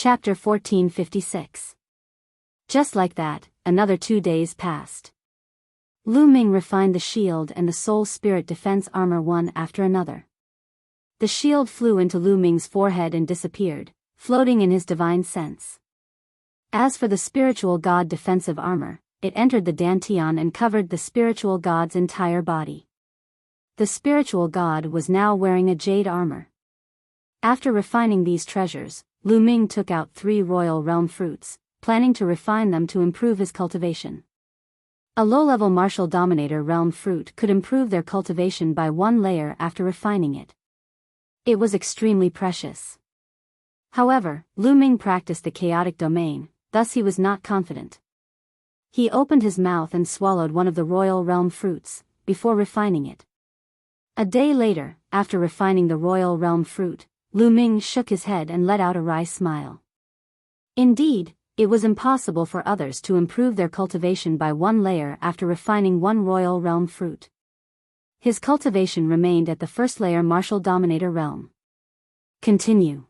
Chapter 1456. Just like that, another 2 days passed. Lu Ming refined the shield and the soul spirit defense armor one after another. The shield flew into Lu Ming's forehead and disappeared, floating in his divine sense. As for the spiritual god defensive armor, it entered the dantian and covered the spiritual god's entire body. The spiritual god was now wearing a jade armor. After refining these treasures, Lu Ming took out 3 royal realm fruits, planning to refine them to improve his cultivation. A low-level martial dominator realm fruit could improve their cultivation by 1 layer after refining it. It was extremely precious. However, Lu Ming practiced the chaotic domain, thus he was not confident. He opened his mouth and swallowed one of the royal realm fruits, before refining it. A day later, after refining the royal realm fruit, Lu Ming shook his head and let out a wry smile. Indeed, it was impossible for others to improve their cultivation by 1 layer after refining 1 royal realm fruit. His cultivation remained at the 1st layer martial dominator realm. Continue.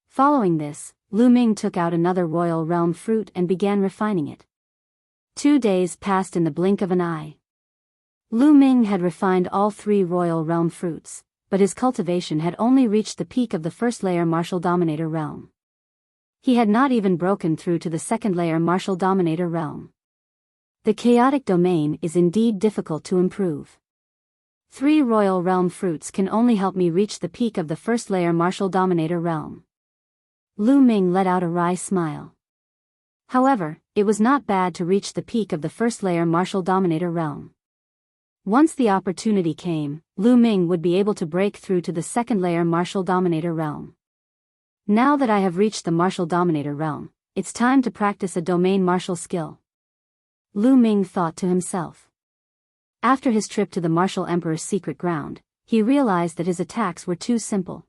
Following this, Lu Ming took out another royal realm fruit and began refining it. 2 days passed in the blink of an eye. Lu Ming had refined all 3 royal realm fruits, but his cultivation had only reached the peak of the 1st layer martial dominator realm. He had not even broken through to the 2nd layer martial dominator realm. The chaotic domain is indeed difficult to improve. 3 royal realm fruits can only help me reach the peak of the 1st layer martial dominator realm. Lu Ming let out a wry smile. However, it was not bad to reach the peak of the 1st layer martial dominator realm. Once the opportunity came, Lu Ming would be able to break through to the 2nd layer martial dominator realm. Now that I have reached the martial dominator realm, it's time to practice a domain martial skill. Lu Ming thought to himself. After his trip to the martial emperor's secret ground, he realized that his attacks were too simple.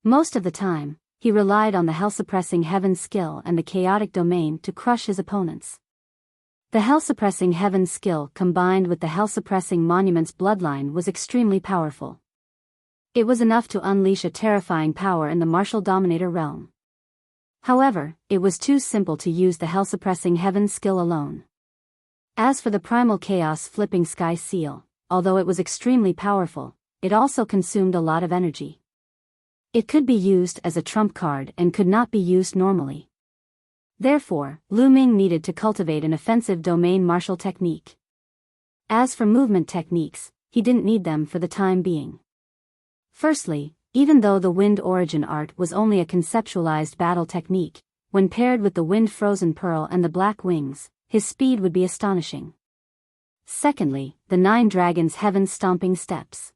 Most of the time, he relied on the hell-suppressing heaven skill and the chaotic domain to crush his opponents. The hell-suppressing heaven skill combined with the hell-suppressing monument's bloodline was extremely powerful. It was enough to unleash a terrifying power in the martial dominator realm. However, it was too simple to use the hell-suppressing heaven skill alone. As for the primal chaos flipping sky seal, although it was extremely powerful, it also consumed a lot of energy. It could be used as a trump card and could not be used normally. Therefore, Lu Ming needed to cultivate an offensive domain martial technique. As for movement techniques, he didn't need them for the time being. Firstly, even though the wind origin art was only a conceptualized battle technique, when paired with the wind frozen pearl and the black wings, his speed would be astonishing. Secondly, the 9 dragons heaven stomping steps.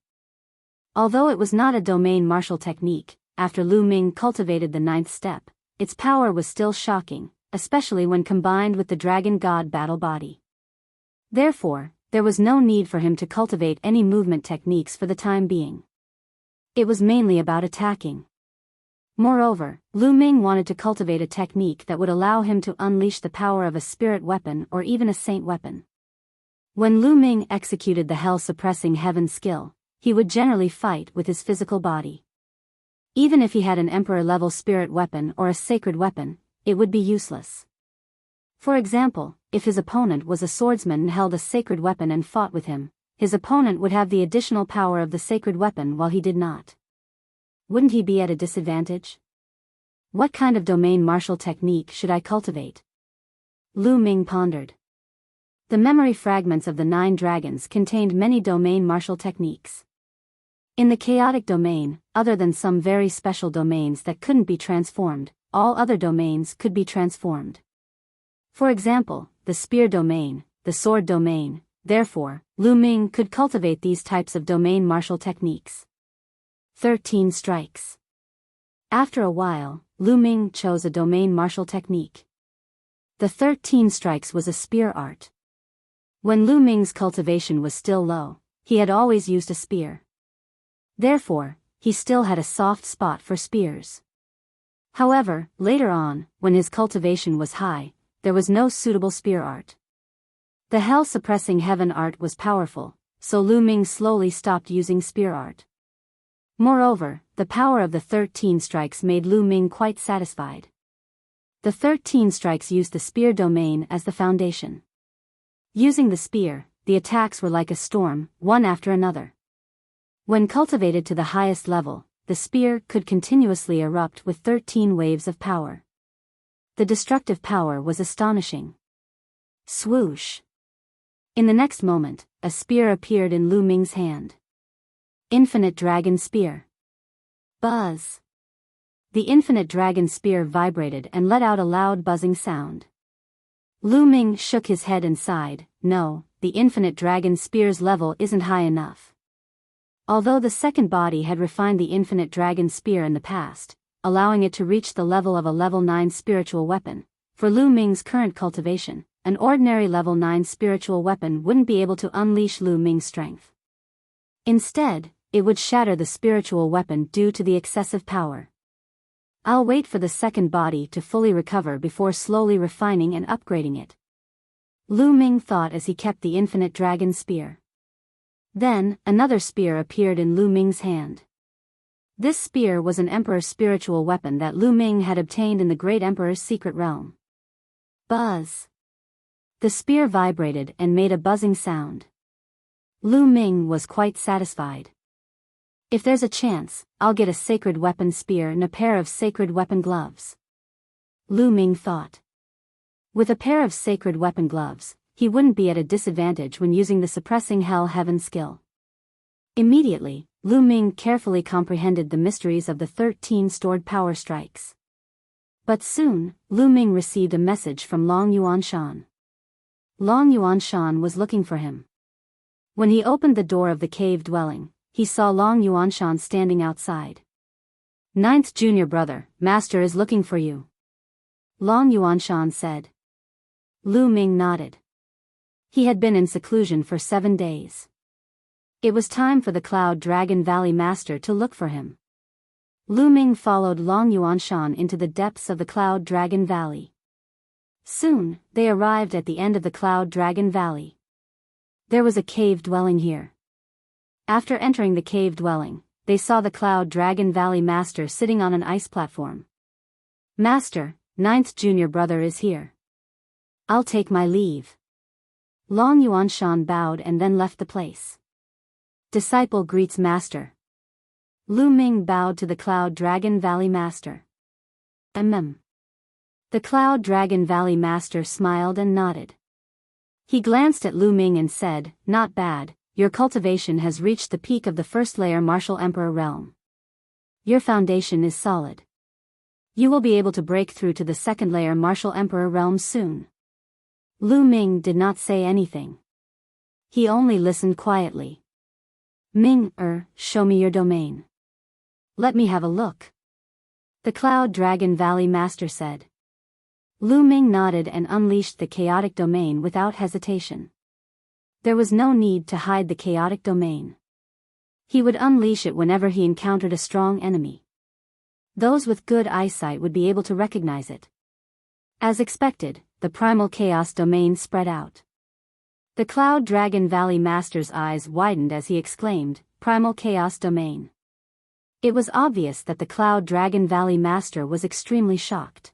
Although it was not a domain martial technique, after Lu Ming cultivated the 9th step, its power was still shocking, especially when combined with the dragon god battle body. Therefore, there was no need for him to cultivate any movement techniques for the time being. It was mainly about attacking. Moreover, Lu Ming wanted to cultivate a technique that would allow him to unleash the power of a spirit weapon or even a saint weapon. When Lu Ming executed the hell-suppressing heaven skill, he would generally fight with his physical body. Even if he had an emperor-level spirit weapon or a sacred weapon, it would be useless. For example, if his opponent was a swordsman and held a sacred weapon and fought with him, his opponent would have the additional power of the sacred weapon while he did not. Wouldn't he be at a disadvantage? What kind of domain martial technique should I cultivate? Lu Ming pondered. The memory fragments of the 9 dragons contained many domain martial techniques. In the chaotic domain, other than some very special domains that couldn't be transformed, all other domains could be transformed. For example, the spear domain, the sword domain. Therefore, Lu Ming could cultivate these types of domain martial techniques. 13 strikes. After a while, Lu Ming chose a domain martial technique. The 13 strikes was a spear art. When Lu Ming's cultivation was still low, he had always used a spear. Therefore, he still had a soft spot for spears. However, later on, when his cultivation was high, there was no suitable spear art. The hell-suppressing heaven art was powerful, so Lu Ming slowly stopped using spear art. Moreover, the power of the 13 strikes made Lu Ming quite satisfied. The 13 strikes used the spear domain as the foundation. Using the spear, the attacks were like a storm, one after another. When cultivated to the highest level, the spear could continuously erupt with 13 waves of power. The destructive power was astonishing. Swoosh! In the next moment, a spear appeared in Lu Ming's hand. Infinite Dragon Spear. Buzz! The Infinite Dragon Spear vibrated and let out a loud buzzing sound. Lu Ming shook his head and sighed, "No, the Infinite Dragon Spear's level isn't high enough." Although the second body had refined the Infinite Dragon Spear in the past, allowing it to reach the level of a level 9 spiritual weapon, for Lu Ming's current cultivation, an ordinary level 9 spiritual weapon wouldn't be able to unleash Lu Ming's strength. Instead, it would shatter the spiritual weapon due to the excessive power. I'll wait for the second body to fully recover before slowly refining and upgrading it, Lu Ming thought as he kept the Infinite Dragon Spear. Then, another spear appeared in Lu Ming's hand. This spear was an Emperor's spiritual weapon that Lu Ming had obtained in the Great Emperor's secret realm. Buzz! The spear vibrated and made a buzzing sound. Lu Ming was quite satisfied. If there's a chance, I'll get a sacred weapon spear and a pair of sacred weapon gloves, Lu Ming thought. With a pair of sacred weapon gloves, he wouldn't be at a disadvantage when using the suppressing Hell Heaven skill. Immediately, Lu Ming carefully comprehended the mysteries of the 13 stored power strikes. But soon, Lu Ming received a message from Long Yuanshan. Long Yuanshan was looking for him. When he opened the door of the cave dwelling, he saw Long Yuanshan standing outside. "Ninth junior brother, master is looking for you," Long Yuanshan said. Lu Ming nodded. He had been in seclusion for 7 days. It was time for the Cloud Dragon Valley Master to look for him. Lu Ming followed Long Yuanshan into the depths of the Cloud Dragon Valley. Soon, they arrived at the end of the Cloud Dragon Valley. There was a cave dwelling here. After entering the cave dwelling, they saw the Cloud Dragon Valley Master sitting on an ice platform. "Master, ninth junior brother is here. I'll take my leave." Long Yuanshan bowed and then left the place. "Disciple greets master." Lu Ming bowed to the Cloud Dragon Valley Master. The Cloud Dragon Valley Master smiled and nodded. He glanced at Lu Ming and said, "Not bad, your cultivation has reached the peak of the first layer Martial Emperor realm. Your foundation is solid. You will be able to break through to the second layer Martial Emperor realm soon." Lu Ming did not say anything. He only listened quietly. "Ming, show me your domain. Let me have a look," the Cloud Dragon Valley Master said. Lu Ming nodded and unleashed the chaotic domain without hesitation. There was no need to hide the chaotic domain. He would unleash it whenever he encountered a strong enemy. Those with good eyesight would be able to recognize it. As expected, the primal chaos domain spread out. The Cloud Dragon Valley Master's eyes widened as he exclaimed, "Primal chaos domain." It was obvious that the Cloud Dragon Valley Master was extremely shocked.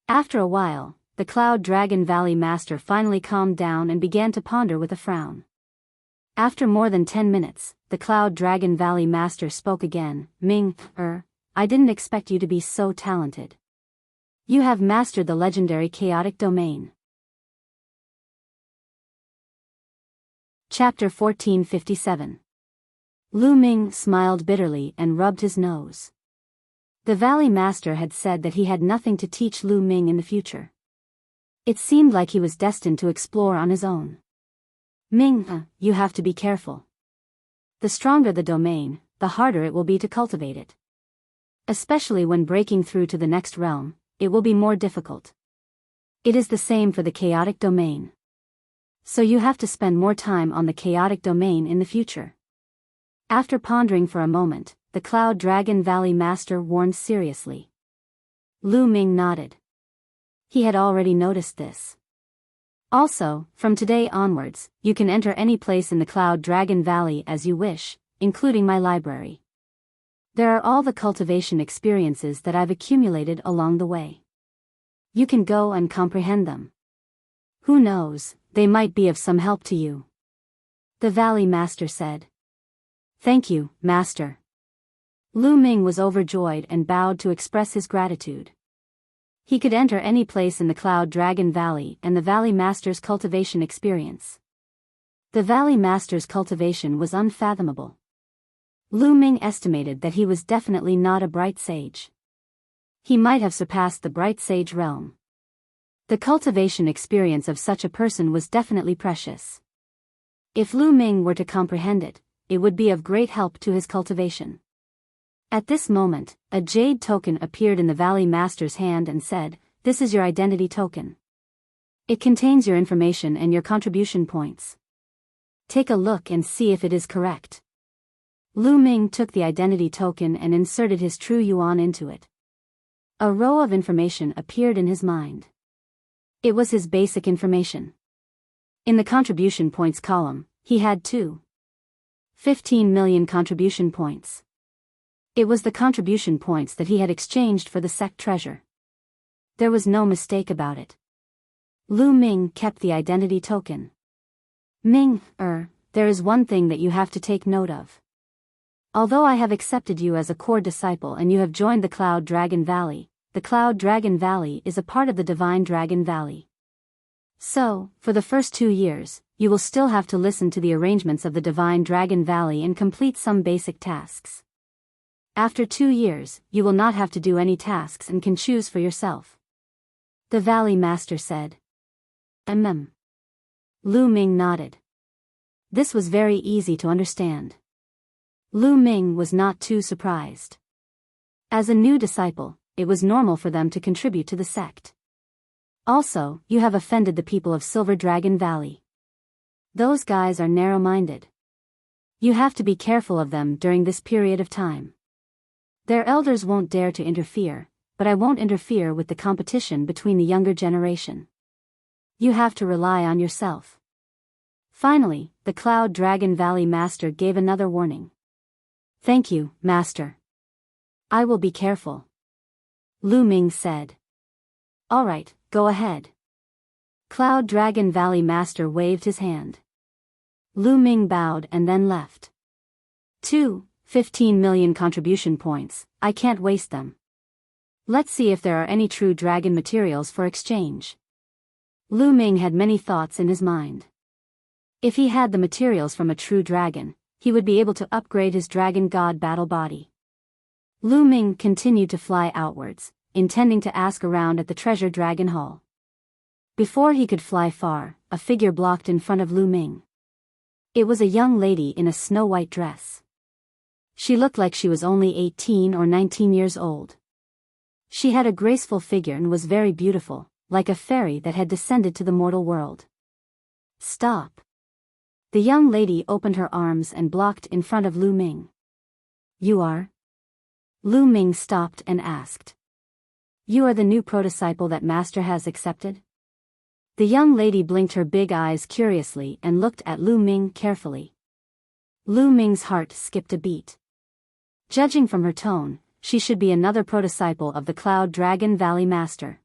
After a while, the Cloud Dragon Valley Master finally calmed down and began to ponder with a frown. After more than 10 minutes, the Cloud Dragon Valley Master spoke again. "Ming, I didn't expect you to be so talented. You have mastered the legendary chaotic domain." Chapter 1457. Lu Ming smiled bitterly and rubbed his nose. The Valley Master had said that he had nothing to teach Lu Ming in the future. It seemed like he was destined to explore on his own. "Ming, you have to be careful. The stronger the domain, the harder it will be to cultivate it. Especially when breaking through to the next realm, it will be more difficult. It is the same for the chaotic domain. So you have to spend more time on the chaotic domain in the future." After pondering for a moment, the Cloud Dragon Valley Master warned seriously. Lu Ming nodded. He had already noticed this. "Also, from today onwards, you can enter any place in the Cloud Dragon Valley as you wish, including my library. There are all the cultivation experiences that I've accumulated along the way. You can go and comprehend them. Who knows, they might be of some help to you. The Valley Master said. Thank you, Master. Lu Ming was overjoyed and bowed to express his gratitude. He could enter any place in the Cloud Dragon Valley and the Valley Master's cultivation experience. The Valley Master's cultivation was unfathomable. Lu Ming estimated that he was definitely not a bright sage. He might have surpassed the bright sage realm. The cultivation experience of such a person was definitely precious. If Lu Ming were to comprehend it, it would be of great help to his cultivation. At this moment, a jade token appeared in the Valley Master's hand and said, "This is your identity token. It contains your information and your contribution points. Take a look and see if it is correct." Lu Ming took the identity token and inserted his true yuan into it. A row of information appeared in his mind. It was his basic information. In the contribution points column, he had 15 million contribution points. It was the contribution points that he had exchanged for the sect treasure. There was no mistake about it. Lu Ming kept the identity token. Ming, there is one thing that you have to take note of. Although I have accepted you as a core disciple and you have joined the Cloud Dragon Valley, the Cloud Dragon Valley is a part of the Divine Dragon Valley. So, for the first 2 years, you will still have to listen to the arrangements of the Divine Dragon Valley and complete some basic tasks. After 2 years, you will not have to do any tasks and can choose for yourself. The Valley Master said. Lu Ming nodded. This was very easy to understand. Lu Ming was not too surprised. As a new disciple, it was normal for them to contribute to the sect. Also, you have offended the people of Silver Dragon Valley. Those guys are narrow-minded. You have to be careful of them during this period of time. Their elders won't dare to interfere, but I won't interfere with the competition between the younger generation. You have to rely on yourself. Finally, the Cloud Dragon Valley Master gave another warning. Thank you, Master. I will be careful. Lu Ming said. All right, go ahead. Cloud Dragon Valley Master waved his hand. Lu Ming bowed and then left. 15 million contribution points, I can't waste them. Let's see if there are any true dragon materials for exchange. Lu Ming had many thoughts in his mind. If he had the materials from a true dragon, he would be able to upgrade his dragon god battle body. Lu Ming continued to fly outwards, intending to ask around at the treasure dragon hall. Before he could fly far, a figure blocked in front of Lu Ming. It was a young lady in a snow-white dress. She looked like she was only 18 or 19 years old. She had a graceful figure and was very beautiful, like a fairy that had descended to the mortal world. Stop. The young lady opened her arms and blocked in front of Lu Ming. You are? Lu Ming stopped and asked. You are the new pro-disciple that Master has accepted? The young lady blinked her big eyes curiously and looked at Lu Ming carefully. Lu Ming's heart skipped a beat. Judging from her tone, she should be another pro-disciple of the Cloud Dragon Valley Master.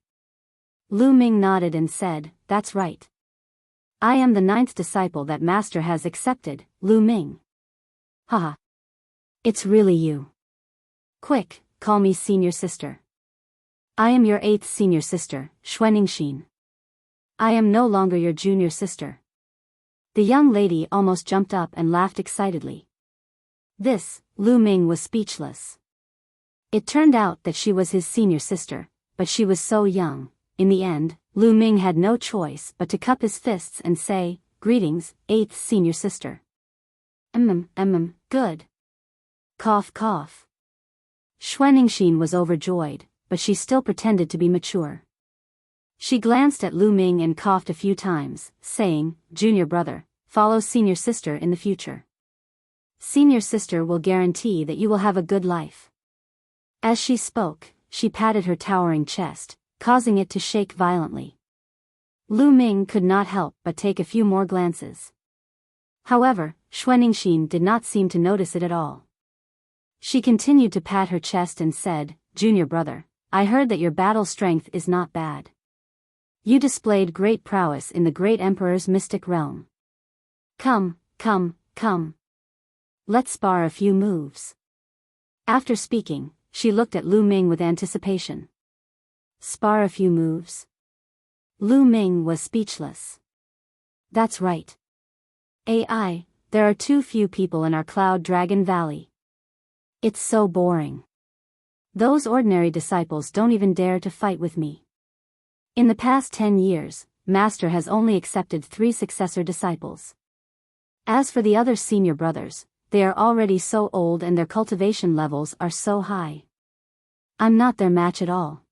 Lu Ming nodded and said, That's right. I am the 9th disciple that Master has accepted, Lu Ming. Haha. It's really you. Quick, call me senior sister. I am your 8th senior sister, Xuaningxin. I am no longer your junior sister. The young lady almost jumped up and laughed excitedly. Lu Ming was speechless. It turned out that she was his senior sister, but she was so young. In the end, Lu Ming had no choice but to cup his fists and say, Greetings, 8th senior sister. Good. Cough cough. Xuaningxin was overjoyed, but she still pretended to be mature. She glanced at Lu Ming and coughed a few times, saying, Junior brother, follow senior sister in the future. Senior sister will guarantee that you will have a good life. As she spoke, she patted her towering chest, causing it to shake violently. Lu Ming could not help but take a few more glances. However, Xuaningxin did not seem to notice it at all. She continued to pat her chest and said, "Junior brother, I heard that your battle strength is not bad. You displayed great prowess in the great emperor's mystic realm. Come, come, come. Let's spar a few moves." After speaking, she looked at Lu Ming with anticipation. Spar a few moves? Lu Ming was speechless. That's right. AI, there are too few people in our Cloud Dragon Valley. It's so boring. Those ordinary disciples don't even dare to fight with me. In the past 10 years, Master has only accepted 3 successor disciples. As for the other senior brothers, they are already so old and their cultivation levels are so high. I'm not their match at all.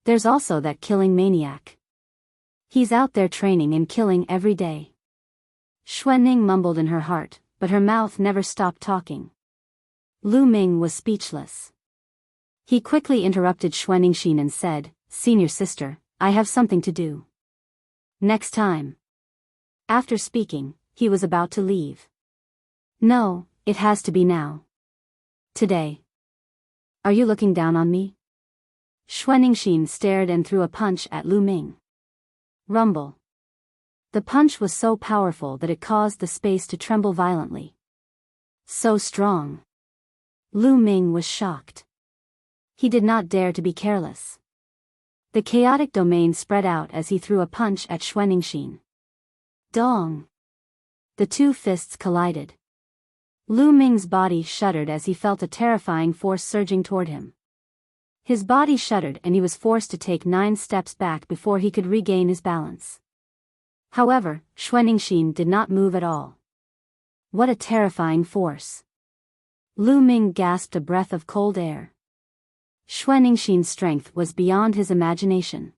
There's also that killing maniac. He's out there training and killing every day. Xuanning mumbled in her heart, but her mouth never stopped talking. Lu Ming was speechless. He quickly interrupted Xuanning and said, "Senior sister, I have something to do. Next time." After speaking, he was about to leave. "No, it has to be now. Today. Are you looking down on me?" Xuanning stared and threw a punch at Lu Ming. Rumble. The punch was so powerful that it caused the space to tremble violently. So strong. Lu Ming was shocked. He did not dare to be careless. The chaotic domain spread out as he threw a punch at Xuanning. Dong. The 2 fists collided. Lu Ming's body shuddered as he felt a terrifying force surging toward him. His body shuddered and he was forced to take 9 steps back before he could regain his balance. However, Xuanning did not move at all. What a terrifying force. Lu Ming gasped a breath of cold air. Xuanningshin's strength was beyond his imagination.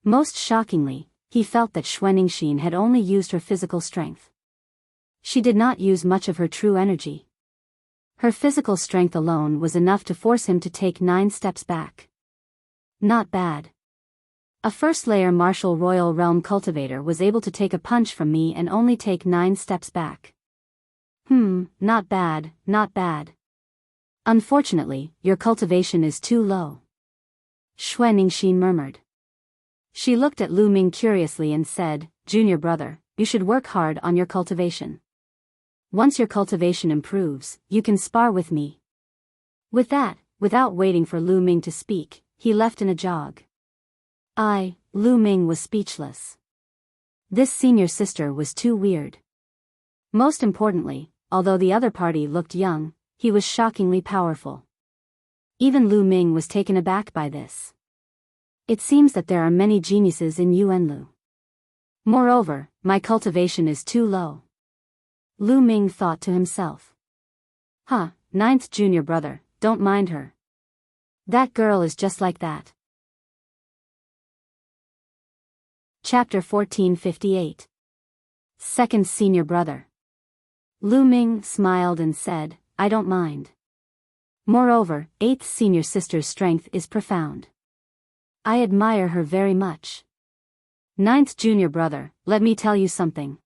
Most shockingly, he felt that Xuanningshin had only used her physical strength. She did not use much of her true energy. Her physical strength alone was enough to force him to take 9 steps back. Not bad. A first-layer martial royal realm cultivator was able to take a punch from me and only take 9 steps back. Not bad, not bad. Unfortunately, your cultivation is too low. Xuanningshin murmured. She looked at Lu Ming curiously and said, "Junior brother, you should work hard on your cultivation. Once your cultivation improves, you can spar with me." With that, without waiting for Lu Ming to speak, he left in a jog. Lu Ming was speechless. This senior sister was too weird. Most importantly, although the other party looked young, he was shockingly powerful. Even Lu Ming was taken aback by this. It seems that there are many geniuses in Yuanlu. Moreover, my cultivation is too low. Lu Ming thought to himself. Ninth junior brother, don't mind her. That girl is just like that. Chapter 1458. Second senior brother. Lu Ming smiled and said, "I don't mind. Moreover, 8th senior sister's strength is profound. I admire her very much. 9th junior brother, let me tell you something."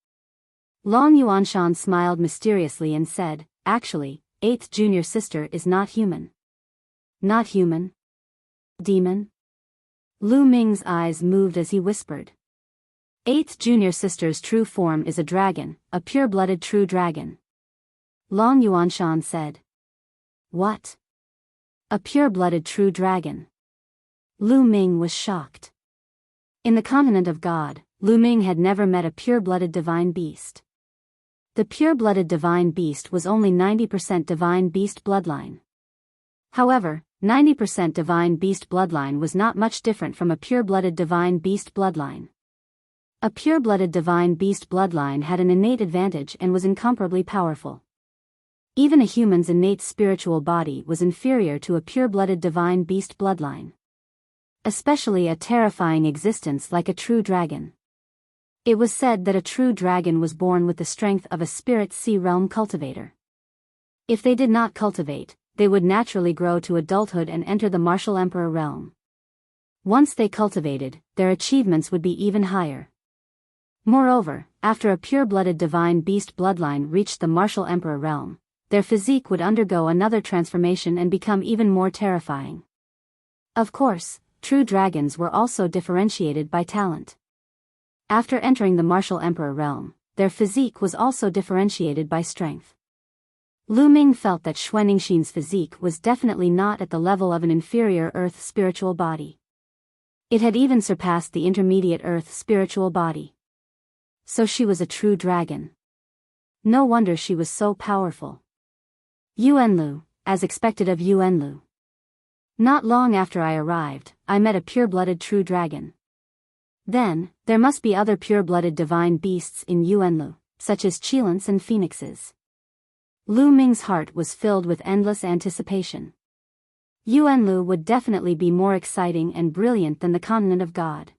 Long Yuanshan smiled mysteriously and said, "Actually, 8th junior sister is not human." Not human? Demon? Lu Ming's eyes moved as he whispered. 8th junior sister's true form is a dragon, a pure-blooded true dragon. Long Yuanshan said. What? A pure-blooded true dragon? Lu Ming was shocked. In the continent of God, Lu Ming had never met a pure-blooded divine beast. The pure-blooded divine beast was only 90% divine beast bloodline. However, 90% divine beast bloodline was not much different from a pure-blooded divine beast bloodline. A pure-blooded divine beast bloodline had an innate advantage and was incomparably powerful. Even a human's innate spiritual body was inferior to a pure-blooded divine beast bloodline. Especially a terrifying existence like a true dragon. It was said that a true dragon was born with the strength of a spirit sea realm cultivator. If they did not cultivate, they would naturally grow to adulthood and enter the martial emperor realm. Once they cultivated, their achievements would be even higher. Moreover, after a pure-blooded divine beast bloodline reached the martial emperor realm, their physique would undergo another transformation and become even more terrifying. Of course, true dragons were also differentiated by talent. After entering the martial emperor realm, their physique was also differentiated by strength. Lu Ming felt that Xuanixin's physique was definitely not at the level of an inferior earth spiritual body. It had even surpassed the intermediate earth spiritual body. So she was a true dragon. No wonder she was so powerful. Yuanlu, as expected of Yuanlu. Not long after I arrived, I met a pure-blooded true dragon. Then, there must be other pure-blooded divine beasts in Yuanlu, such as Qilins and phoenixes. Lu Ming's heart was filled with endless anticipation. Yuanlu would definitely be more exciting and brilliant than the continent of God.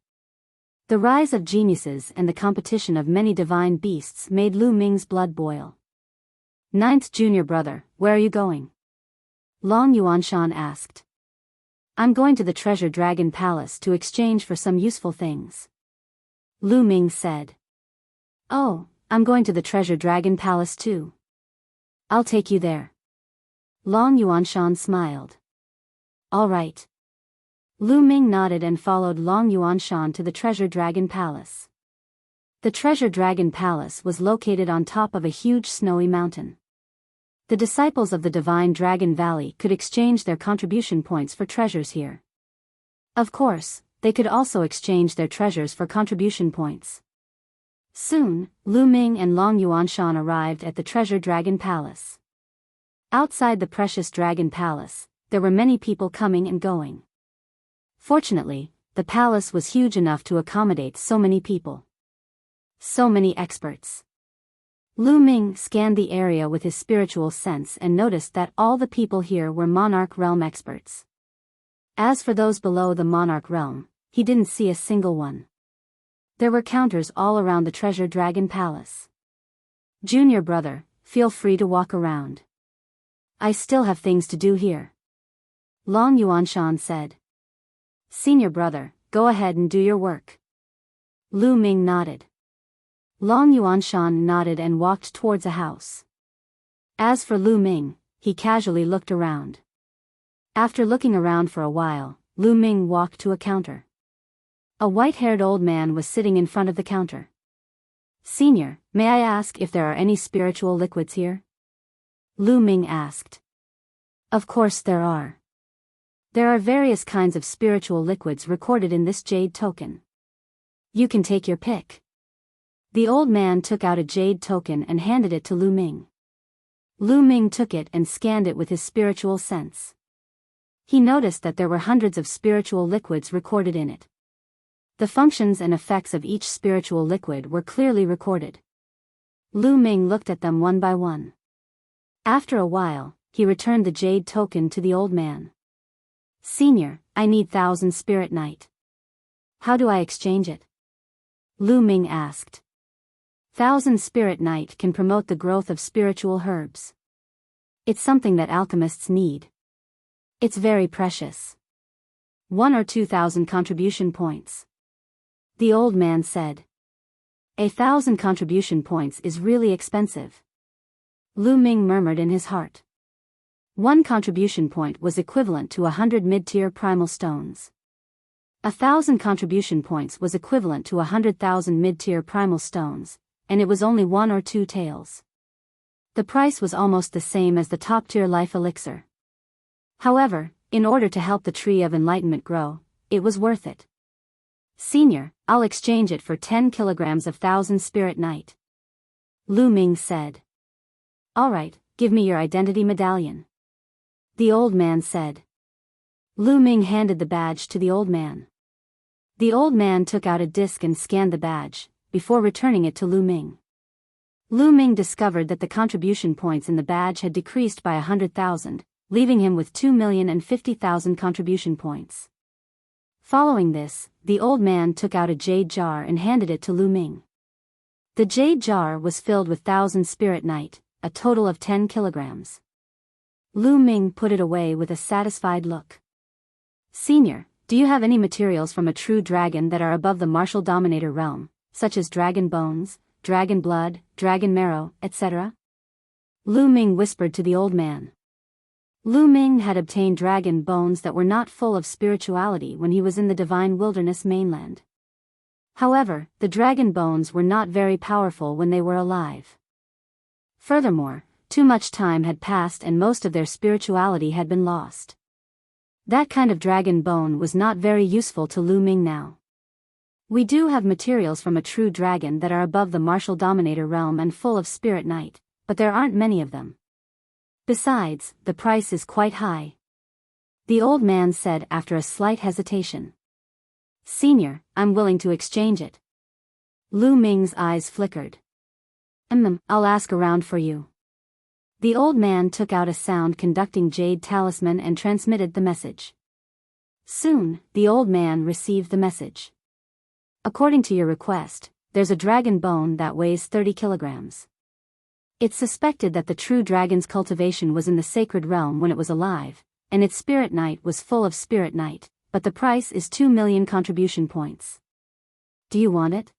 The rise of geniuses and the competition of many divine beasts made Lu Ming's blood boil. Ninth junior brother, where are you going? Long Yuanshan asked. I'm going to the Treasure Dragon Palace to exchange for some useful things. Lu Ming said. Oh, I'm going to the Treasure Dragon Palace too. I'll take you there. Long Yuanshan smiled. All right. Lu Ming nodded and followed Long Yuanshan to the Treasure Dragon Palace. The Treasure Dragon Palace was located on top of a huge snowy mountain. The disciples of the Divine Dragon Valley could exchange their contribution points for treasures here. Of course, they could also exchange their treasures for contribution points. Soon, Lu Ming and Long Yuanshan arrived at the Treasure Dragon Palace. Outside the precious Dragon Palace, there were many people coming and going. Fortunately, the palace was huge enough to accommodate so many people. So many experts. Lu Ming scanned the area with his spiritual sense and noticed that all the people here were Monarch realm experts. As for those below the Monarch realm, he didn't see a single one. There were counters all around the Treasure Dragon Palace. Junior brother, feel free to walk around. I still have things to do here. Long Yuanshan said. Senior brother, go ahead and do your work. Lu Ming nodded. Long Yuanshan nodded and walked towards a house. As for Lu Ming, he casually looked around. After looking around for a while, Lu Ming walked to a counter. A white-haired old man was sitting in front of the counter. Senior, may I ask if there are any spiritual liquids here? Lu Ming asked. Of course there are. There are various kinds of spiritual liquids recorded in this jade token. You can take your pick. The old man took out a jade token and handed it to Lu Ming. Lu Ming took it and scanned it with his spiritual sense. He noticed that there were hundreds of spiritual liquids recorded in it. The functions and effects of each spiritual liquid were clearly recorded. Lu Ming looked at them one by one. After a while, he returned the jade token to the old man. Senior, I need 1,000 Spirit Night. How do I exchange it? Lu Ming asked. 1,000 Spirit Night can promote the growth of spiritual herbs. It's something that alchemists need. It's very precious. 1 or 2,000 contribution points. The old man said. 1,000 contribution points is really expensive. Lu Ming murmured in his heart. 1 contribution point was equivalent to 100 mid-tier primal stones. 1,000 contribution points was equivalent to 100,000 mid-tier primal stones, and it was only 1 or 2 taels. The price was almost the same as the top-tier life elixir. However, in order to help the tree of enlightenment grow, it was worth it. Senior, I'll exchange it for 10 kilograms of 1,000 Spirit Night. Lu Ming said. All right, give me your identity medallion. The old man said. Lu Ming handed the badge to the old man. The old man took out a disc and scanned the badge, before returning it to Lu Ming. Lu Ming discovered that the contribution points in the badge had decreased by 100,000, leaving him with 2,050,000 contribution points. Following this, the old man took out a jade jar and handed it to Lu Ming. The jade jar was filled with 1,000 Spirit Night, a total of 10 kilograms. Lu Ming put it away with a satisfied look. Senior, do you have any materials from a true dragon that are above the martial dominator realm, such as dragon bones, dragon blood, dragon marrow, etc.? Lu Ming whispered to the old man. Lu Ming had obtained dragon bones that were not full of spirituality when he was in the divine wilderness mainland. However, the dragon bones were not very powerful when they were alive. Furthermore, too much time had passed and most of their spirituality had been lost. That kind of dragon bone was not very useful to Lu Ming now. We do have materials from a true dragon that are above the martial dominator realm and full of spirit night, but there aren't many of them. Besides, the price is quite high. The old man said after a slight hesitation. Senior, I'm willing to exchange it. Lu Ming's eyes flickered. I'll ask around for you. The old man took out a sound-conducting jade talisman and transmitted the message. Soon, the old man received the message. According to your request, there's a dragon bone that weighs 30 kilograms. It's suspected that the true dragon's cultivation was in the sacred realm when it was alive, and its spirit night was full of spirit night, but the price is 2 million contribution points. Do you want it?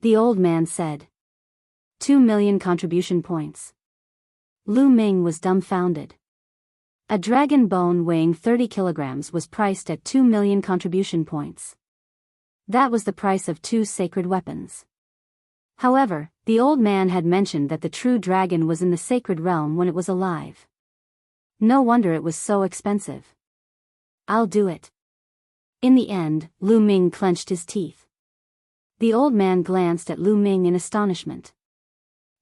The old man said. 2 million contribution points. Lu Ming was dumbfounded. A dragon bone weighing 30 kilograms was priced at 2 million contribution points. That was the price of 2 sacred weapons. However, the old man had mentioned that the true dragon was in the sacred realm when it was alive. No wonder it was so expensive. I'll do it. In the end, Lu Ming clenched his teeth. The old man glanced at Lu Ming in astonishment.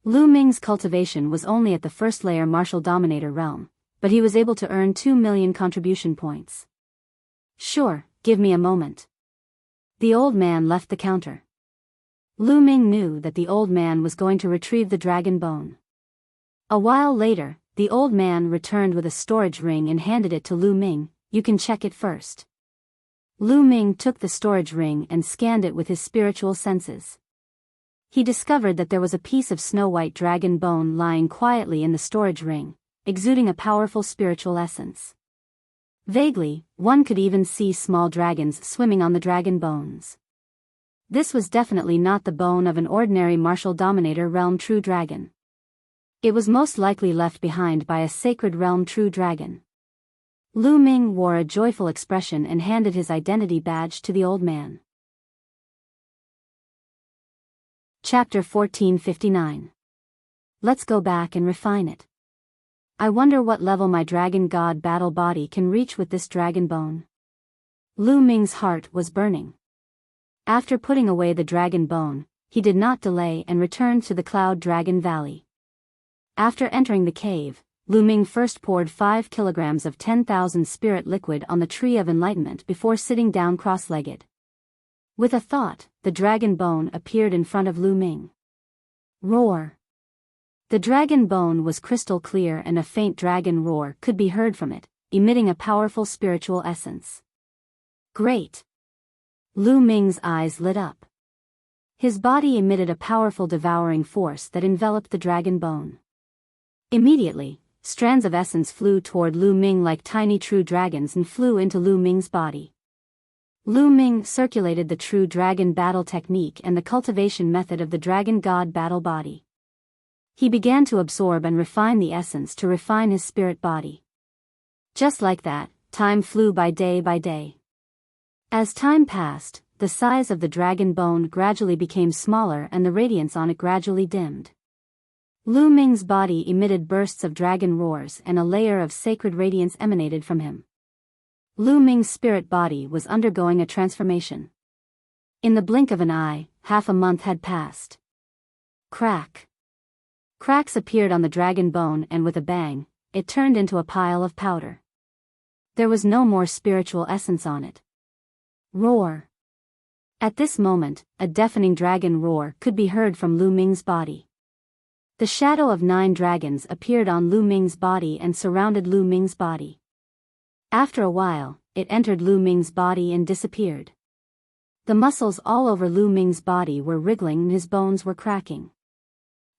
Lu Ming's cultivation was only at the first layer martial dominator realm, but he was able to earn 2 million contribution points. Sure, give me a moment. The old man left the counter. Lu Ming knew that the old man was going to retrieve the dragon bone. A while later, the old man returned with a storage ring and handed it to Lu Ming. You can check it first. Lu Ming took the storage ring and scanned it with his spiritual senses. He discovered that there was a piece of snow-white dragon bone lying quietly in the storage ring, exuding a powerful spiritual essence. Vaguely, one could even see small dragons swimming on the dragon bones. This was definitely not the bone of an ordinary martial dominator realm true dragon. It was most likely left behind by a sacred realm true dragon. Lu Ming wore a joyful expression and handed his identity badge to the old man. Chapter 1459. Let's go back and refine it. I wonder what level my dragon god battle body can reach with this dragon bone. Lu Ming's heart was burning. After putting away the dragon bone, he did not delay and returned to the Cloud Dragon Valley. After entering the cave, Lu Ming first poured 5 kilograms of 10,000 spirit liquid on the Tree of Enlightenment before sitting down cross-legged. With a thought, the dragon bone appeared in front of Lu Ming. Roar! The dragon bone was crystal clear and a faint dragon roar could be heard from it, emitting a powerful spiritual essence. Great! Lu Ming's eyes lit up. His body emitted a powerful devouring force that enveloped the dragon bone. Immediately, strands of essence flew toward Lu Ming like tiny true dragons and flew into Lu Ming's body. Lu Ming circulated the true dragon battle technique and the cultivation method of the dragon god battle body. He began to absorb and refine the essence to refine his spirit body. Just like that, time flew by day by day. As time passed, the size of the dragon bone gradually became smaller and the radiance on it gradually dimmed. Lu Ming's body emitted bursts of dragon roars and a layer of sacred radiance emanated from him. Lu Ming's spirit body was undergoing a transformation. In the blink of an eye, half a month had passed. Crack! Cracks appeared on the dragon bone and with a bang, it turned into a pile of powder. There was no more spiritual essence on it. Roar! At this moment, a deafening dragon roar could be heard from Lu Ming's body. The shadow of 9 dragons appeared on Lu Ming's body and surrounded Lu Ming's body. After a while, it entered Lu Ming's body and disappeared. The muscles all over Lu Ming's body were wriggling and his bones were cracking.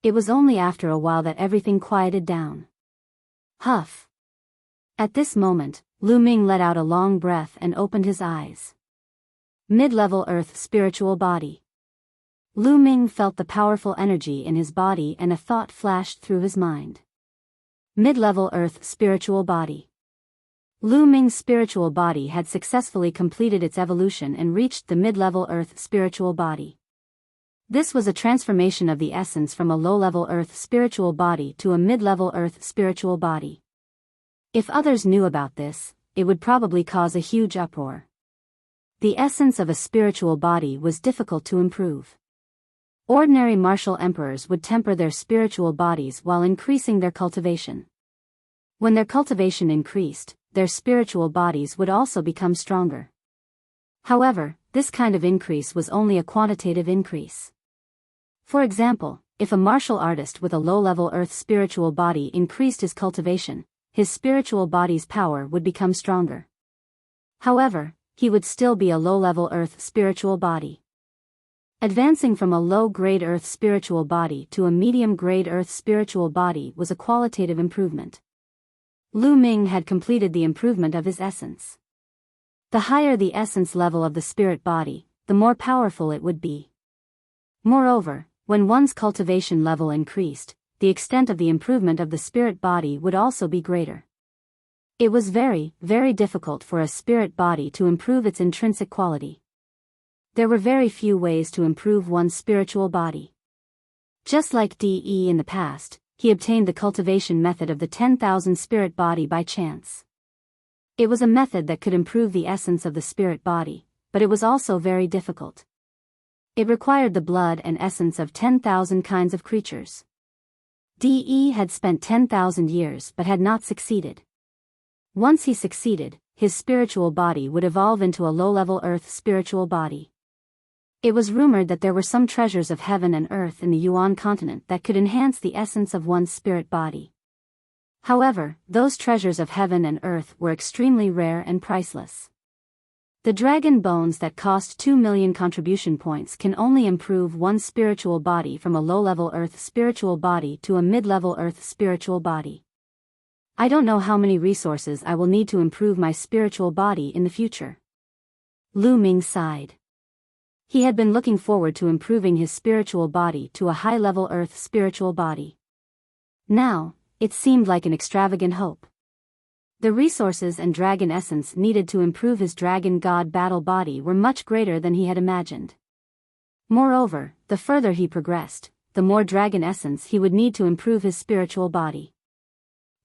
It was only after a while that everything quieted down. Huff! At this moment, Lu Ming let out a long breath and opened his eyes. Mid-level Earth spiritual body. Lu Ming felt the powerful energy in his body and a thought flashed through his mind. Mid-level Earth spiritual body. Lu Ming's spiritual body had successfully completed its evolution and reached the mid-level Earth spiritual body. This was a transformation of the essence from a low-level Earth spiritual body to a mid-level Earth spiritual body. If others knew about this, it would probably cause a huge uproar. The essence of a spiritual body was difficult to improve. Ordinary martial emperors would temper their spiritual bodies while increasing their cultivation. When their cultivation increased, their spiritual bodies would also become stronger. However, this kind of increase was only a quantitative increase. For example, if a martial artist with a low-level Earth spiritual body increased his cultivation, his spiritual body's power would become stronger. However, he would still be a low-level Earth spiritual body. Advancing from a low-grade Earth spiritual body to a medium-grade Earth spiritual body was a qualitative improvement. Lu Ming had completed the improvement of his essence. The higher the essence level of the spirit body, the more powerful it would be. Moreover, when one's cultivation level increased, the extent of the improvement of the spirit body would also be greater. It was very, very difficult for a spirit body to improve its intrinsic quality. There were very few ways to improve one's spiritual body. Just like De in the past, he obtained the cultivation method of the 10,000 spirit body by chance. It was a method that could improve the essence of the spirit body, but it was also very difficult. It required the blood and essence of 10,000 kinds of creatures. De had spent 10,000 years but had not succeeded. Once he succeeded, his spiritual body would evolve into a low-level Earth spiritual body. It was rumored that there were some treasures of heaven and earth in the Yuan continent that could enhance the essence of one's spirit body. However, those treasures of heaven and earth were extremely rare and priceless. The dragon bones that cost 2 million contribution points can only improve one's spiritual body from a low-level Earth spiritual body to a mid-level Earth spiritual body. I don't know how many resources I will need to improve my spiritual body in the future. Lu Ming sighed. He had been looking forward to improving his spiritual body to a high-level Earth spiritual body. Now, it seemed like an extravagant hope. The resources and dragon essence needed to improve his dragon god battle body were much greater than he had imagined. Moreover, the further he progressed, the more dragon essence he would need to improve his spiritual body.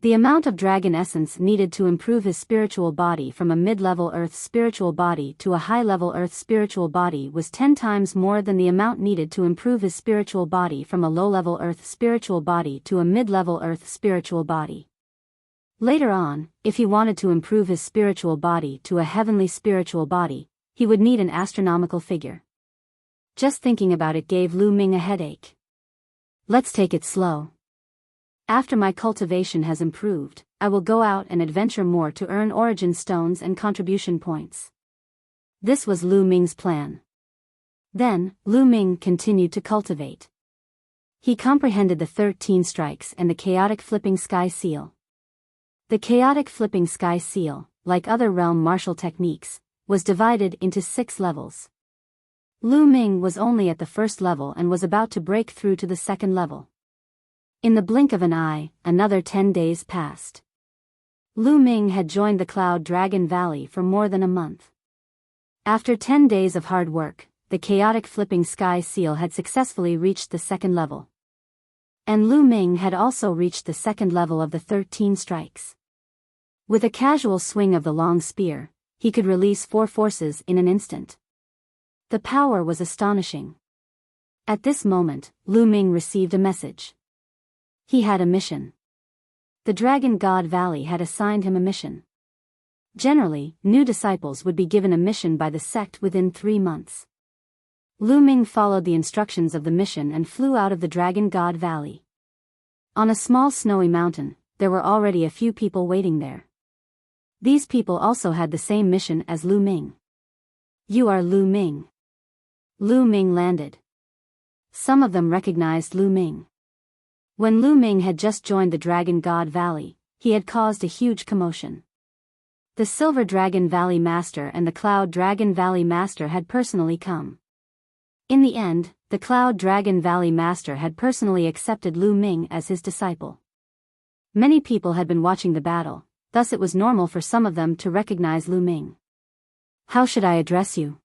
The amount of dragon essence needed to improve his spiritual body from a mid-level Earth spiritual body to a high-level Earth spiritual body was 10 times more than the amount needed to improve his spiritual body from a low-level Earth spiritual body to a mid-level Earth spiritual body. Later on, if he wanted to improve his spiritual body to a heavenly spiritual body, he would need an astronomical figure. Just thinking about it gave Lu Ming a headache. Let's take it slow. After my cultivation has improved, I will go out and adventure more to earn origin stones and contribution points. This was Lu Ming's plan. Then, Lu Ming continued to cultivate. He comprehended the 13 strikes and the chaotic flipping sky seal. The chaotic flipping sky seal, like other realm martial techniques, was divided into 6 levels. Lu Ming was only at the first level and was about to break through to the second level. In the blink of an eye, another 10 days passed. Lu Ming had joined the Cloud Dragon Valley for more than a month. After 10 days of hard work, the chaotic flipping sky seal had successfully reached the second level. And Lu Ming had also reached the second level of the 13 strikes. With a casual swing of the long spear, he could release 4 forces in an instant. The power was astonishing. At this moment, Lu Ming received a message. He had a mission. The Dragon God Valley had assigned him a mission. Generally, new disciples would be given a mission by the sect within 3 months. Lu Ming followed the instructions of the mission and flew out of the Dragon God Valley. On a small snowy mountain, there were already a few people waiting there. These people also had the same mission as Lu Ming. You are Lu Ming. Lu Ming landed. Some of them recognized Lu Ming. When Lu Ming had just joined the Dragon God Valley, he had caused a huge commotion. The Silver Dragon Valley Master and the Cloud Dragon Valley Master had personally come. In the end, the Cloud Dragon Valley Master had personally accepted Lu Ming as his disciple. Many people had been watching the battle, thus it was normal for some of them to recognize Lu Ming. "How should I address you?"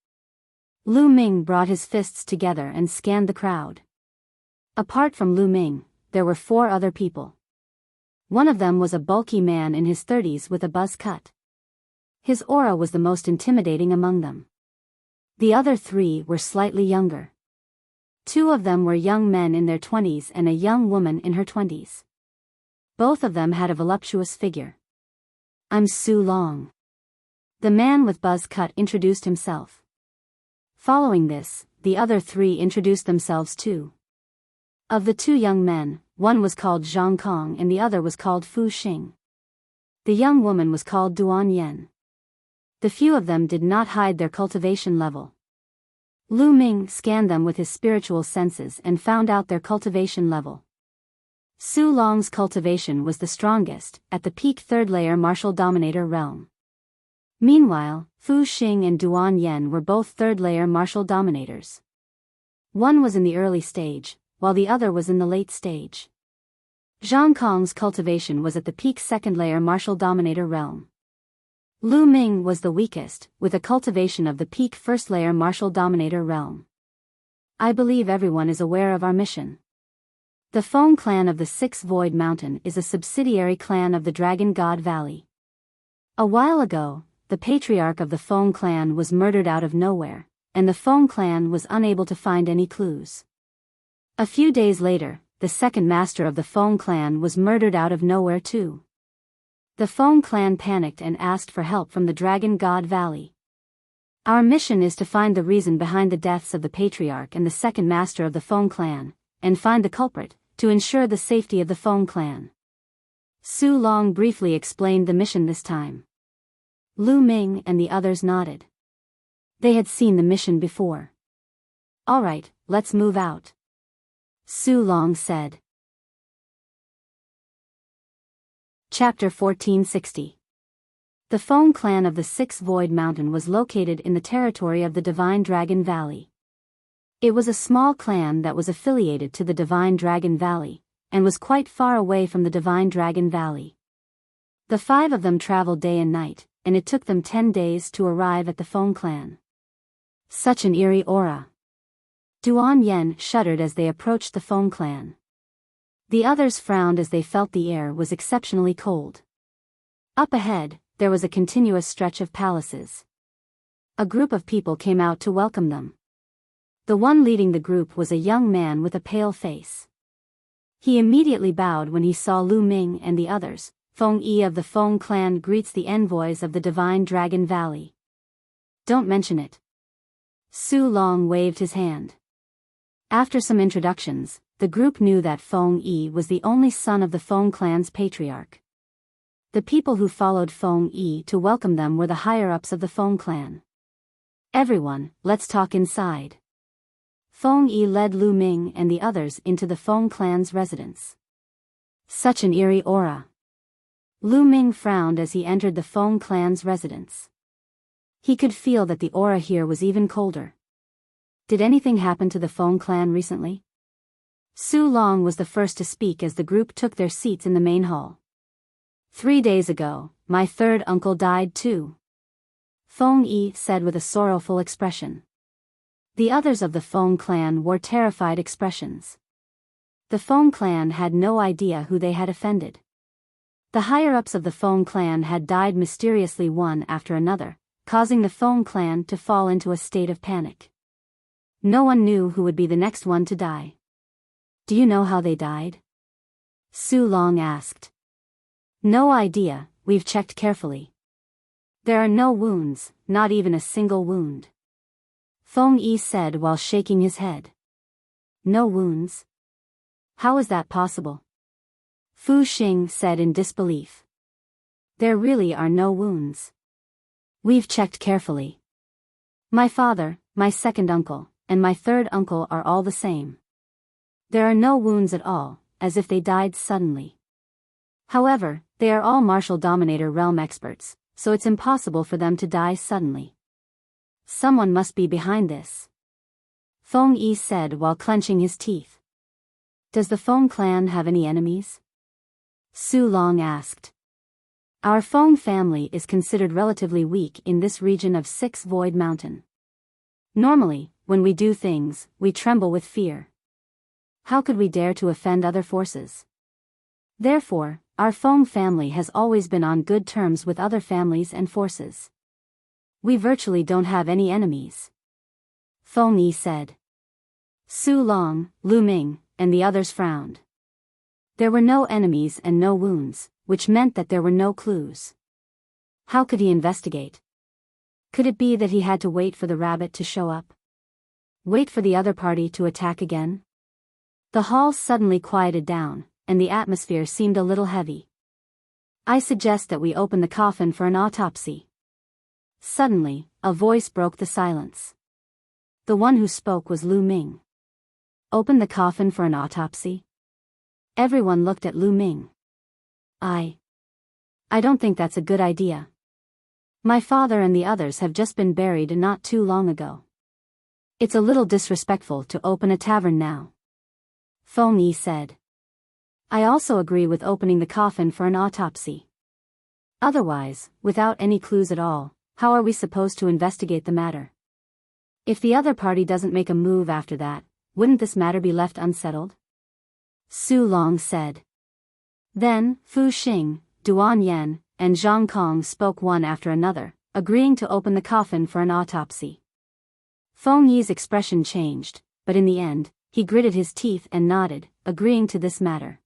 Lu Ming brought his fists together and scanned the crowd. Apart from Lu Ming, there were 4 other people. One of them was a bulky man in his 30s with a buzz cut. His aura was the most intimidating among them. The other 3 were slightly younger. 2 of them were young men in their 20s and a young woman in her 20s. Both of them had a voluptuous figure. "I'm Su Long." The man with buzz cut introduced himself. Following this, the other 3 introduced themselves too. Of the 2 young men, one was called Zhang Kong and the other was called Fu Xing. The young woman was called Duan Yen. The few of them did not hide their cultivation level. Lu Ming scanned them with his spiritual senses and found out their cultivation level. Su Long's cultivation was the strongest, at the peak 3rd layer martial dominator realm. Meanwhile, Fu Xing and Duan Yen were both 3rd layer martial dominators. One was in the early stage, while the other was in the late stage. Zhang Kong's cultivation was at the peak 2nd layer martial dominator realm. Lu Ming was the weakest, with a cultivation of the peak 1st layer martial dominator realm. I believe everyone is aware of our mission. The Feng clan of the 6th Void Mountain is a subsidiary clan of the Dragon God Valley. A while ago, the patriarch of the Feng clan was murdered out of nowhere, and the Feng clan was unable to find any clues. A few days later, the 2nd master of the Feng clan was murdered out of nowhere too. The Feng clan panicked and asked for help from the Dragon God Valley. Our mission is to find the reason behind the deaths of the patriarch and the 2nd master of the Feng clan, and find the culprit, to ensure the safety of the Feng clan. Su Long briefly explained the mission this time. Lu Ming and the others nodded. They had seen the mission before. "Alright, let's move out," Su Long said. Chapter 1460. The Feng clan of the 6th Void Mountain was located in the territory of the Divine Dragon Valley. It was a small clan that was affiliated to the Divine Dragon Valley, and was quite far away from the Divine Dragon Valley. The 5 of them traveled day and night, and it took them 10 days to arrive at the Feng clan. Such an eerie aura. Duan Yen shuddered as they approached the Feng clan. The others frowned as they felt the air was exceptionally cold. Up ahead, there was a continuous stretch of palaces. A group of people came out to welcome them. The one leading the group was a young man with a pale face. He immediately bowed when he saw Lu Ming and the others. Feng Yi of the Feng clan greets the envoys of the Divine Dragon Valley. Don't mention it. Su Long waved his hand. After some introductions, the group knew that Feng Yi was the only son of the Feng clan's patriarch. The people who followed Feng Yi to welcome them were the higher-ups of the Feng clan. "Everyone, let's talk inside." Feng Yi led Lu Ming and the others into the Feng clan's residence. Such an eerie aura. Lu Ming frowned as he entered the Feng clan's residence. He could feel that the aura here was even colder. Did anything happen to the Feng clan recently? Su Long was the first to speak as the group took their seats in the main hall. 3 days ago, my 3rd uncle died too, Feng Yi said with a sorrowful expression. The others of the Feng clan wore terrified expressions. The Feng clan had no idea who they had offended. The higher-ups of the Feng clan had died mysteriously one after another, causing the Feng clan to fall into a state of panic. No one knew who would be the next one to die. "Do you know how they died?" Su Long asked. "No idea, we've checked carefully. There are no wounds, not even a single wound," Feng Yi said while shaking his head. "No wounds? How is that possible?" Fu Xing said in disbelief. "There really are no wounds. We've checked carefully. My father, my 2nd uncle, and my 3rd uncle are all the same. There are no wounds at all, as if they died suddenly. However, they are all martial dominator realm experts, so it's impossible for them to die suddenly. Someone must be behind this," Feng Yi said while clenching his teeth. "Does the Feng clan have any enemies?" Su Long asked. Our Feng family is considered relatively weak in this region of Six Void Mountain. Normally, when we do things, we tremble with fear. How could we dare to offend other forces? Therefore, our Feng family has always been on good terms with other families and forces. We virtually don't have any enemies. Feng Yi said. Su Long, Lu Ming, and the others frowned. There were no enemies and no wounds, which meant that there were no clues. How could he investigate? Could it be that he had to wait for the rabbit to show up? Wait for the other party to attack again? The hall suddenly quieted down, and the atmosphere seemed a little heavy. I suggest that we open the coffin for an autopsy. Suddenly, a voice broke the silence. The one who spoke was Lu Ming. Open the coffin for an autopsy? Everyone looked at Lu Ming. I don't think that's a good idea. My father and the others have just been buried not too long ago. It's a little disrespectful to open a tavern now. Feng Yi said. I also agree with opening the coffin for an autopsy. Otherwise, without any clues at all, how are we supposed to investigate the matter? If the other party doesn't make a move after that, wouldn't this matter be left unsettled? Su Long said. Then, Fu Xing, Duan Yan, and Zhang Kong spoke one after another, agreeing to open the coffin for an autopsy. Feng Yi's expression changed, but in the end, he gritted his teeth and nodded, agreeing to this matter.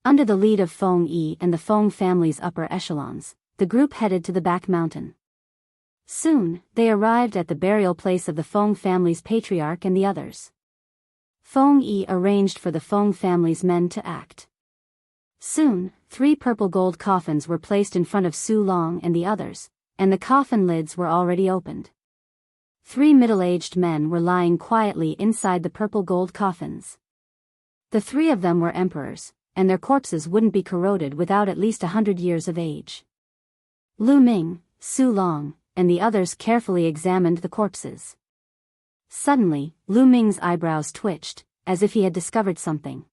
Under the lead of Feng Yi and the Feng family's upper echelons, the group headed to the back mountain. Soon, they arrived at the burial place of the Feng family's patriarch and the others. Feng Yi arranged for the Feng family's men to act. Soon, 3 purple gold coffins were placed in front of Su Long and the others, and the coffin lids were already opened. 3 middle-aged men were lying quietly inside the purple gold coffins. The 3 of them were emperors, and their corpses wouldn't be corroded without at least 100 years of age. Lu Ming, Su Long, and the others carefully examined the corpses. Suddenly, Lu Ming's eyebrows twitched, as if he had discovered something.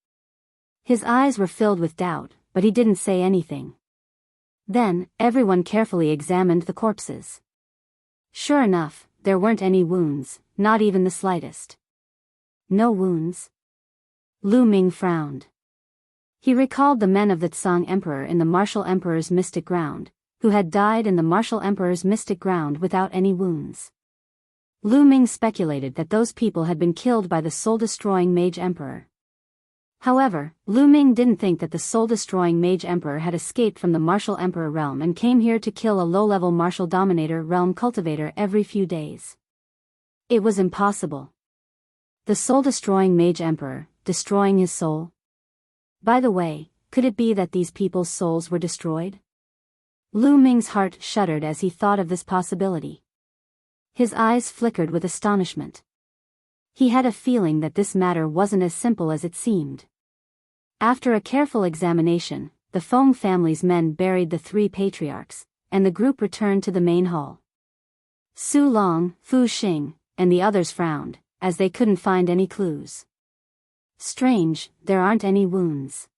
His eyes were filled with doubt, but he didn't say anything. Then, everyone carefully examined the corpses. Sure enough, there weren't any wounds, not even the slightest. No wounds? Lu Ming frowned. He recalled the men of the Tsang Emperor in the Martial Emperor's mystic ground, who had died in the Martial Emperor's mystic ground without any wounds. Lu Ming speculated that those people had been killed by the soul-destroying Mage Emperor. However, Lu Ming didn't think that the soul-destroying Mage Emperor had escaped from the Martial Emperor realm and came here to kill a low-level Martial Dominator realm cultivator every few days. It was impossible. The soul-destroying Mage Emperor, destroying his soul? By the way, could it be that these people's souls were destroyed? Lu Ming's heart shuddered as he thought of this possibility. His eyes flickered with astonishment. He had a feeling that this matter wasn't as simple as it seemed. After a careful examination, the Feng family's men buried the 3 patriarchs, and the group returned to the main hall. Su Long, Fu Xing, and the others frowned, as they couldn't find any clues. Strange, there aren't any wounds.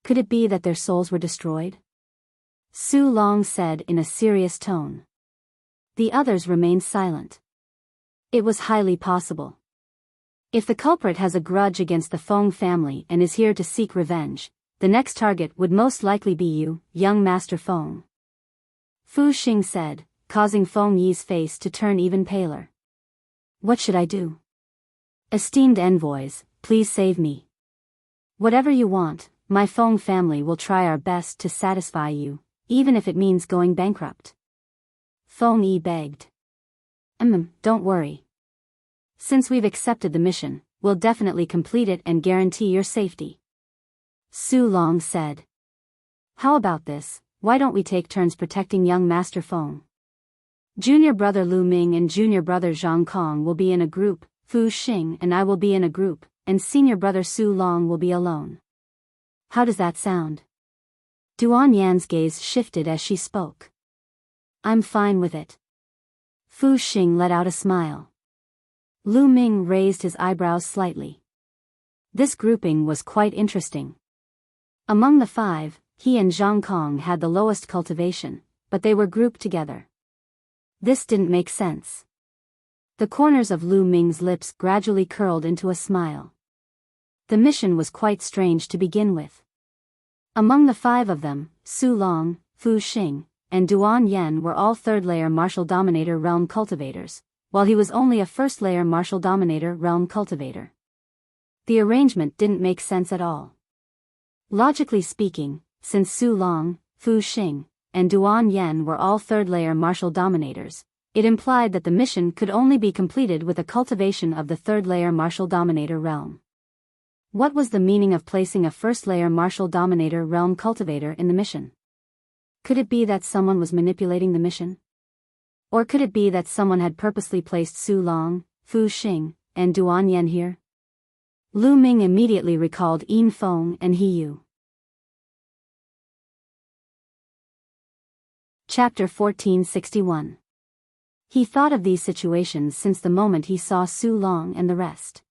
Could it be that their souls were destroyed? Su Long said in a serious tone. The others remained silent. It was highly possible. If the culprit has a grudge against the Feng family and is here to seek revenge, the next target would most likely be you, young Master Feng. Fu Xing said, causing Feng Yi's face to turn even paler. What should I do? Esteemed envoys, please save me. Whatever you want, my Feng family will try our best to satisfy you, even if it means going bankrupt. Feng Yi begged. Don't worry. Since we've accepted the mission, we'll definitely complete it and guarantee your safety. Su Long said. How about this, why don't we take turns protecting young Master Feng? Junior brother Lu Ming and junior brother Zhang Kong will be in a group, Fu Xing and I will be in a group, and senior brother Su Long will be alone. How does that sound? Duan Yan's gaze shifted as she spoke. I'm fine with it. Fu Xing let out a smile. Lu Ming raised his eyebrows slightly. This grouping was quite interesting. Among the five, he and Zhang Kong had the lowest cultivation, but they were grouped together. This didn't make sense. The corners of Lu Ming's lips gradually curled into a smile. The mission was quite strange to begin with. Among the five of them, Su Long, Fu Xing, and Duan Yen were all third-layer martial dominator realm cultivators, while he was only a first-layer martial dominator realm cultivator. The arrangement didn't make sense at all. Logically speaking, since Su Long, Fu Xing, and Duan Yen were all third-layer martial dominators, it implied that the mission could only be completed with a cultivation of the third-layer martial dominator realm. What was the meaning of placing a first-layer martial dominator realm cultivator in the mission? Could it be that someone was manipulating the mission? Or could it be that someone had purposely placed Su Long, Fu Xing, and Duan Yen here? Lu Ming immediately recalled Yin Feng and He Yu. Chapter 1461. He thought of these situations since the moment he saw Su Long and the rest.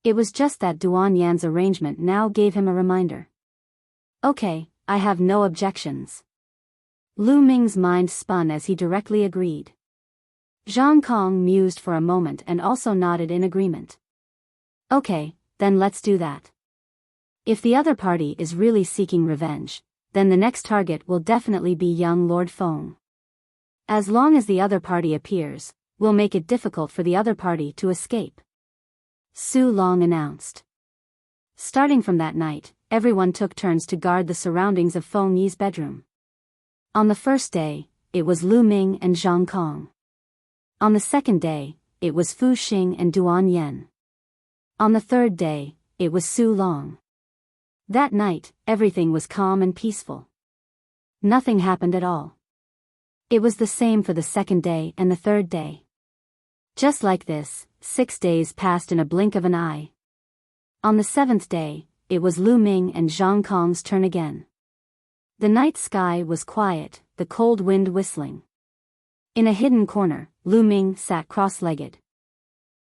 It was just that Duan Yan's arrangement now gave him a reminder. Okay, I have no objections. Lu Ming's mind spun as he directly agreed. Zhang Kong mused for a moment and also nodded in agreement. Okay, then let's do that. If the other party is really seeking revenge, then the next target will definitely be young Lord Feng. As long as the other party appears, we'll make it difficult for the other party to escape. Su Long announced. Starting from that night, everyone took turns to guard the surroundings of Feng Yi's bedroom. On the first day, it was Lu Ming and Zhang Kong. On the second day, it was Fu Xing and Duan Yen. On the third day, it was Su Long. That night, everything was calm and peaceful. Nothing happened at all. It was the same for the second day and the third day. Just like this, 6 days passed in a blink of an eye. On the seventh day, it was Lu Ming and Zhang Kong's turn again. The night sky was quiet, the cold wind whistling. In a hidden corner, Lu Ming sat cross-legged.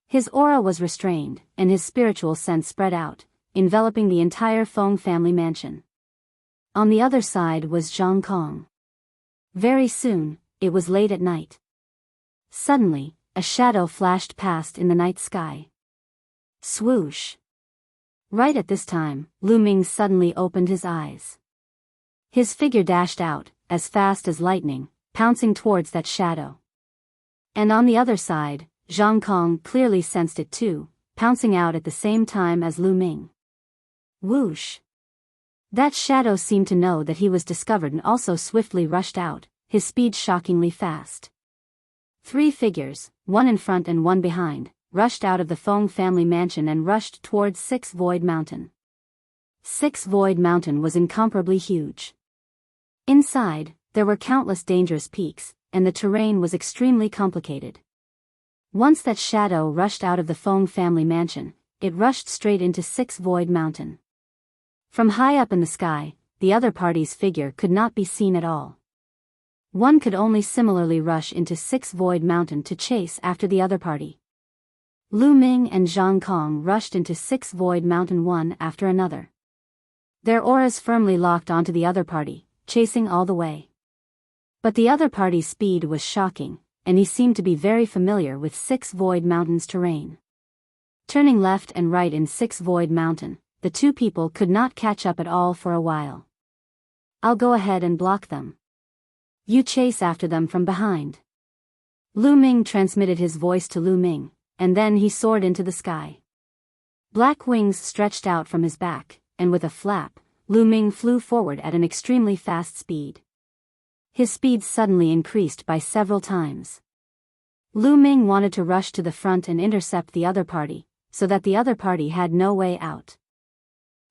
His aura was restrained, and his spiritual sense spread out, enveloping the entire Feng family mansion. On the other side was Zhang Kong. Very soon, it was late at night. Suddenly, a shadow flashed past in the night sky. Swoosh! Right at this time, Lu Ming suddenly opened his eyes. His figure dashed out, as fast as lightning, pouncing towards that shadow. And on the other side, Zhang Kong clearly sensed it too, pouncing out at the same time as Lu Ming. Whoosh! That shadow seemed to know that he was discovered and also swiftly rushed out, his speed shockingly fast. 3 figures, one in front and one behind, rushed out of the Feng family mansion and rushed towards 6 Void Mountain. 6 Void Mountain was incomparably huge. Inside, there were countless dangerous peaks, and the terrain was extremely complicated. Once that shadow rushed out of the Feng family mansion, it rushed straight into 6 Void Mountain. From high up in the sky, the other party's figure could not be seen at all. One could only similarly rush into 6 Void Mountain to chase after the other party. Lu Ming and Zhang Kong rushed into 6 Void Mountain one after another. Their auras firmly locked onto the other party, chasing all the way. But the other party's speed was shocking, and he seemed to be very familiar with 6 Void Mountain's terrain. Turning left and right in 6 Void Mountain, the two people could not catch up at all for a while. I'll go ahead and block them. You chase after them from behind. Lu Ming transmitted his voice to Lu Ming, and then he soared into the sky. Black wings stretched out from his back, and with a flap, Lu Ming flew forward at an extremely fast speed. His speed suddenly increased by several times. Lu Ming wanted to rush to the front and intercept the other party, so that the other party had no way out.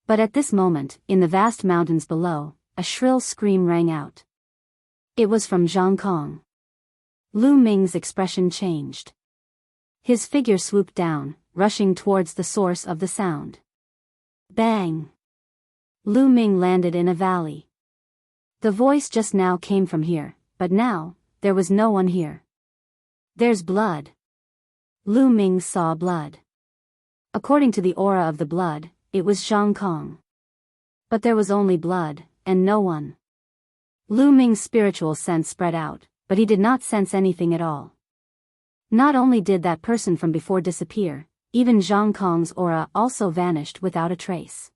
But at this moment, in the vast mountains below, a shrill scream rang out. It was from Zhang Kong. Lu Ming's expression changed. His figure swooped down, rushing towards the source of the sound. Bang! Lu Ming landed in a valley. The voice just now came from here, but now, there was no one here. There's blood. Lu Ming saw blood. According to the aura of the blood, it was Zhang Kong. But there was only blood, and no one. Lu Ming's spiritual sense spread out, but he did not sense anything at all. Not only did that person from before disappear, even Zhang Kong's aura also vanished without a trace.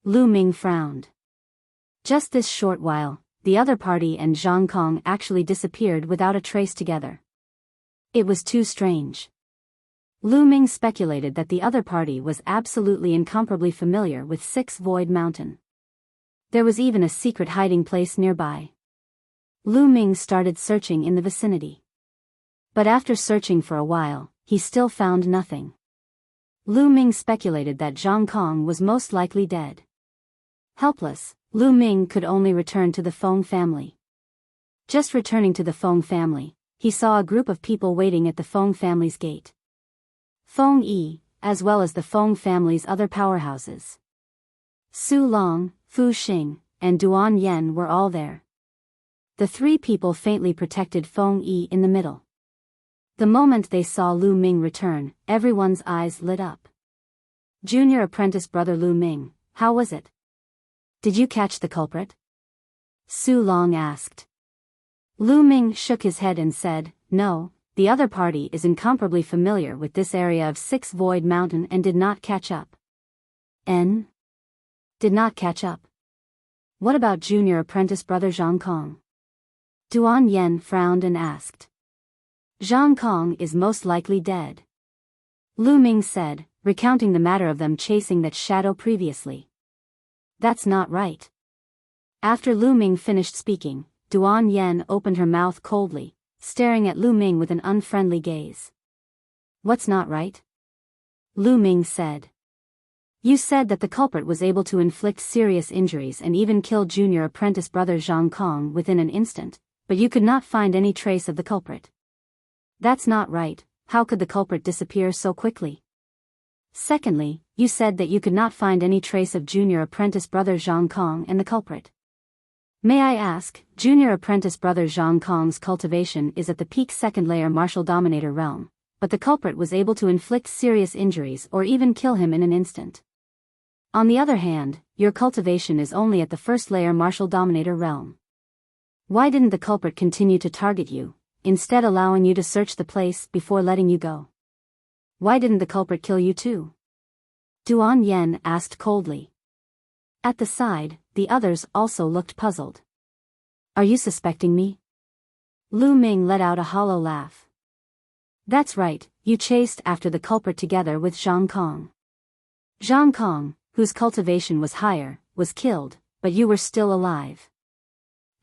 Lu Ming frowned. Just this short while, the other party and Zhang Kong actually disappeared without a trace together. It was too strange. Lu Ming speculated that the other party was absolutely incomparably familiar with Six Void Mountain. There was even a secret hiding place nearby. Lu Ming started searching in the vicinity. But after searching for a while, he still found nothing. Lu Ming speculated that Zhang Kong was most likely dead. Helpless, Lu Ming could only return to the Feng family. Just returning to the Feng family, he saw a group of people waiting at the Feng family's gate. Feng Yi, as well as the Feng family's other powerhouses. Su Long, Fu Xing, and Duan Yen were all there. The three people faintly protected Feng Yi in the middle. The moment they saw Lu Ming return, everyone's eyes lit up. Junior apprentice brother Lu Ming, how was it? Did you catch the culprit? Su Long asked. Lu Ming shook his head and said, no, the other party is incomparably familiar with this area of Six Void Mountain and did not catch up. Did not catch up. What about junior apprentice brother Zhang Kong? Duan Yen frowned and asked. Zhang Kong is most likely dead. Lu Ming said, recounting the matter of them chasing that shadow previously. That's not right. After Lu Ming finished speaking, Duan Yen opened her mouth coldly, staring at Lu Ming with an unfriendly gaze. What's not right? Lu Ming said. You said that the culprit was able to inflict serious injuries and even kill junior apprentice brother Zhang Kong within an instant, but you could not find any trace of the culprit. That's not right. How could the culprit disappear so quickly? Secondly, you said that you could not find any trace of junior apprentice brother Zhang Kong and the culprit. May I ask, junior apprentice brother Zhang Kong's cultivation is at the peak second layer martial dominator realm, but the culprit was able to inflict serious injuries or even kill him in an instant. On the other hand, your cultivation is only at the first layer martial dominator realm. Why didn't the culprit continue to target you, instead allowing you to search the place before letting you go? Why didn't the culprit kill you too? Duan Yen asked coldly. At the side, the others also looked puzzled. Are you suspecting me? Lu Ming let out a hollow laugh. That's right, you chased after the culprit together with Zhang Kong. Zhang Kong, whose cultivation was higher, was killed, but you were still alive.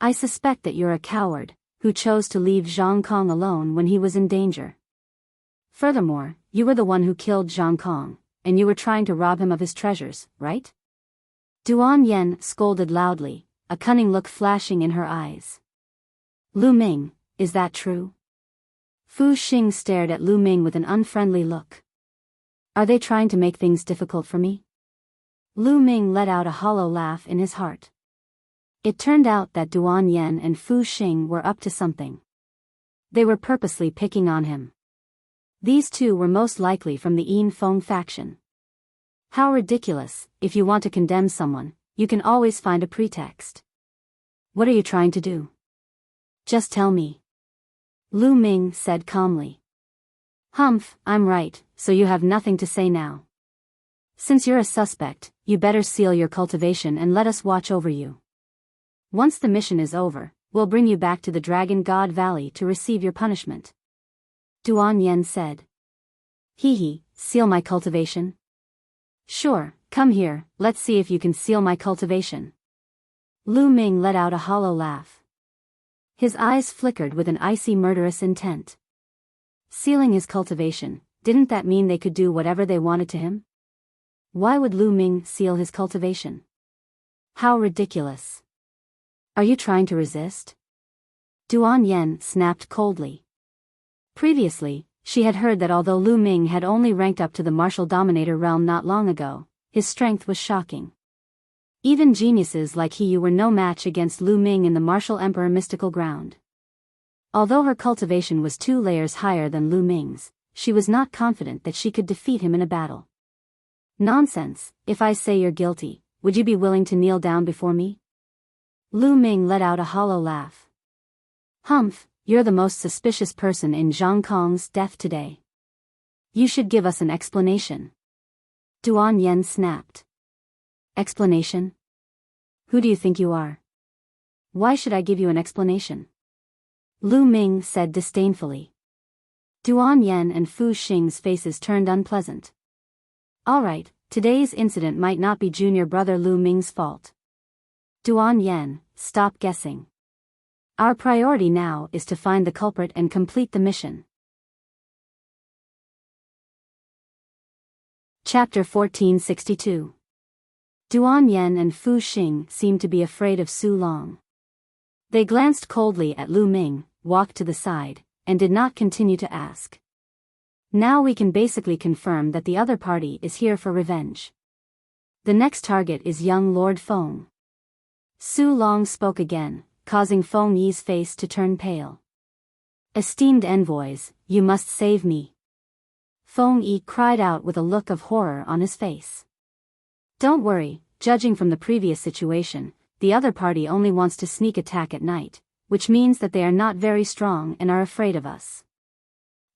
I suspect that you're a coward, who chose to leave Zhang Kong alone when he was in danger. Furthermore, you were the one who killed Zhang Kong, and you were trying to rob him of his treasures, right? Duan Yen scolded loudly, a cunning look flashing in her eyes. Lu Ming, is that true? Fu Xing stared at Lu Ming with an unfriendly look. Are they trying to make things difficult for me? Lu Ming let out a hollow laugh in his heart. It turned out that Duan Yen and Fu Xing were up to something. They were purposely picking on him. These two were most likely from the Yin Feng faction. How ridiculous! If you want to condemn someone, you can always find a pretext. What are you trying to do? Just tell me. Lu Ming said calmly. Humph, I'm right, so you have nothing to say now. Since you're a suspect, you better seal your cultivation and let us watch over you. Once the mission is over, we'll bring you back to the Dragon God Valley to receive your punishment. Duan Yen said. Hee, seal my cultivation? Sure, come here, let's see if you can seal my cultivation. Lu Ming let out a hollow laugh. His eyes flickered with an icy murderous intent. Sealing his cultivation, didn't that mean they could do whatever they wanted to him? Why would Lu Ming seal his cultivation? How ridiculous. Are you trying to resist? Duan Yen snapped coldly. Previously, she had heard that although Lu Ming had only ranked up to the martial dominator realm not long ago, his strength was shocking. Even geniuses like he were no match against Lu Ming in the martial emperor mystical ground. Although her cultivation was 2 layers higher than Lu Ming's, she was not confident that she could defeat him in a battle. Nonsense, if I say you're guilty, would you be willing to kneel down before me? Lu Ming let out a hollow laugh. Humph, you're the most suspicious person in Zhang Kong's death today. You should give us an explanation. Duan Yen snapped. Explanation? Who do you think you are? Why should I give you an explanation? Lu Ming said disdainfully. Duan Yen and Fu Xing's faces turned unpleasant. Alright, today's incident might not be junior brother Lu Ming's fault. Duan Yen, stop guessing. Our priority now is to find the culprit and complete the mission. Chapter 1462. Duan Yen and Fu Xing seemed to be afraid of Su Long. They glanced coldly at Lu Ming, walked to the side, and did not continue to ask. Now we can basically confirm that the other party is here for revenge. The next target is young Lord Feng. Su Long spoke again, causing Feng Yi's face to turn pale. Esteemed envoys, you must save me. Feng Yi cried out with a look of horror on his face. Don't worry, judging from the previous situation, the other party only wants to sneak attack at night, which means that they are not very strong and are afraid of us.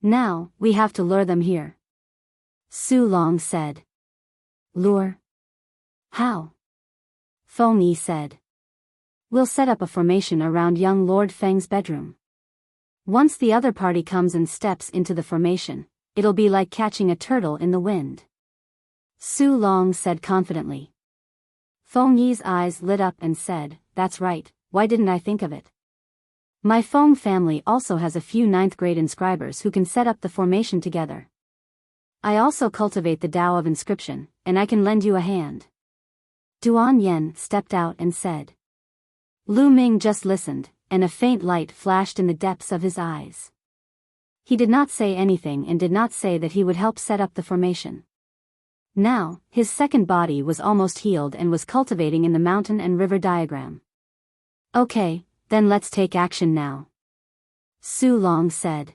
Now, we have to lure them here. Su Long said. Lure? How? Feng Yi said. We'll set up a formation around young Lord Feng's bedroom. Once the other party comes and steps into the formation, it'll be like catching a turtle in the wind. Su Long said confidently. Feng Yi's eyes lit up and said, that's right, why didn't I think of it? My Feng family also has a few 9th grade inscribers who can set up the formation together. I also cultivate the Tao of inscription, and I can lend you a hand. Duan Yen stepped out and said. Lu Ming just listened, and a faint light flashed in the depths of his eyes. He did not say anything and did not say that he would help set up the formation. Now, his second body was almost healed and was cultivating in the mountain and river diagram. Okay, then let's take action now. Su Long said.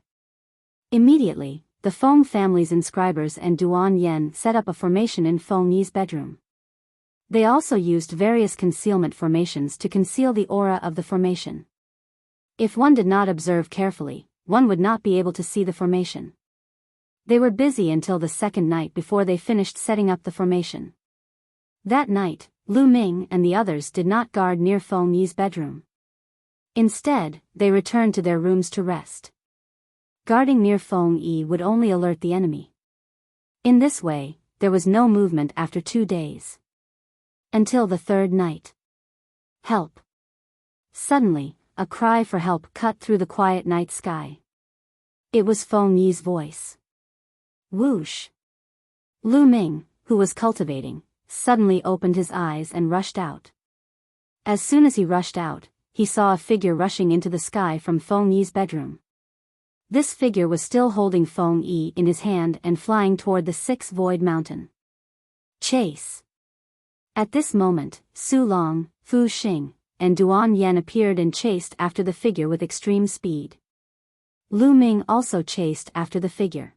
Immediately, the Feng family's inscribers and Duan Yen set up a formation in Feng Yi's bedroom. They also used various concealment formations to conceal the aura of the formation. If one did not observe carefully, one would not be able to see the formation. They were busy until the second night before they finished setting up the formation. That night, Lu Ming and the others did not guard near Feng Yi's bedroom. Instead, they returned to their rooms to rest. Guarding near Feng Yi would only alert the enemy. In this way, there was no movement after 2 days. Until the third night. Help! Suddenly, a cry for help cut through the quiet night sky. It was Feng Yi's voice. Whoosh! Lu Ming, who was cultivating, suddenly opened his eyes and rushed out. As soon as he rushed out, he saw a figure rushing into the sky from Feng Yi's bedroom. This figure was still holding Feng Yi in his hand and flying toward the 6th Void Mountain. Chase! At this moment, Su Long, Fu Xing, and Duan Yen appeared and chased after the figure with extreme speed. Lu Ming also chased after the figure.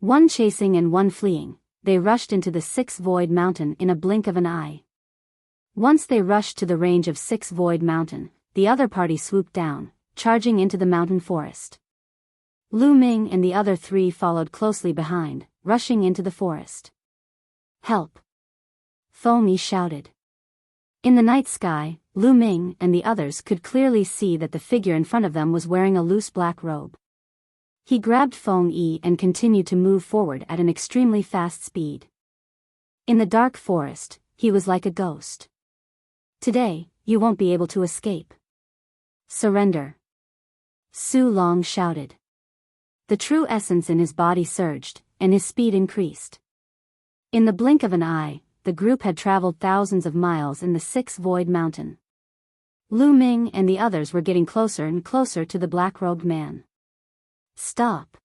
One chasing and one fleeing, they rushed into the 6th Void Mountain in a blink of an eye. Once they rushed to the range of 6th Void Mountain, the other party swooped down, charging into the mountain forest. Lu Ming and the other 3 followed closely behind, rushing into the forest. Help! Feng Yi shouted. In the night sky, Lu Ming and the others could clearly see that the figure in front of them was wearing a loose black robe. He grabbed Feng Yi and continued to move forward at an extremely fast speed. In the dark forest, he was like a ghost. Today, you won't be able to escape. Surrender! Su Long shouted. The true essence in his body surged, and his speed increased. In the blink of an eye, the group had traveled thousands of miles in the 6th Void Mountain. Lu Ming and the others were getting closer and closer to the black-robed man. Stop!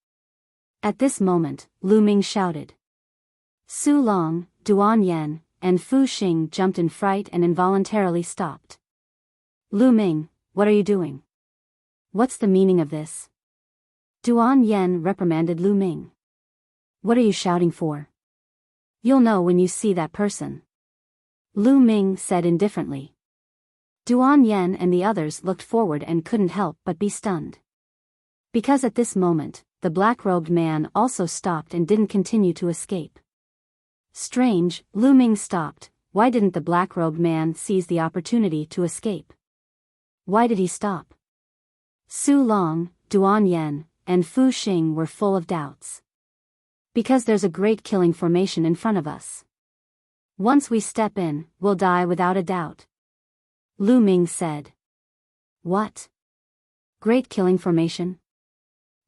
At this moment, Lu Ming shouted. Su Long, Duan Yen, and Fu Xing jumped in fright and involuntarily stopped. Lu Ming, what are you doing? What's the meaning of this? Duan Yen reprimanded Lu Ming. What are you shouting for? You'll know when you see that person. Lu Ming said indifferently. Duan Yen and the others looked forward and couldn't help but be stunned. Because at this moment, the black-robed man also stopped and didn't continue to escape. Strange, Lu Ming stopped. Why didn't the black-robed man seize the opportunity to escape? Why did he stop? Su Long, Duan Yen, and Fu Xing were full of doubts. Because there's a great killing formation in front of us. Once we step in, we'll die without a doubt. Lu Ming said. What? Great killing formation?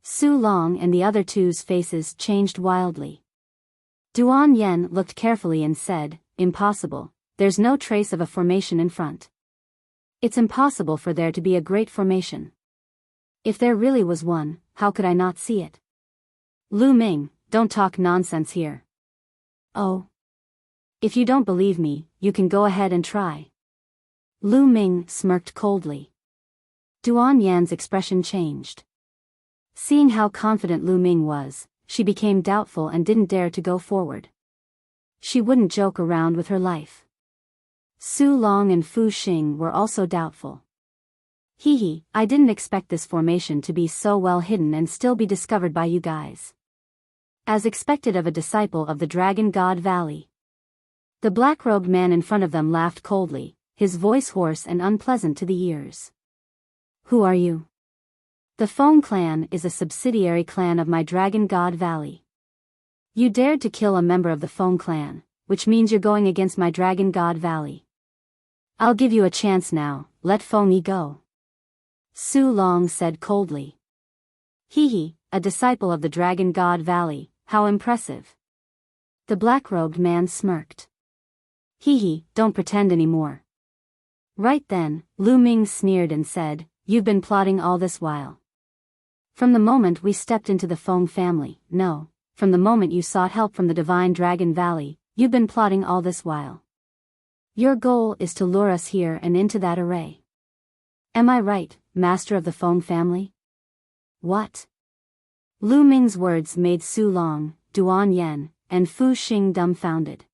Su Long and the other two's faces changed wildly. Duan Yen looked carefully and said, impossible, there's no trace of a formation in front. It's impossible for there to be a great formation. If there really was one, how could I not see it? Lu Ming, don't talk nonsense here. Oh. If you don't believe me, you can go ahead and try. Lu Ming smirked coldly. Duan Yan's expression changed. Seeing how confident Lu Ming was, she became doubtful and didn't dare to go forward. She wouldn't joke around with her life. Su Long and Fu Xing were also doubtful. Hee, I didn't expect this formation to be so well hidden and still be discovered by you guys. As expected of a disciple of the Dragon God Valley. The black-robed man in front of them laughed coldly, his voice hoarse and unpleasant to the ears. Who are you? The Feng clan is a subsidiary clan of my Dragon God Valley. You dared to kill a member of the Feng clan, which means you're going against my Dragon God Valley. I'll give you a chance now, let Feng Yi go. Su Long said coldly. Hee, a disciple of the Dragon God Valley, how impressive. The black-robed man smirked. Hee, don't pretend anymore. Right then, Lu Ming sneered and said, you've been plotting all this while. From the moment we stepped into the Feng family, no, from the moment you sought help from the Divine Dragon Valley, you've been plotting all this while. Your goal is to lure us here and into that array. Am I right, master of the Feng family? What? Lu Ming's words made Su Long, Duan Yen, and Fu Xing dumbfounded.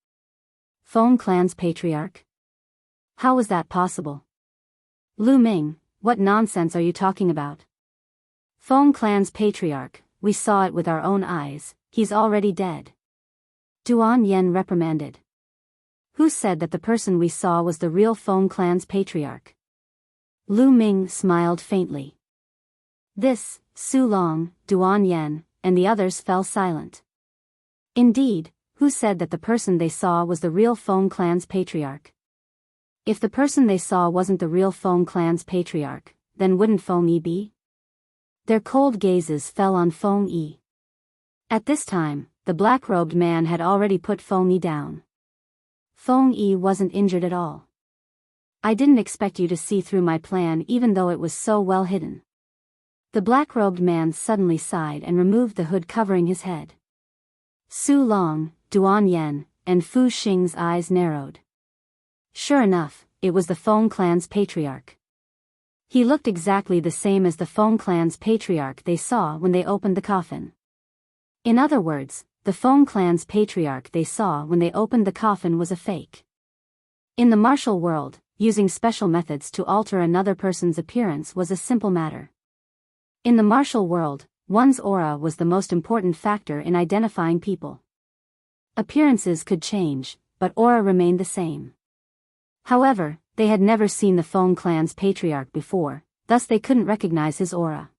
Feng clan's patriarch? How was that possible? Lu Ming, what nonsense are you talking about? Feng clan's patriarch, we saw it with our own eyes, he's already dead. Duan Yen reprimanded. Who said that the person we saw was the real Feng clan's patriarch? Lu Ming smiled faintly. This, Su Long, Duan Yen, and the others fell silent. Indeed, who said that the person they saw was the real Feng clan's patriarch? If the person they saw wasn't the real Feng clan's patriarch, then wouldn't Feng Yi be? Their cold gazes fell on Feng Yi. At this time, the black-robed man had already put Feng Yi down. Feng Yi wasn't injured at all. I didn't expect you to see through my plan even though it was so well hidden. The black-robed man suddenly sighed and removed the hood covering his head. Su Long, Duan Yen, and Fu Xing's eyes narrowed. Sure enough, it was the Feng clan's patriarch. He looked exactly the same as the Feng clan's patriarch they saw when they opened the coffin. In other words, the Feng clan's patriarch they saw when they opened the coffin was a fake. In the martial world, using special methods to alter another person's appearance was a simple matter. In the martial world, one's aura was the most important factor in identifying people. Appearances could change, but aura remained the same. However, they had never seen the Feng clan's patriarch before, thus they couldn't recognize his aura.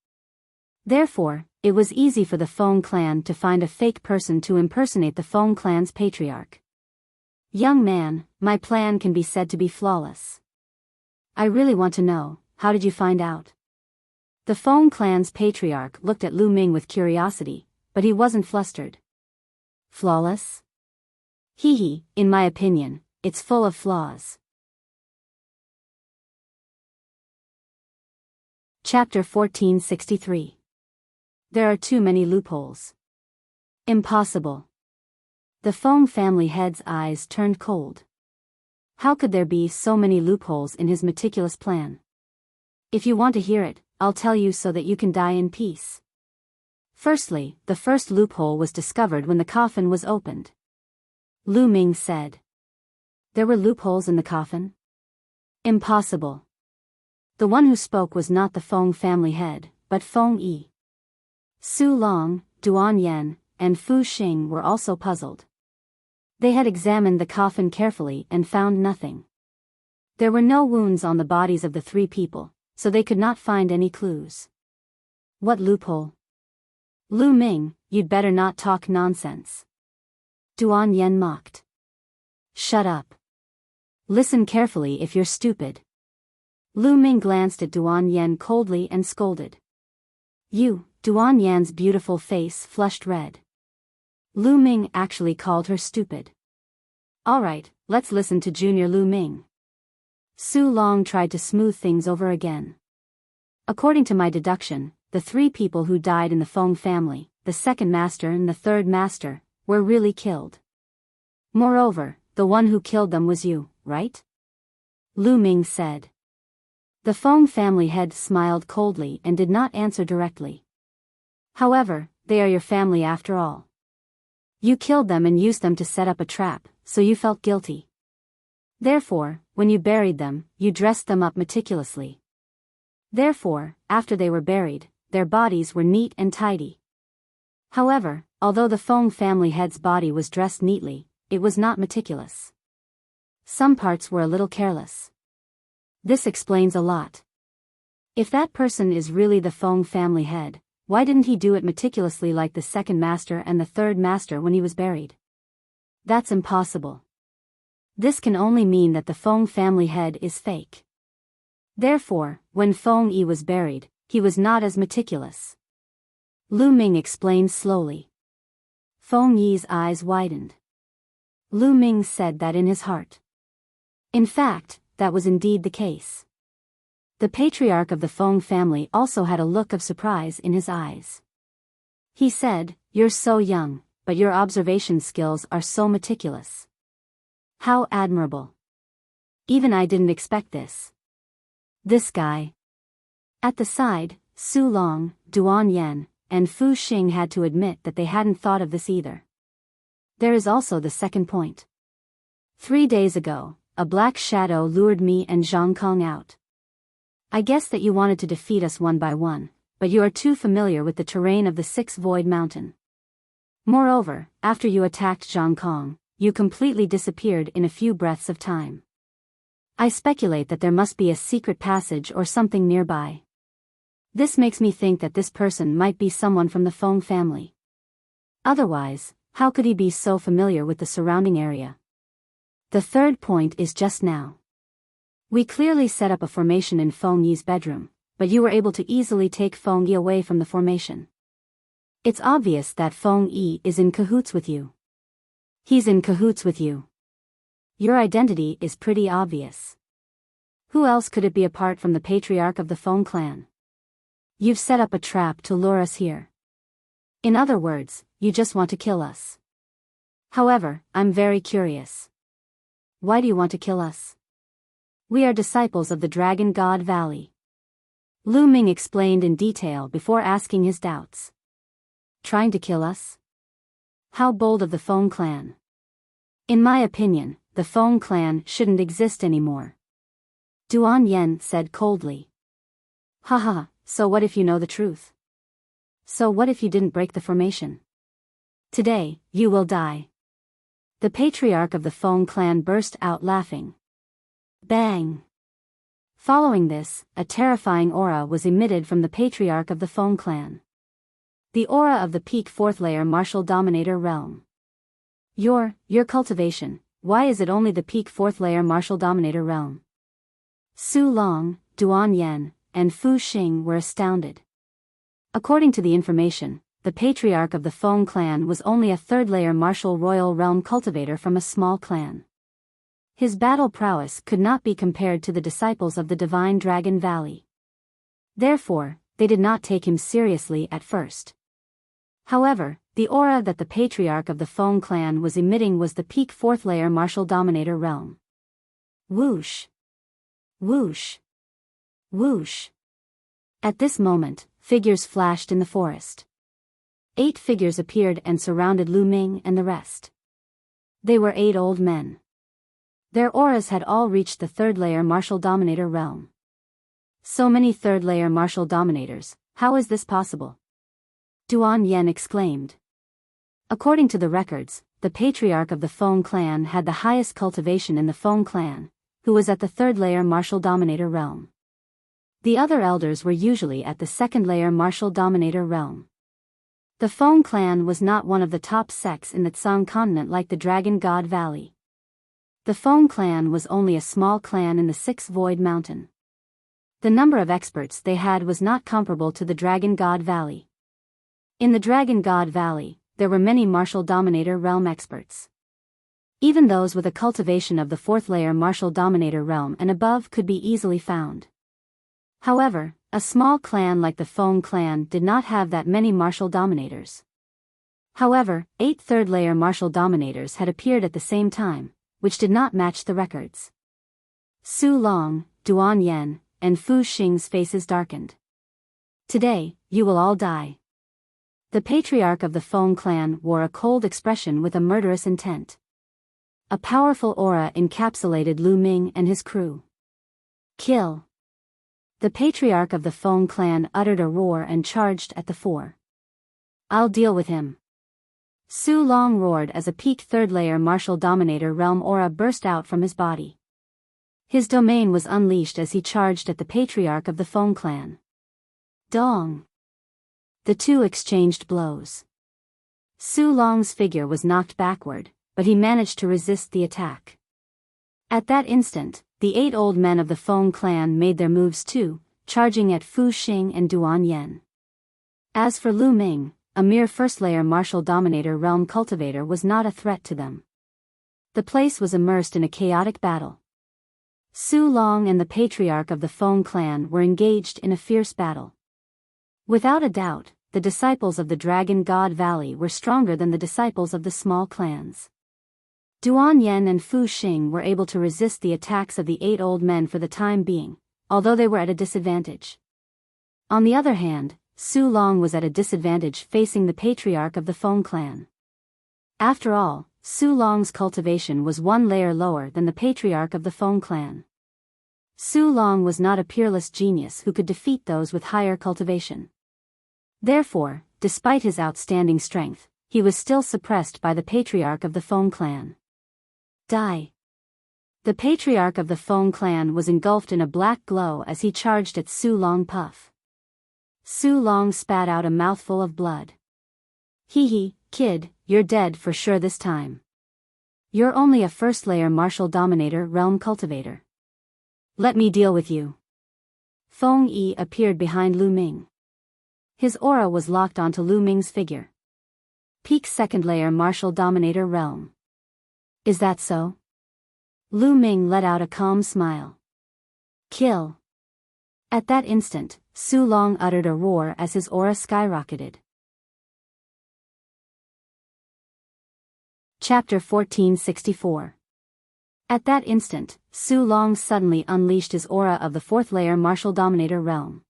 Therefore, it was easy for the Feng clan to find a fake person to impersonate the Feng clan's patriarch. Young man, my plan can be said to be flawless. I really want to know, how did you find out? The Feng clan's patriarch looked at Lu Ming with curiosity, but he wasn't flustered. Flawless? Hee, in my opinion, it's full of flaws. Chapter 1463. There are too many loopholes. Impossible. The Feng family head's eyes turned cold. How could there be so many loopholes in his meticulous plan? If you want to hear it, I'll tell you so that you can die in peace. Firstly, the first loophole was discovered when the coffin was opened. Lu Ming said. There were loopholes in the coffin? Impossible. The one who spoke was not the Feng family head, but Feng Yi. Su Long, Duan Yen, and Fu Xing were also puzzled. They had examined the coffin carefully and found nothing. There were no wounds on the bodies of the three people, so they could not find any clues. What loophole? Lu Ming, you'd better not talk nonsense. Duan Yen mocked. Shut up. Listen carefully if you're stupid. Lu Ming glanced at Duan Yen coldly and scolded. Duan Yan's beautiful face flushed red. Lu Ming actually called her stupid. Alright, let's listen to Junior Lu Ming. Su Long tried to smooth things over again. According to my deduction, the three people who died in the Feng family, the second master and the third master, were really killed. Moreover, the one who killed them was you, right? Lu Ming said. The Feng family head smiled coldly and did not answer directly. However, they are your family after all. You killed them and used them to set up a trap, so you felt guilty. Therefore, when you buried them, you dressed them up meticulously. Therefore, after they were buried, their bodies were neat and tidy. However, although the Feng family head's body was dressed neatly, it was not meticulous. Some parts were a little careless. This explains a lot. If that person is really the Feng family head, why didn't he do it meticulously like the second master and the third master when he was buried? That's impossible. This can only mean that the Feng family head is fake. Therefore, when Feng Yi was buried, he was not as meticulous. Lu Ming explained slowly. Feng Yi's eyes widened. Lu Ming said that in his heart. In fact, that was indeed the case. The patriarch of the Feng family also had a look of surprise in his eyes. He said, "You're so young, but your observation skills are so meticulous. How admirable. Even I didn't expect this. This guy." At the side, Su Long, Duan Yen, and Fu Xing had to admit that they hadn't thought of this either. There is also the second point. 3 days ago, a black shadow lured me and Zhang Kong out. I guess that you wanted to defeat us one by one, but you are too familiar with the terrain of the Sixth Void Mountain. Moreover, after you attacked Zhang Kong, you completely disappeared in a few breaths of time. I speculate that there must be a secret passage or something nearby. This makes me think that this person might be someone from the Feng family. Otherwise, how could he be so familiar with the surrounding area? The third point is just now. We clearly set up a formation in Feng Yi's bedroom, but you were able to easily take Feng Yi away from the formation. It's obvious that Feng Yi is in cahoots with you. He's in cahoots with you. Your identity is pretty obvious. Who else could it be apart from the patriarch of the Feng clan? You've set up a trap to lure us here. In other words, you just want to kill us. However, I'm very curious. Why do you want to kill us? We are disciples of the Dragon God Valley. Lu Ming explained in detail before asking his doubts. Trying to kill us? How bold of the Feng clan. In my opinion, the Feng clan shouldn't exist anymore. Duan Yen said coldly. Haha, so what if you know the truth? So what if you didn't break the formation? Today, you will die. The patriarch of the Feng clan burst out laughing. Bang! Following this, a terrifying aura was emitted from the patriarch of the Feng clan. The aura of the peak 4th layer martial dominator realm. Your cultivation, why is it only the peak 4th layer martial dominator realm? Su Long, Duan Yen, and Fu Xing were astounded. According to the information, the patriarch of the Feng clan was only a 3rd layer martial royal realm cultivator from a small clan. His battle prowess could not be compared to the disciples of the Divine Dragon Valley. Therefore, they did not take him seriously at first. However, the aura that the patriarch of the Feng clan was emitting was the peak 4th layer martial dominator realm. Whoosh! Whoosh! Whoosh! At this moment, figures flashed in the forest. 8 figures appeared and surrounded Lu Ming and the rest. They were 8 old men. Their auras had all reached the third-layer martial dominator realm. So many third-layer martial dominators, how is this possible? Duan Yen exclaimed. According to the records, the patriarch of the Feng clan had the highest cultivation in the Feng clan, who was at the third-layer martial dominator realm. The other elders were usually at the second-layer martial dominator realm. The Feng clan was not one of the top sects in the Tsang continent like the Dragon God Valley. The Feng clan was only a small clan in the Sixth Void Mountain. The number of experts they had was not comparable to the Dragon God Valley. In the Dragon God Valley, there were many martial dominator realm experts. Even those with a cultivation of the fourth-layer martial dominator realm and above could be easily found. However, a small clan like the Feng clan did not have that many martial dominators. However, 8 third-layer martial dominators had appeared at the same time, which did not match the records. Su Long, Duan Yen, and Fu Xing's faces darkened. Today, you will all die. The patriarch of the Feng clan wore a cold expression with a murderous intent. A powerful aura encapsulated Lu Ming and his crew. Kill. The patriarch of the Feng clan uttered a roar and charged at the 4. I'll deal with him. Su Long roared as a peak third-layer martial dominator realm aura burst out from his body. His domain was unleashed as he charged at the patriarch of the Feng clan. Dong. The two exchanged blows. Su Long's figure was knocked backward, but he managed to resist the attack. At that instant, the 8 old men of the Feng clan made their moves too, charging at Fu Xing and Duan Yen. As for Lu Ming, a mere first-layer martial dominator realm cultivator was not a threat to them. The place was immersed in a chaotic battle. Su Long and the patriarch of the Feng clan were engaged in a fierce battle. Without a doubt, the disciples of the Dragon God Valley were stronger than the disciples of the small clans. Duan Yen and Fu Xing were able to resist the attacks of the 8 old men for the time being, although they were at a disadvantage. On the other hand, Su Long was at a disadvantage facing the patriarch of the Feng clan. After all, Su Long's cultivation was 1 layer lower than the patriarch of the Feng clan. Su Long was not a peerless genius who could defeat those with higher cultivation. Therefore, despite his outstanding strength, he was still suppressed by the patriarch of the Feng clan. Die. The patriarch of the Feng clan was engulfed in a black glow as he charged at Su Long Puff. Su Long spat out a mouthful of blood. Hee, kid, you're dead for sure this time. You're only a first-layer martial dominator realm cultivator. Let me deal with you. Feng Yi appeared behind Lu Ming. His aura was locked onto Lu Ming's figure. Peak second-layer martial dominator realm. Is that so? Lu Ming let out a calm smile. Kill. At that instant, Su Long uttered a roar as his aura skyrocketed. Chapter 1464. At that instant, Su Long suddenly unleashed his aura of the fourth-layer martial dominator realm.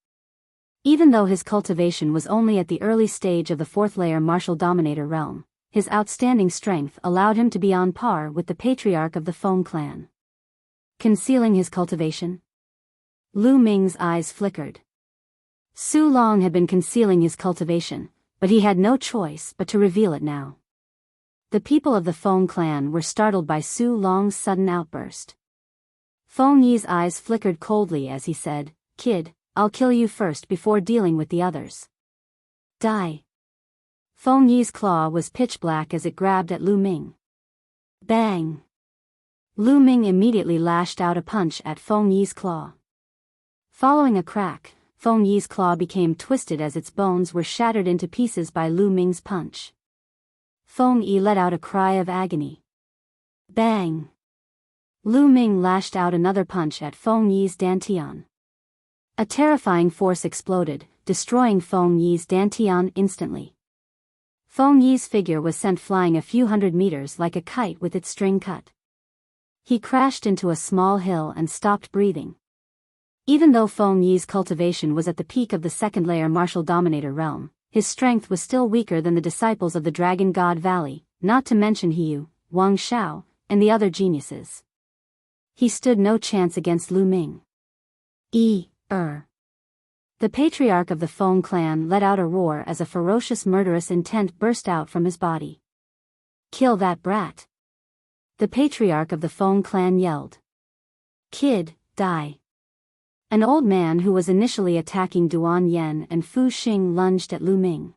Even though his cultivation was only at the early stage of the fourth-layer martial dominator realm, his outstanding strength allowed him to be on par with the patriarch of the Feng clan. Concealing his cultivation? Lu Ming's eyes flickered. Su Long had been concealing his cultivation, but he had no choice but to reveal it now. The people of the Feng clan were startled by Su Long's sudden outburst. Feng Yi's eyes flickered coldly as he said, "Kid, I'll kill you first before dealing with the others." Die. Feng Yi's claw was pitch black as it grabbed at Lu Ming. Bang! Lu Ming immediately lashed out a punch at Feng Yi's claw. Following a crack, Feng Yi's claw became twisted as its bones were shattered into pieces by Lu Ming's punch. Feng Yi let out a cry of agony. Bang! Lu Ming lashed out another punch at Feng Yi's dantian. A terrifying force exploded, destroying Feng Yi's dantian instantly. Feng Yi's figure was sent flying a few hundred meters like a kite with its string cut. He crashed into a small hill and stopped breathing. Even though Feng Yi's cultivation was at the peak of the second-layer martial dominator realm, his strength was still weaker than the disciples of the Dragon God Valley, not to mention Hiyu, Wang Shao, and the other geniuses. He stood no chance against Lu Ming. The patriarch of the Feng clan let out a roar as a ferocious murderous intent burst out from his body. "Kill that brat!" The patriarch of the Feng clan yelled. "Kid, die!" An old man who was initially attacking Duan Yen and Fu Xing lunged at Lu Ming.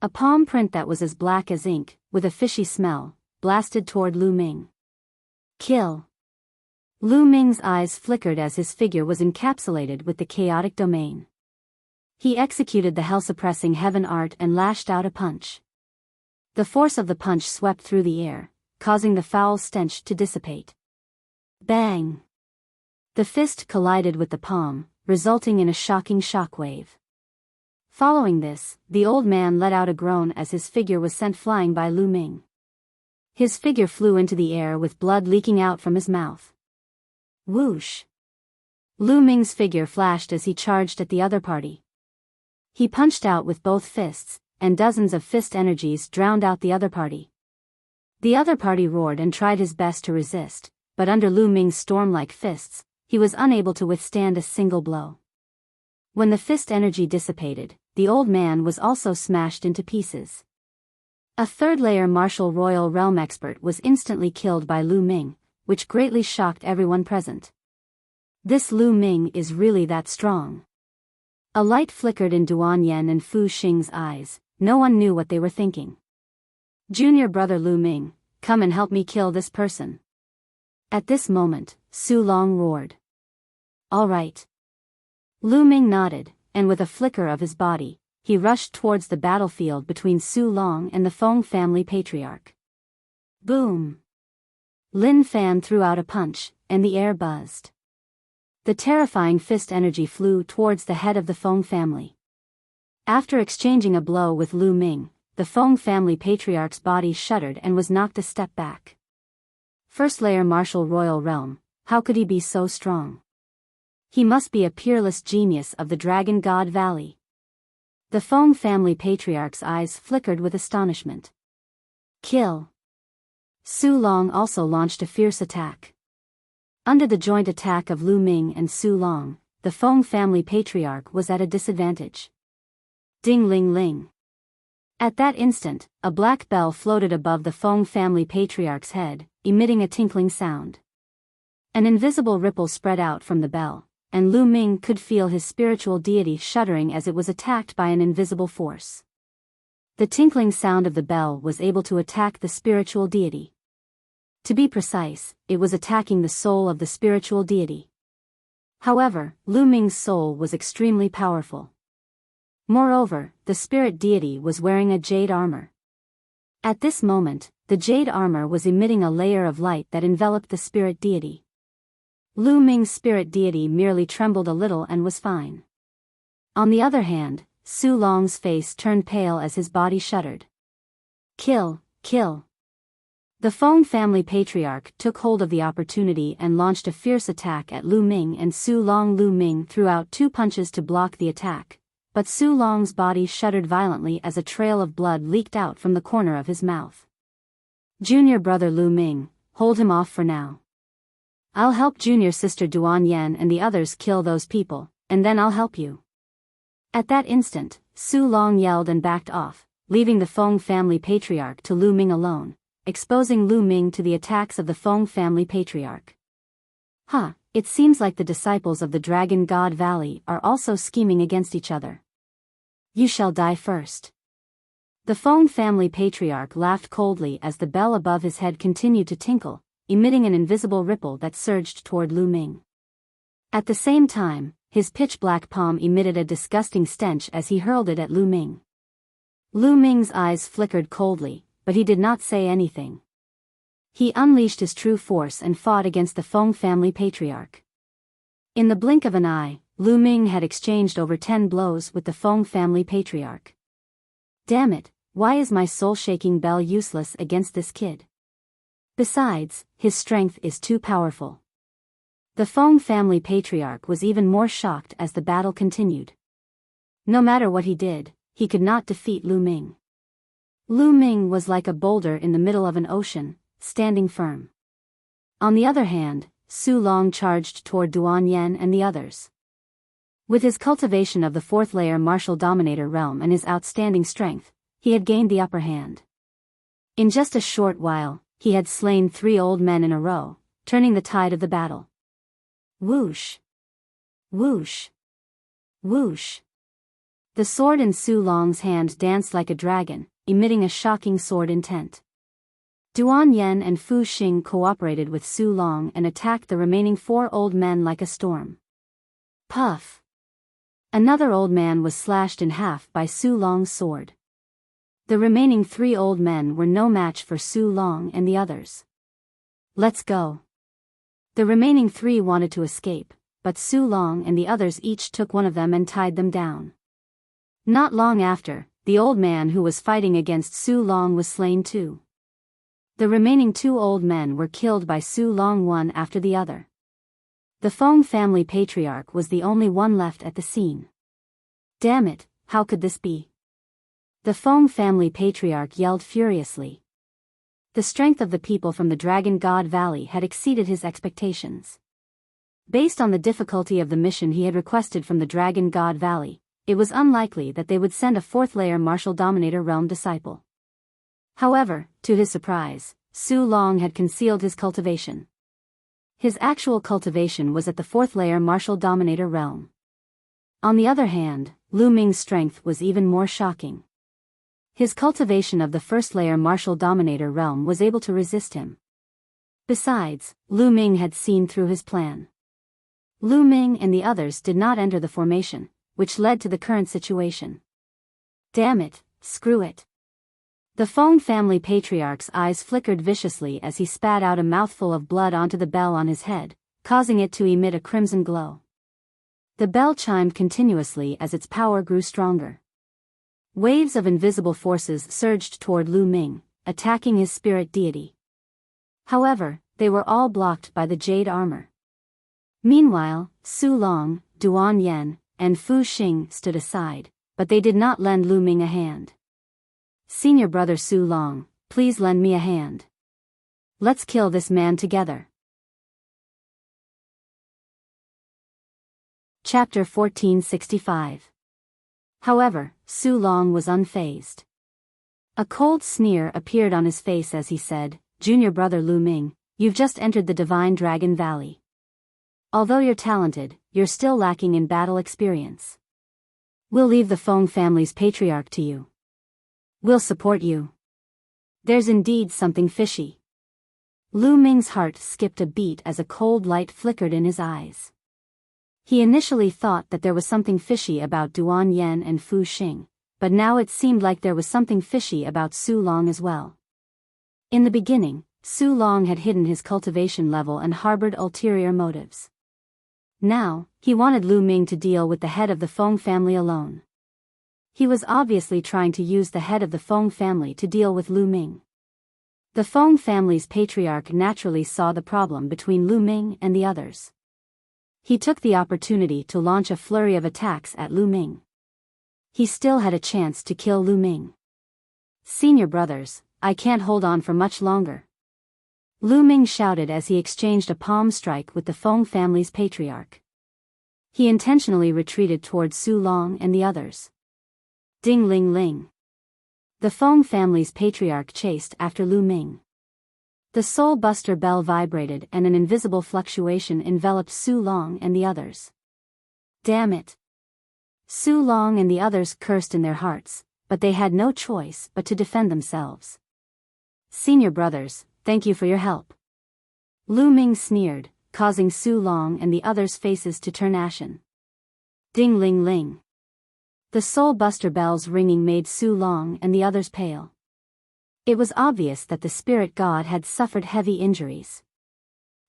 A palm print that was as black as ink, with a fishy smell, blasted toward Lu Ming. "Kill!" Lu Ming's eyes flickered as his figure was encapsulated with the chaotic domain. He executed the hell-suppressing heaven art and lashed out a punch. The force of the punch swept through the air, causing the foul stench to dissipate. Bang! The fist collided with the palm, resulting in a shocking shockwave. Following this, the old man let out a groan as his figure was sent flying by Lu Ming. His figure flew into the air with blood leaking out from his mouth. Whoosh! Lu Ming's figure flashed as he charged at the other party. He punched out with both fists, and dozens of fist energies drowned out the other party. The other party roared and tried his best to resist, but under Lu Ming's storm-like fists, he was unable to withstand a single blow. When the fist energy dissipated, the old man was also smashed into pieces. A third-layer martial royal realm expert was instantly killed by Lu Ming, which greatly shocked everyone present. This Lu Ming is really that strong. A light flickered in Duan Yen and Fu Xing's eyes. No one knew what they were thinking. "Junior brother Lu Ming, come and help me kill this person." At this moment, Su Long roared. "All right." Lu Ming nodded, and with a flicker of his body, he rushed towards the battlefield between Su Long and the Feng family patriarch. Boom! Lin Fan threw out a punch, and the air buzzed. The terrifying fist energy flew towards the head of the Feng family. After exchanging a blow with Lu Ming, the Feng family patriarch's body shuddered and was knocked a step back. First layer martial royal realm, how could he be so strong? He must be a peerless genius of the Dragon God Valley. The Feng family patriarch's eyes flickered with astonishment. Kill! Su Long also launched a fierce attack. Under the joint attack of Lu Ming and Su Long, the Feng family patriarch was at a disadvantage. Ding-ling-ling. At that instant, a black bell floated above the Feng family patriarch's head, emitting a tinkling sound. An invisible ripple spread out from the bell, and Lu Ming could feel his spiritual deity shuddering as it was attacked by an invisible force. The tinkling sound of the bell was able to attack the spiritual deity. To be precise, it was attacking the soul of the spiritual deity. However, Lu Ming's soul was extremely powerful. Moreover, the spirit deity was wearing a jade armor. At this moment, the jade armor was emitting a layer of light that enveloped the spirit deity. Lu Ming's spirit deity merely trembled a little and was fine. On the other hand, Su Long's face turned pale as his body shuddered. Kill, kill. The Feng family patriarch took hold of the opportunity and launched a fierce attack at Lu Ming and Su Long. Lu Ming threw out 2 punches to block the attack, but Su Long's body shuddered violently as a trail of blood leaked out from the corner of his mouth. Junior brother Lu Ming, hold him off for now. I'll help junior sister Duan Yen and the others kill those people, and then I'll help you. At that instant, Su Long yelled and backed off, leaving the Feng family patriarch to Lu Ming alone, exposing Lu Ming to the attacks of the Feng family patriarch. It seems like the disciples of the Dragon God Valley are also scheming against each other. You shall die first. The Feng family patriarch laughed coldly as the bell above his head continued to tinkle, emitting an invisible ripple that surged toward Lu Ming. At the same time, his pitch-black palm emitted a disgusting stench as he hurled it at Lu Ming. Lu Ming's eyes flickered coldly, but he did not say anything. He unleashed his true force and fought against the Feng family patriarch. In the blink of an eye, Lu Ming had exchanged over 10 blows with the Feng family patriarch. Damn it, why is my soul-shaking bell useless against this kid? Besides, his strength is too powerful. The Feng family patriarch was even more shocked as the battle continued. No matter what he did, he could not defeat Lu Ming. Lu Ming was like a boulder in the middle of an ocean, standing firm. On the other hand, Su Long charged toward Duan Yen and the others. With his cultivation of the fourth-layer martial dominator realm and his outstanding strength, he had gained the upper hand. In just a short while, he had slain 3 old men in a row, turning the tide of the battle. Whoosh! Whoosh! Whoosh! The sword in Su Long's hand danced like a dragon, emitting a shocking sword intent. Duan Yen and Fu Xing cooperated with Su Long and attacked the remaining 4 old men like a storm. Puff! Another old man was slashed in half by Su Long's sword. The remaining 3 old men were no match for Su Long and the others. Let's go. The remaining 3 wanted to escape, but Su Long and the others each took one of them and tied them down. Not long after, the old man who was fighting against Su Long was slain too. The remaining 2 old men were killed by Su Long one after the other. The Feng family patriarch was the only one left at the scene. Damn it, how could this be? The Feng family patriarch yelled furiously. The strength of the people from the Dragon God Valley had exceeded his expectations. Based on the difficulty of the mission he had requested from the Dragon God Valley, it was unlikely that they would send a 4th-layer martial dominator realm disciple. However, to his surprise, Su Long had concealed his cultivation. His actual cultivation was at the 4th-layer martial dominator realm. On the other hand, Lu Ming's strength was even more shocking. His cultivation of the 1st-layer martial dominator realm was able to resist him. Besides, Lu Ming had seen through his plan. Lu Ming and the others did not enter the formation, which led to the current situation. Damn it, screw it. The Feng family patriarch's eyes flickered viciously as he spat out a mouthful of blood onto the bell on his head, causing it to emit a crimson glow. The bell chimed continuously as its power grew stronger. Waves of invisible forces surged toward Lu Ming, attacking his spirit deity. However, they were all blocked by the jade armor. Meanwhile, Su Long, Duan Yen, and Fu Xing stood aside, but they did not lend Lu Ming a hand. Senior brother Su Long, please lend me a hand. Let's kill this man together. Chapter 1465. However, Su Long was unfazed. A cold sneer appeared on his face as he said, Junior brother Lu Ming, you've just entered the Divine Dragon Valley. Although you're talented, you're still lacking in battle experience. We'll leave the Feng family's patriarch to you. We'll support you. There's indeed something fishy. Lu Ming's heart skipped a beat as a cold light flickered in his eyes. He initially thought that there was something fishy about Duan Yen and Fu Xing, but now it seemed like there was something fishy about Su Long as well. In the beginning, Su Long had hidden his cultivation level and harbored ulterior motives. Now, he wanted Lu Ming to deal with the head of the Feng family alone. He was obviously trying to use the head of the Feng family to deal with Lu Ming. The Feng family's patriarch naturally saw the problem between Lu Ming and the others. He took the opportunity to launch a flurry of attacks at Lu Ming. He still had a chance to kill Lu Ming. Senior brothers, I can't hold on for much longer. Lu Ming shouted as he exchanged a palm strike with the Feng family's patriarch. He intentionally retreated towards Su Long and the others. Ding ling ling. The Feng family's patriarch chased after Lu Ming. The soul buster bell vibrated and an invisible fluctuation enveloped Su Long and the others. Damn it. Su Long and the others cursed in their hearts, but they had no choice but to defend themselves. Senior brothers, thank you for your help. Lu Ming sneered, causing Su Long and the others' faces to turn ashen. Ding ling ling. The soul buster bells ringing made Su Long and the others pale. It was obvious that the spirit god had suffered heavy injuries.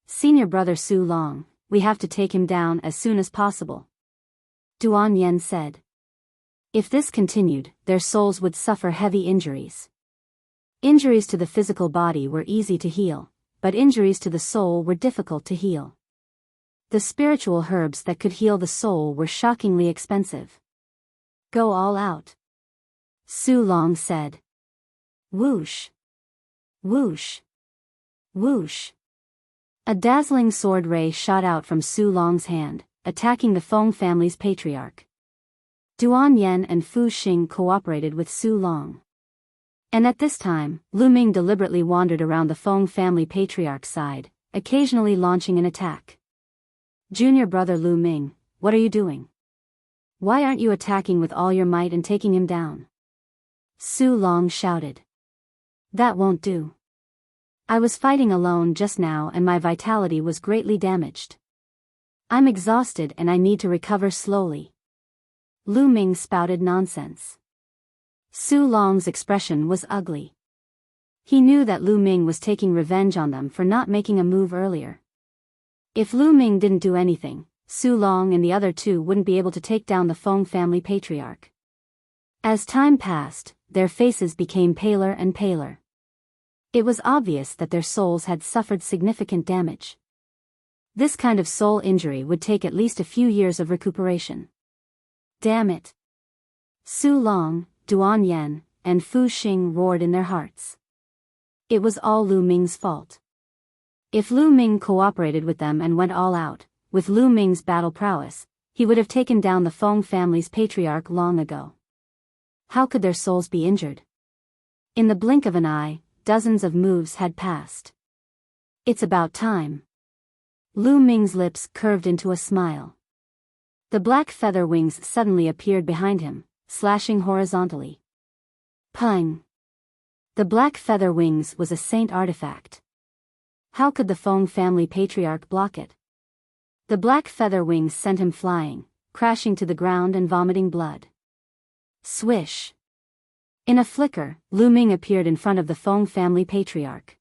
Senior brother Su Long, we have to take him down as soon as possible. Duan Yen said. If this continued, their souls would suffer heavy injuries. Injuries to the physical body were easy to heal, but injuries to the soul were difficult to heal. The spiritual herbs that could heal the soul were shockingly expensive. Go all out. Su Long said. Whoosh. Whoosh. Whoosh. A dazzling sword ray shot out from Su Long's hand, attacking the Feng family's patriarch. Duan Yen and Fu Xing cooperated with Su Long. And at this time, Lu Ming deliberately wandered around the Feng family patriarch's side, occasionally launching an attack. Junior brother Lu Ming, what are you doing? Why aren't you attacking with all your might and taking him down? Su Long shouted. That won't do. I was fighting alone just now and my vitality was greatly damaged. I'm exhausted and I need to recover slowly. Lu Ming spouted nonsense. Su Long's expression was ugly. He knew that Lu Ming was taking revenge on them for not making a move earlier. If Lu Ming didn't do anything, Su Long and the other two wouldn't be able to take down the Feng family patriarch. As time passed, their faces became paler and paler. It was obvious that their souls had suffered significant damage. This kind of soul injury would take at least a few years of recuperation. Damn it! Su Long, Duan Yen, and Fu Xing roared in their hearts. It was all Lu Ming's fault. If Lu Ming cooperated with them and went all out, with Lu Ming's battle prowess, he would have taken down the Feng family's patriarch long ago. How could their souls be injured? In the blink of an eye, dozens of moves had passed. It's about time. Lu Ming's lips curved into a smile. The black feather wings suddenly appeared behind him, slashing horizontally. Pung! The black feather wings was a saint artifact. How could the Feng family patriarch block it? The black feather wings sent him flying, crashing to the ground and vomiting blood. Swish! In a flicker, Lu Ming appeared in front of the Feng family patriarch.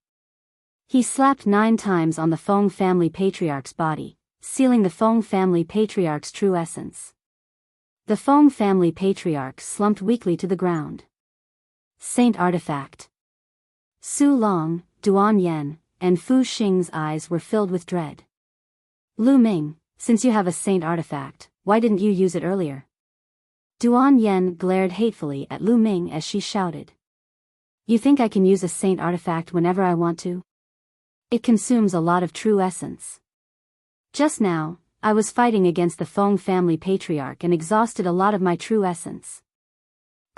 He slapped 9 times on the Feng family patriarch's body, sealing the Feng family patriarch's true essence. The Feng family patriarch slumped weakly to the ground. Saint artifact. Su Long, Duan Yen, and Fu Xing's eyes were filled with dread. Lu Ming, since you have a saint artifact, why didn't you use it earlier? Duan Yen glared hatefully at Lu Ming as she shouted. You think I can use a saint artifact whenever I want to? It consumes a lot of true essence. Just now, I was fighting against the Feng family patriarch and exhausted a lot of my true essence.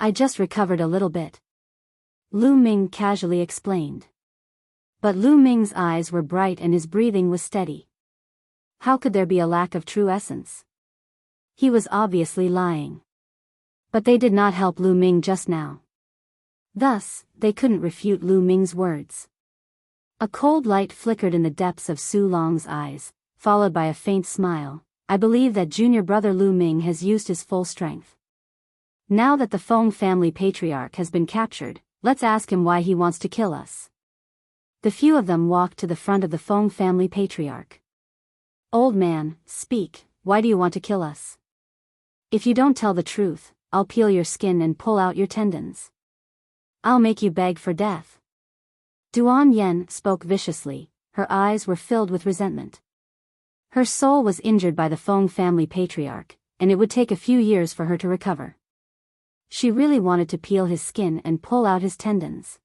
I just recovered a little bit. Lu Ming casually explained. But Lu Ming's eyes were bright and his breathing was steady. How could there be a lack of true essence? He was obviously lying. But they did not help Lu Ming just now. Thus, they couldn't refute Lu Ming's words. A cold light flickered in the depths of Su Long's eyes, followed by a faint smile. I believe that junior brother Lu Ming has used his full strength. Now that the Feng family patriarch has been captured, let's ask him why he wants to kill us. The few of them walked to the front of the Feng family patriarch. Old man, speak, why do you want to kill us? If you don't tell the truth, I'll peel your skin and pull out your tendons. I'll make you beg for death. Duan Yen spoke viciously, her eyes were filled with resentment. Her soul was injured by the Feng family patriarch, and it would take a few years for her to recover. She really wanted to peel his skin and pull out his tendons.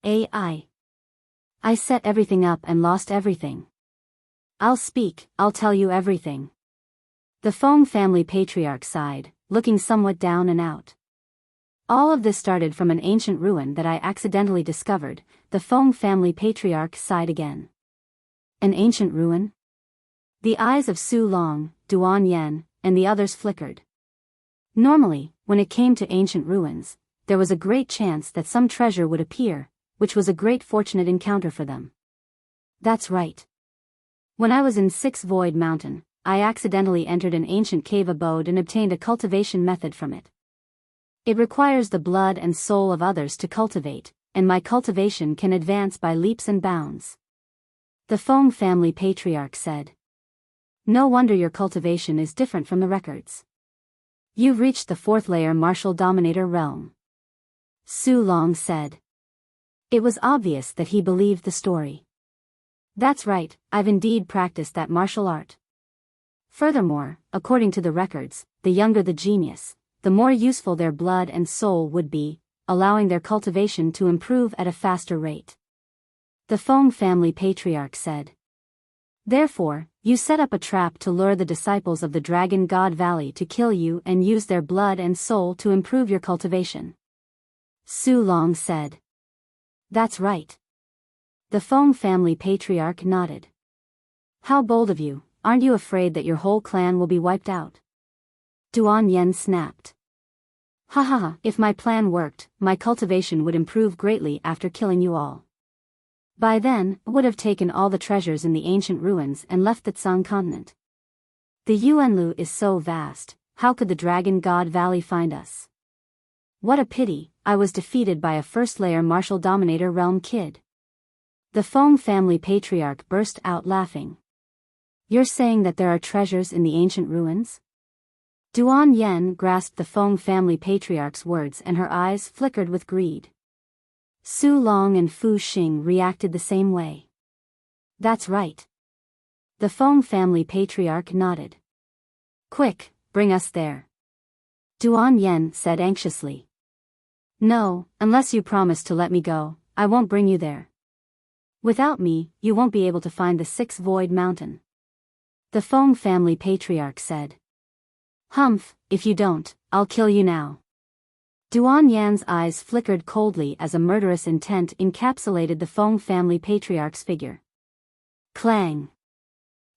I set everything up and lost everything. I'll speak, I'll tell you everything. The Feng family patriarch sighed, looking somewhat down and out. All of this started from an ancient ruin that I accidentally discovered. The Feng family patriarch sighed again. An ancient ruin? The eyes of Su Long, Duan Yen, and the others flickered. Normally, when it came to ancient ruins, there was a great chance that some treasure would appear, which was a great fortunate encounter for them. That's right. When I was in Six Void Mountain, I accidentally entered an ancient cave abode and obtained a cultivation method from it. It requires the blood and soul of others to cultivate, and my cultivation can advance by leaps and bounds. The Feng family patriarch said. No wonder your cultivation is different from the records. You've reached the 4th layer martial dominator realm. Su Long said. It was obvious that he believed the story. That's right, I've indeed practiced that martial art. Furthermore, according to the records, the younger the genius, the more useful their blood and soul would be, allowing their cultivation to improve at a faster rate. The Feng family patriarch said. Therefore, you set up a trap to lure the disciples of the Dragon God Valley to kill you and use their blood and soul to improve your cultivation. Su Long said. That's right. The Feng family patriarch nodded. How bold of you, aren't you afraid that your whole clan will be wiped out? Duan Yen snapped. Ha ha ha, if my plan worked, my cultivation would improve greatly after killing you all. By then, I would have taken all the treasures in the ancient ruins and left the Tsang continent. The Yuanlu is so vast, how could the Dragon God Valley find us? What a pity, I was defeated by a first-layer martial dominator realm kid. The Feng family patriarch burst out laughing. You're saying that there are treasures in the ancient ruins? Duan Yen grasped the Feng family patriarch's words and her eyes flickered with greed. Su Long and Fu Xing reacted the same way. That's right. The Feng family patriarch nodded. Quick, bring us there. Duan Yen said anxiously. No, unless you promise to let me go, I won't bring you there. Without me, you won't be able to find the Sixth Void Mountain. The Feng family patriarch said. Humph, if you don't, I'll kill you now. Duan Yan's eyes flickered coldly as a murderous intent encapsulated the Feng family patriarch's figure. Clang.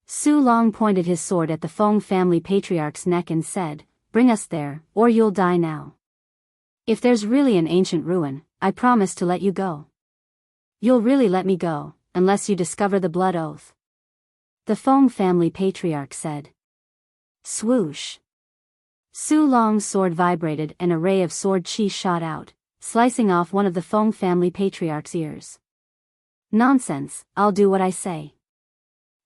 Su Long pointed his sword at the Feng family patriarch's neck and said, Bring us there, or you'll die now. If there's really an ancient ruin, I promise to let you go. You'll really let me go, unless you discover the blood oath. The Feng family patriarch said. Swoosh. Su Long's sword vibrated and a ray of sword chi shot out, slicing off one of the Feng family patriarch's ears. Nonsense, I'll do what I say.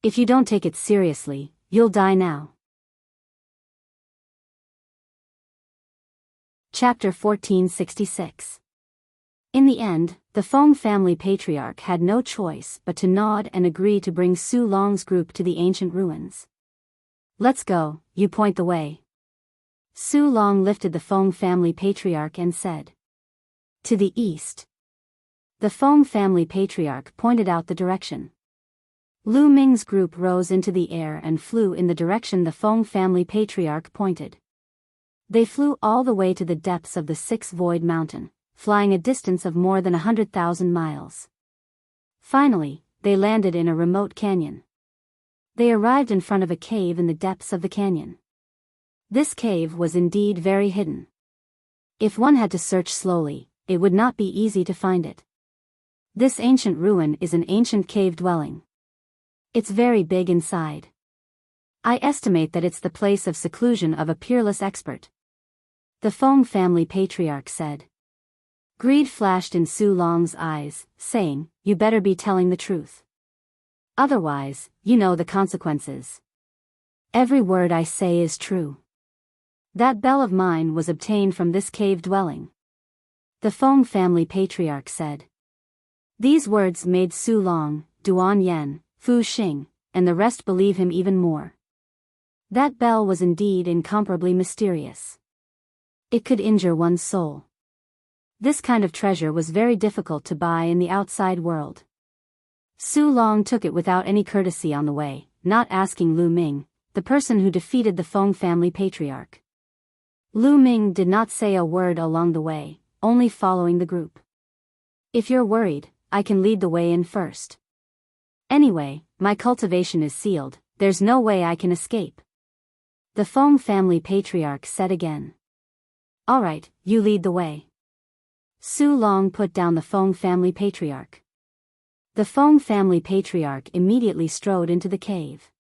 If you don't take it seriously, you'll die now. Chapter 1466. In the end, the Feng family patriarch had no choice but to nod and agree to bring Su Long's group to the ancient ruins. Let's go, you point the way. Su Long lifted the Feng family patriarch and said. To the east. The Feng family patriarch pointed out the direction. Lu Ming's group rose into the air and flew in the direction the Feng family patriarch pointed. They flew all the way to the depths of the Sixth Void Mountain, flying a distance of more than 100,000 miles. Finally, they landed in a remote canyon. They arrived in front of a cave in the depths of the canyon. This cave was indeed very hidden. If one had to search slowly, it would not be easy to find it. This ancient ruin is an ancient cave dwelling. It's very big inside. I estimate that it's the place of seclusion of a peerless expert. The Feng family patriarch said. Greed flashed in Su Long's eyes, saying, You better be telling the truth. Otherwise, you know the consequences. Every word I say is true. That bell of mine was obtained from this cave dwelling. The Feng family patriarch said. These words made Su Long, Duan Yen, Fu Xing, and the rest believe him even more. That bell was indeed incomparably mysterious. It could injure one's soul. This kind of treasure was very difficult to buy in the outside world. Su Long took it without any courtesy on the way, not asking Lu Ming, the person who defeated the Feng family patriarch. Lu Ming did not say a word along the way, only following the group. If you're worried, I can lead the way in first. Anyway, my cultivation is sealed, there's no way I can escape. The Feng family patriarch said again. Alright, you lead the way. Su Long put down the Feng family patriarch. The Feng family patriarch immediately strode into the cave.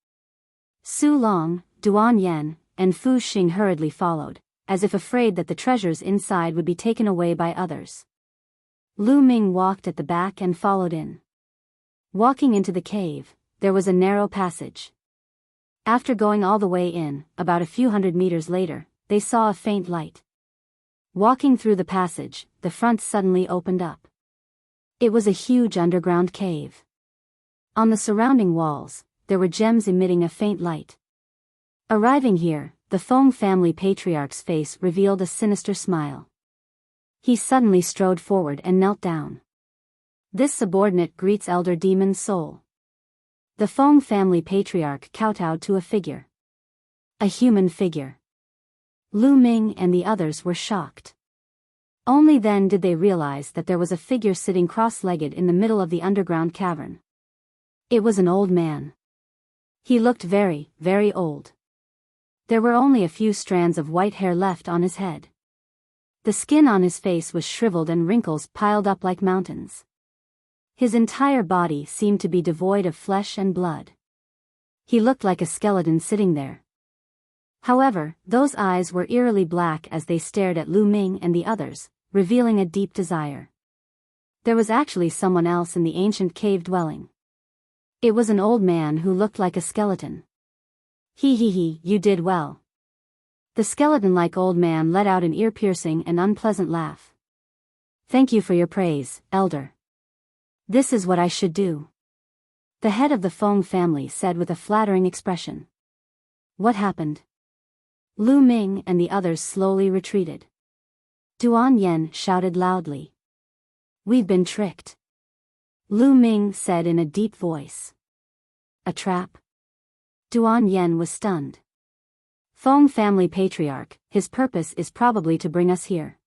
Su Long, Duan Yen, and Fu Xing hurriedly followed, as if afraid that the treasures inside would be taken away by others. Lu Ming walked at the back and followed in. Walking into the cave, there was a narrow passage. After going all the way in, about a few hundred meters later, they saw a faint light. Walking through the passage, the front suddenly opened up. It was a huge underground cave. On the surrounding walls, there were gems emitting a faint light. Arriving here, the Feng family patriarch's face revealed a sinister smile. He suddenly strode forward and knelt down. This subordinate greets Elder Demon's soul. The Feng family patriarch kowtowed to a figure. A human figure. Lu Ming and the others were shocked. Only then did they realize that there was a figure sitting cross-legged in the middle of the underground cavern. It was an old man. He looked very, very old. There were only a few strands of white hair left on his head. The skin on his face was shriveled and wrinkles piled up like mountains. His entire body seemed to be devoid of flesh and blood. He looked like a skeleton sitting there. However, those eyes were eerily black as they stared at Lu Ming and the others, revealing a deep desire. There was actually someone else in the ancient cave dwelling. It was an old man who looked like a skeleton. He, you did well. The skeleton-like old man let out an ear-piercing and unpleasant laugh. Thank you for your praise, elder. This is what I should do. The head of the Feng family said with a flattering expression. What happened? Lu Ming and the others slowly retreated. Duan Yen shouted loudly. We've been tricked. Lu Ming said in a deep voice. A trap? Duan Yen was stunned. Feng family patriarch, his purpose is probably to bring us here.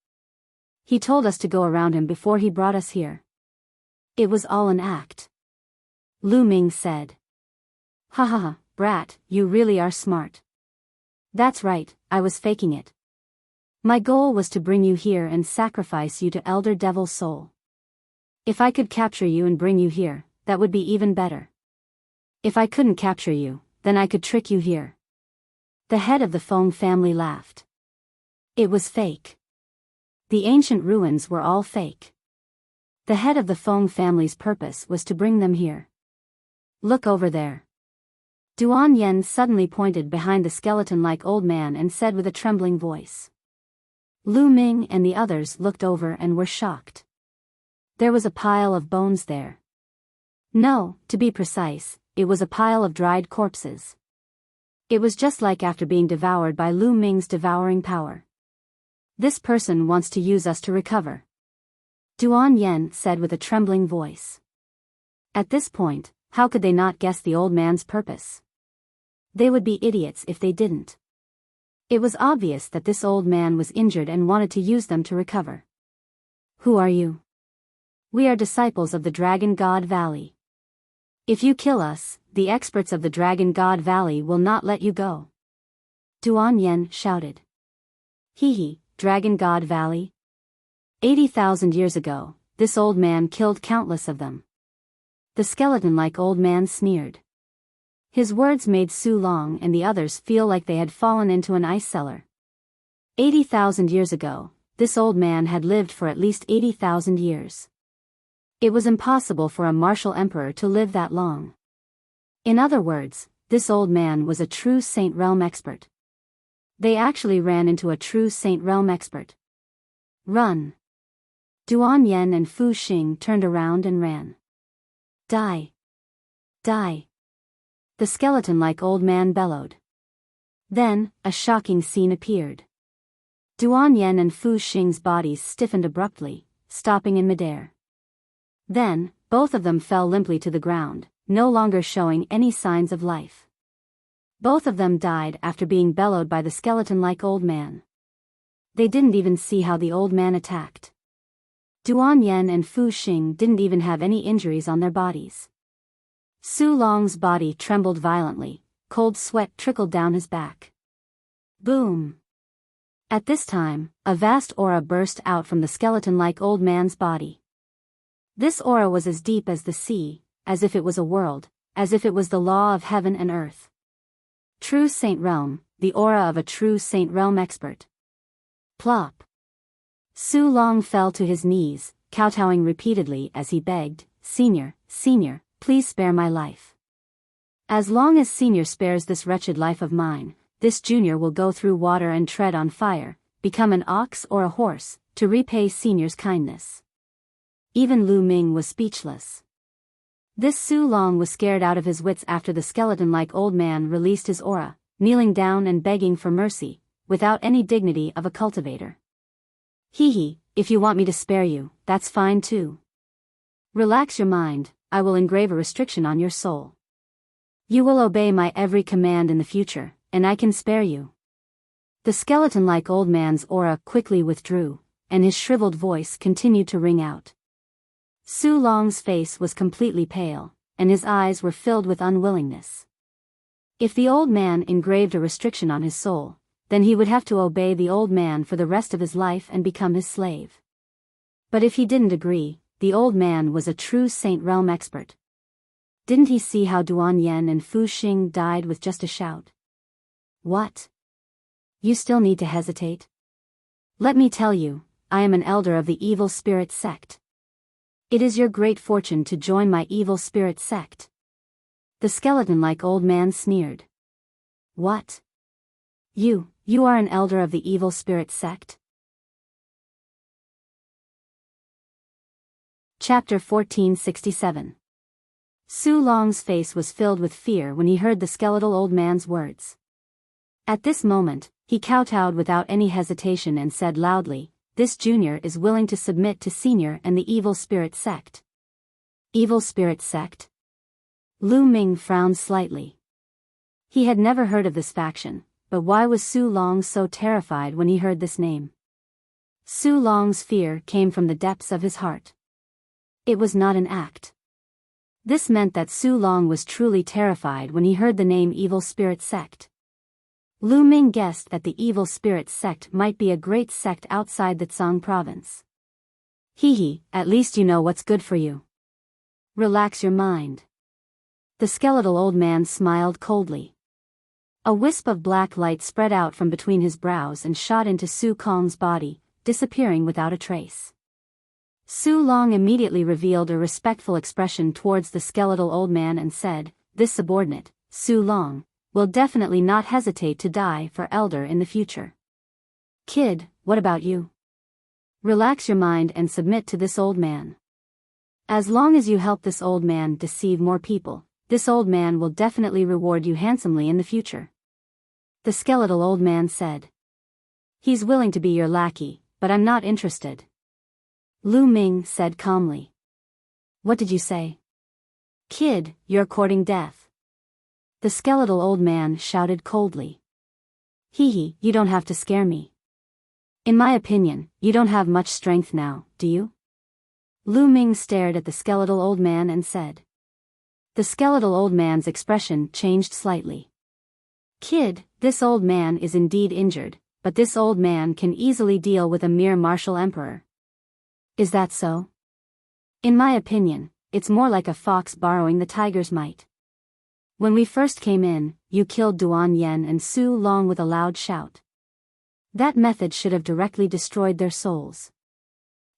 He told us to go around him before he brought us here. It was all an act. Lu Ming said. Ha ha ha, brat, you really are smart. That's right, I was faking it. My goal was to bring you here and sacrifice you to Elder Devil's soul. If I could capture you and bring you here, that would be even better. If I couldn't capture you, then I could trick you here. The head of the Feng family laughed. It was fake. The ancient ruins were all fake. The head of the Feng family's purpose was to bring them here. Look over there. Duan Yen suddenly pointed behind the skeleton-like old man and said with a trembling voice. Lu Ming and the others looked over and were shocked. There was a pile of bones there. No, to be precise, it was a pile of dried corpses. It was just like after being devoured by Lu Ming's devouring power. This person wants to use us to recover. Duan Yen said with a trembling voice. At this point, how could they not guess the old man's purpose? They would be idiots if they didn't. It was obvious that this old man was injured and wanted to use them to recover. Who are you? We are disciples of the Dragon God Valley. If you kill us, the experts of the Dragon God Valley will not let you go. Duan Yen shouted. Hee, Dragon God Valley? 80,000 years ago, this old man killed countless of them. The skeleton-like old man sneered. His words made Su Long and the others feel like they had fallen into an ice cellar. 80,000 years ago, this old man had lived for at least 80,000 years. It was impossible for a martial emperor to live that long. In other words, this old man was a true Saint Realm expert. They actually ran into a true Saint Realm expert. Run! Duan Yen and Fu Xing turned around and ran. Die! Die! The skeleton-like old man bellowed. Then, a shocking scene appeared. Duan Yen and Fu Xing's bodies stiffened abruptly, stopping in midair. Then, both of them fell limply to the ground, no longer showing any signs of life. Both of them died after being bellowed by the skeleton-like old man. They didn't even see how the old man attacked. Duan Yen and Fu Xing didn't even have any injuries on their bodies. Su Long's body trembled violently, cold sweat trickled down his back. Boom! At this time, a vast aura burst out from the skeleton-like old man's body. This aura was as deep as the sea, as if it was a world, as if it was the law of heaven and earth. True Saint Realm, the aura of a true Saint Realm expert. Plop! Su Long fell to his knees, kowtowing repeatedly as he begged, Senior, please spare my life. As long as Senior spares this wretched life of mine, this Junior will go through water and tread on fire, become an ox or a horse, to repay Senior's kindness. Even Lu Ming was speechless. This Su Long was scared out of his wits after the skeleton-like old man released his aura, kneeling down and begging for mercy, without any dignity of a cultivator. Hee, if you want me to spare you, that's fine too. Relax your mind, I will engrave a restriction on your soul. You will obey my every command in the future, and I can spare you. The skeleton-like old man's aura quickly withdrew, and his shriveled voice continued to ring out. Su Long's face was completely pale, and his eyes were filled with unwillingness. If the old man engraved a restriction on his soul, then he would have to obey the old man for the rest of his life and become his slave. But if he didn't agree, the old man was a true Saint Realm expert. Didn't he see how Duan Yen and Fu Xing died with just a shout? What? You still need to hesitate? Let me tell you, I am an elder of the evil spirit sect. It is your great fortune to join my evil spirit sect. The skeleton-like old man sneered. What? You are an elder of the evil spirit sect? Chapter 1467. Su Long's face was filled with fear when he heard the skeletal old man's words. At this moment, he kowtowed without any hesitation and said loudly, "This junior is willing to submit to senior and the evil spirit sect." Evil spirit sect? Lu Ming frowned slightly. He had never heard of this faction, but why was Su Long so terrified when he heard this name? Su Long's fear came from the depths of his heart. It was not an act. This meant that Su Long was truly terrified when he heard the name Evil Spirit Sect. Lu Ming guessed that the Evil Spirit Sect might be a great sect outside the Tsang province. At least you know what's good for you. Relax your mind. The skeletal old man smiled coldly. A wisp of black light spread out from between his brows and shot into Su Kong's body, disappearing without a trace. Su Long immediately revealed a respectful expression towards the skeletal old man and said, "This subordinate, Su Long, will definitely not hesitate to die for elder in the future. Kid, what about you? Relax your mind and submit to this old man. As long as you help this old man deceive more people, this old man will definitely reward you handsomely in the future." The skeletal old man said. "He's willing to be your lackey, but I'm not interested." Lu Ming said calmly. "What did you say?" "Kid, you're courting death." The skeletal old man shouted coldly. You don't have to scare me. In my opinion, you don't have much strength now, do you?" Lu Ming stared at the skeletal old man and said. The skeletal old man's expression changed slightly. "Kid, this old man is indeed injured, but this old man can easily deal with a mere martial emperor." "Is that so?" "In my opinion, it's more like a fox borrowing the tiger's might. When we first came in, you killed Duan Yen and Su Long with a loud shout. That method should have directly destroyed their souls.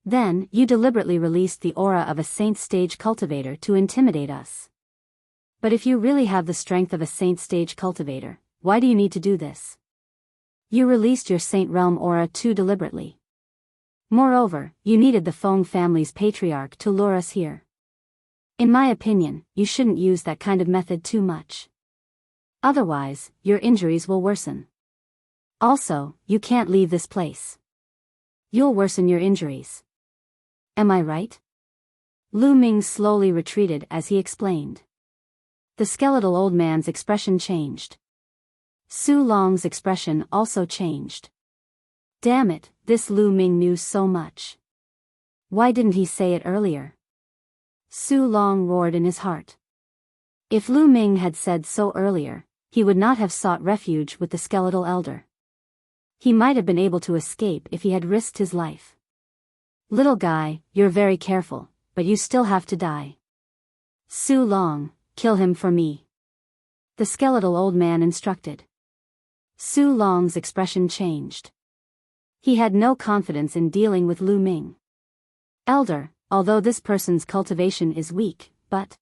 Then, you deliberately released the aura of a saint stage cultivator to intimidate us. But if you really have the strength of a saint stage cultivator, why do you need to do this? You released your saint realm aura too deliberately. Moreover, you needed the Feng family's patriarch to lure us here. In my opinion, you shouldn't use that kind of method too much. Otherwise, your injuries will worsen. Also, you can't leave this place. You'll worsen your injuries. Am I right?" Lu Ming slowly retreated as he explained. The skeletal old man's expression changed. Su Long's expression also changed. Damn it, this Lu Ming knew so much. Why didn't he say it earlier? Su Long roared in his heart. If Lu Ming had said so earlier, he would not have sought refuge with the skeletal elder. He might have been able to escape if he had risked his life. "Little guy, you're very careful, but you still have to die. Su Long, kill him for me," the skeletal old man instructed. Su Long's expression changed. He had no confidence in dealing with Lu Ming. "Elder, although this person's cultivation is weak, but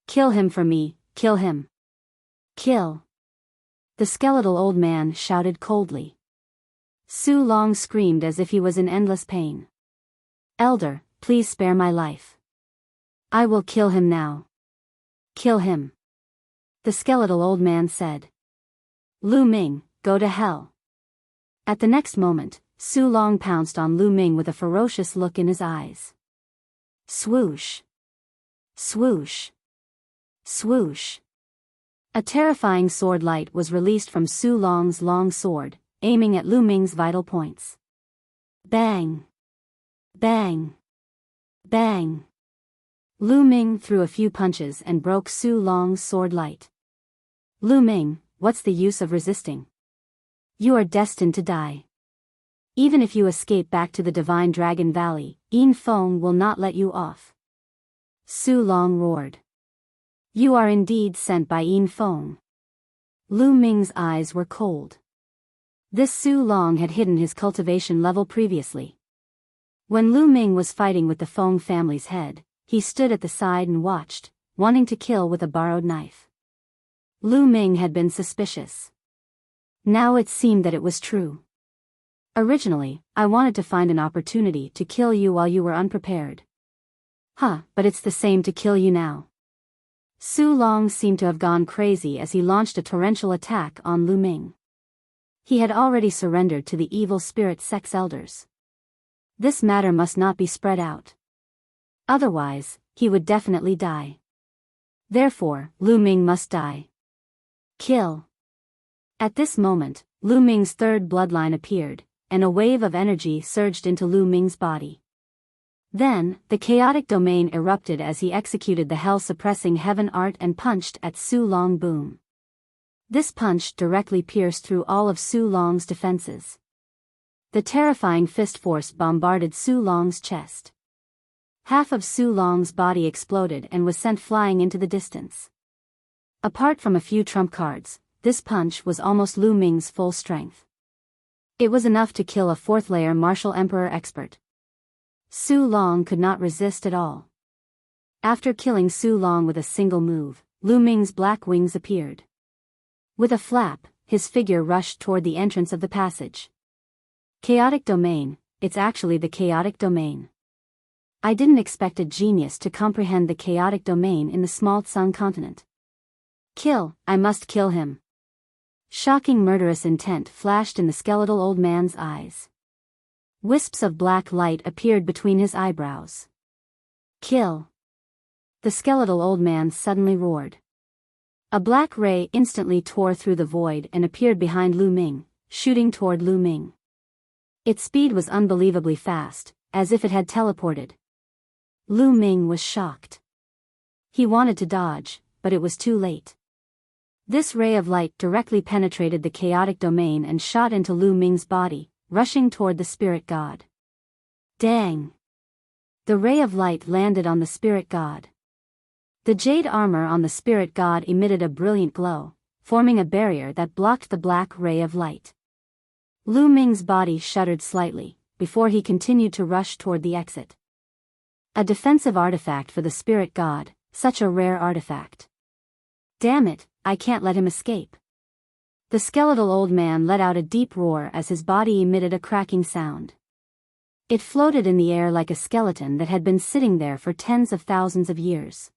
kill him for me, kill him. Kill." The skeletal old man shouted coldly. Su Long screamed as if he was in endless pain. "Elder, please spare my life. I will kill him now. Kill him," the skeletal old man said. "Lu Ming, go to hell." At the next moment, Su Long pounced on Lu Ming with a ferocious look in his eyes. Swoosh. Swoosh. Swoosh. A terrifying sword light was released from Su Long's long sword, aiming at Lu Ming's vital points. Bang! Bang! Bang! Lu Ming threw a few punches and broke Su Long's sword light. Lu Ming, what's the use of resisting? You are destined to die. Even if you escape back to the Divine Dragon Valley, Yin Feng will not let you off. Su Long roared. You are indeed sent by Yin Feng. Lu Ming's eyes were cold. This Su Long had hidden his cultivation level previously. When Lu Ming was fighting with the Feng family's head, he stood at the side and watched, wanting to kill with a borrowed knife. Lu Ming had been suspicious. Now it seemed that it was true. Originally, I wanted to find an opportunity to kill you while you were unprepared. But it's the same to kill you now. Su Long seemed to have gone crazy as he launched a torrential attack on Lu Ming. He had already surrendered to the evil spirit sex elders. This matter must not be spread out. Otherwise, he would definitely die. Therefore, Lu Ming must die. Kill. At this moment, Lu Ming's third bloodline appeared, and a wave of energy surged into Lu Ming's body. Then, the chaotic domain erupted as he executed the hell-suppressing heaven art and punched at Su Long. Boom. This punch directly pierced through all of Su Long's defenses. The terrifying fist force bombarded Su Long's chest. Half of Su Long's body exploded and was sent flying into the distance. Apart from a few trump cards, this punch was almost Lu Ming's full strength. It was enough to kill a fourth-layer martial emperor expert. Su Long could not resist at all. After killing Su Long with a single move, Lu Ming's black wings appeared. With a flap, his figure rushed toward the entrance of the passage. Chaotic domain, it's actually the chaotic domain. I didn't expect a genius to comprehend the chaotic domain in the small Tsung continent. Kill, I must kill him. Shocking murderous intent flashed in the skeletal old man's eyes. Wisps of black light appeared between his eyebrows. Kill. The skeletal old man suddenly roared. A black ray instantly tore through the void and appeared behind Lu Ming, shooting toward Lu Ming. Its speed was unbelievably fast, as if it had teleported. Lu Ming was shocked. He wanted to dodge, but it was too late. This ray of light directly penetrated the chaotic domain and shot into Lu Ming's body, rushing toward the spirit god. Dang! The ray of light landed on the spirit god. The jade armor on the spirit god emitted a brilliant glow, forming a barrier that blocked the black ray of light. Lu Ming's body shuddered slightly, before he continued to rush toward the exit. A defensive artifact for the spirit god, such a rare artifact. Damn it, I can't let him escape. The skeletal old man let out a deep roar as his body emitted a cracking sound. It floated in the air like a skeleton that had been sitting there for tens of thousands of years.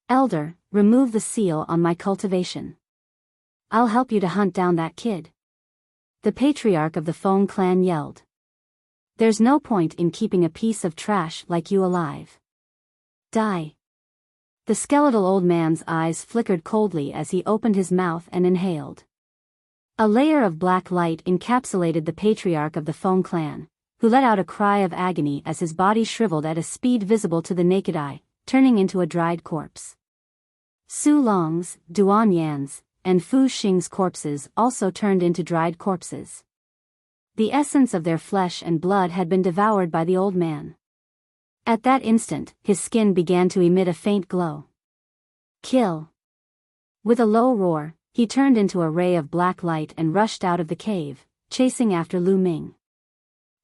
Elder, remove the seal on my cultivation. I'll help you to hunt down that kid. The patriarch of the Feng clan yelled. There's no point in keeping a piece of trash like you alive. Die. The skeletal old man's eyes flickered coldly as he opened his mouth and inhaled. A layer of black light encapsulated the patriarch of the Feng clan, who let out a cry of agony as his body shriveled at a speed visible to the naked eye, turning into a dried corpse. Su Long's, Duan Yan's, and Fu Xing's corpses also turned into dried corpses. The essence of their flesh and blood had been devoured by the old man. At that instant, his skin began to emit a faint glow. Kill. With a low roar, he turned into a ray of black light and rushed out of the cave, chasing after Lu Ming.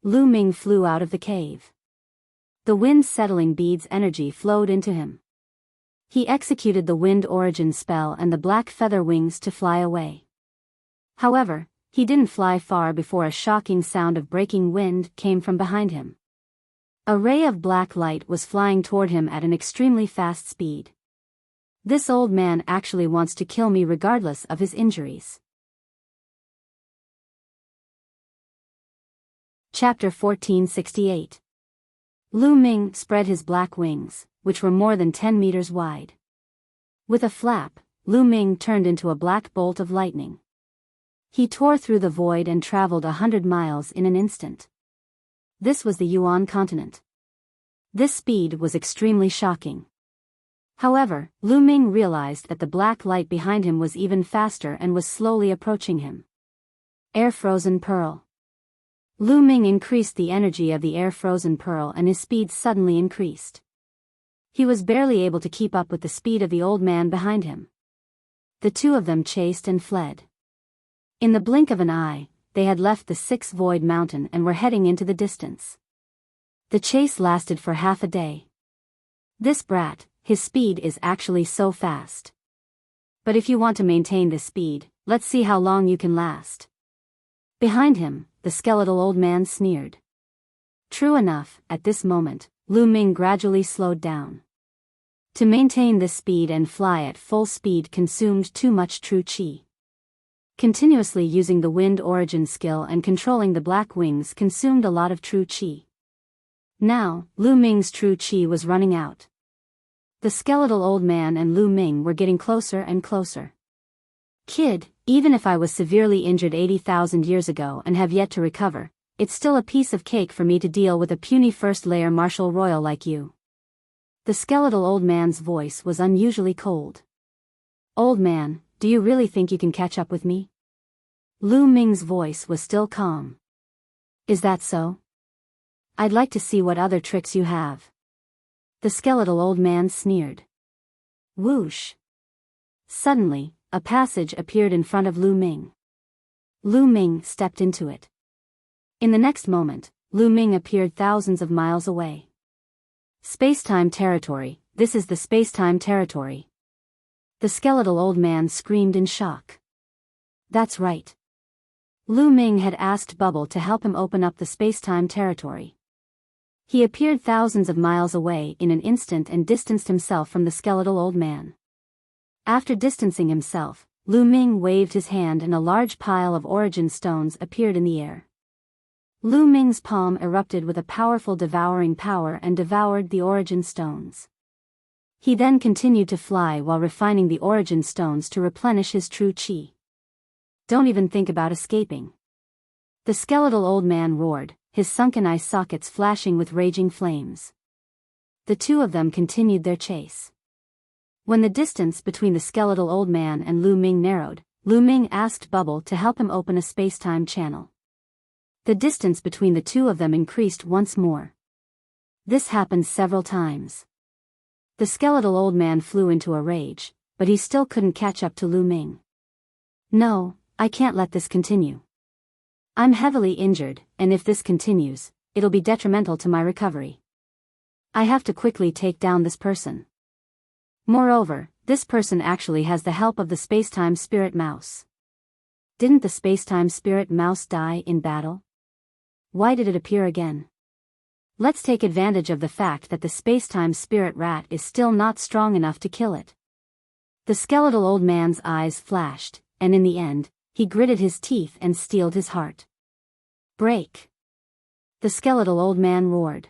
Lu Ming flew out of the cave. The wind settling bead's energy flowed into him. He executed the wind origin spell and the black feather wings to fly away. However, he didn't fly far before a shocking sound of breaking wind came from behind him. A ray of black light was flying toward him at an extremely fast speed. This old man actually wants to kill me regardless of his injuries. Chapter 1468. Lu Ming spread his black wings, which were more than 10 meters wide. With a flap, Lu Ming turned into a black bolt of lightning. He tore through the void and traveled 100 miles in an instant. This was the Yuan continent. This speed was extremely shocking. However, Lu Ming realized that the black light behind him was even faster and was slowly approaching him. Air-frozen pearl. Lu Ming increased the energy of the air-frozen pearl and his speed suddenly increased. He was barely able to keep up with the speed of the old man behind him. The two of them chased and fled. In the blink of an eye, they had left the Six Void Mountain and were heading into the distance. The chase lasted for half a day. This brat, his speed is actually so fast. But if you want to maintain this speed, let's see how long you can last. Behind him, the skeletal old man sneered. True enough, at this moment, Lu Ming gradually slowed down. To maintain this speed and fly at full speed consumed too much true qi. Continuously using the wind origin skill and controlling the black wings consumed a lot of true qi. Now, Lu Ming's true qi was running out. The skeletal old man and Lu Ming were getting closer and closer. Kid, even if I was severely injured 80,000 years ago and have yet to recover, it's still a piece of cake for me to deal with a puny first-layer martial royal like you. The skeletal old man's voice was unusually cold. Old man, do you really think you can catch up with me? Lu Ming's voice was still calm. Is that so? I'd like to see what other tricks you have. The skeletal old man sneered. Whoosh! Suddenly, a passage appeared in front of Lu Ming. Lu Ming stepped into it. In the next moment, Lu Ming appeared thousands of miles away. Space-time territory, this is the space-time territory. The skeletal old man screamed in shock. That's right. Lu Ming had asked Bubble to help him open up the space-time territory. He appeared thousands of miles away in an instant and distanced himself from the skeletal old man. After distancing himself, Lu Ming waved his hand and a large pile of origin stones appeared in the air. Lu Ming's palm erupted with a powerful devouring power and devoured the origin stones. He then continued to fly while refining the origin stones to replenish his true qi. Don't even think about escaping. The skeletal old man roared, his sunken eye sockets flashing with raging flames. The two of them continued their chase. When the distance between the skeletal old man and Lu Ming narrowed, Lu Ming asked Bubble to help him open a space-time channel. The distance between the two of them increased once more. This happened several times. The skeletal old man flew into a rage, but he still couldn't catch up to Lu Ming. No, I can't let this continue. I'm heavily injured, and if this continues, it'll be detrimental to my recovery. I have to quickly take down this person. Moreover, this person actually has the help of the space-time spirit mouse. Didn't the space-time spirit mouse die in battle? Why did it appear again? Let's take advantage of the fact that the space-time spirit rat is still not strong enough to kill it. The skeletal old man's eyes flashed, and in the end, he gritted his teeth and steeled his heart. Break! The skeletal old man roared.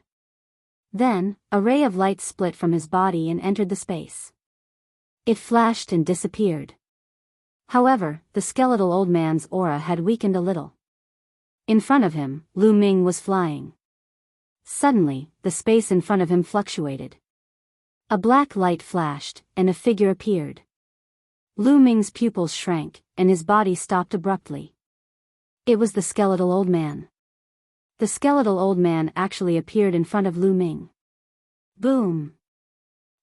Then, a ray of light split from his body and entered the space. It flashed and disappeared. However, the skeletal old man's aura had weakened a little. In front of him, Lu Ming was flying. Suddenly, the space in front of him fluctuated. A black light flashed, and a figure appeared. Lu Ming's pupils shrank, and his body stopped abruptly. It was the skeletal old man. The skeletal old man actually appeared in front of Lu Ming. Boom!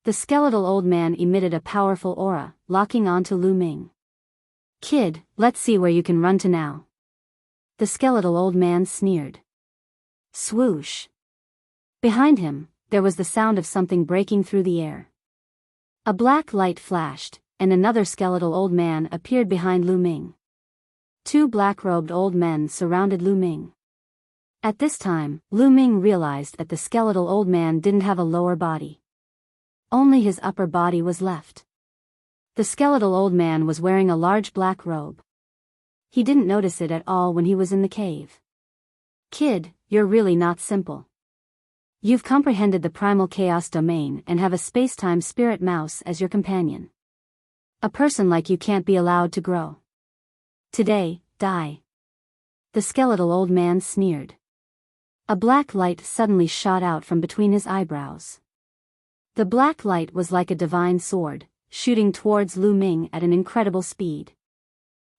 The skeletal old man emitted a powerful aura, locking onto Lu Ming. Kid, let's see where you can run to now. The skeletal old man sneered. Swoosh! Behind him, there was the sound of something breaking through the air. A black light flashed, and another skeletal old man appeared behind Lu Ming. Two black-robed old men surrounded Lu Ming. At this time, Lu Ming realized that the skeletal old man didn't have a lower body. Only his upper body was left. The skeletal old man was wearing a large black robe. He didn't notice it at all when he was in the cave. Kid, you're really not simple. You've comprehended the primal chaos domain and have a space-time spirit mouse as your companion. A person like you can't be allowed to grow. Today, die. The skeletal old man sneered. A black light suddenly shot out from between his eyebrows. The black light was like a divine sword, shooting towards Lu Ming at an incredible speed.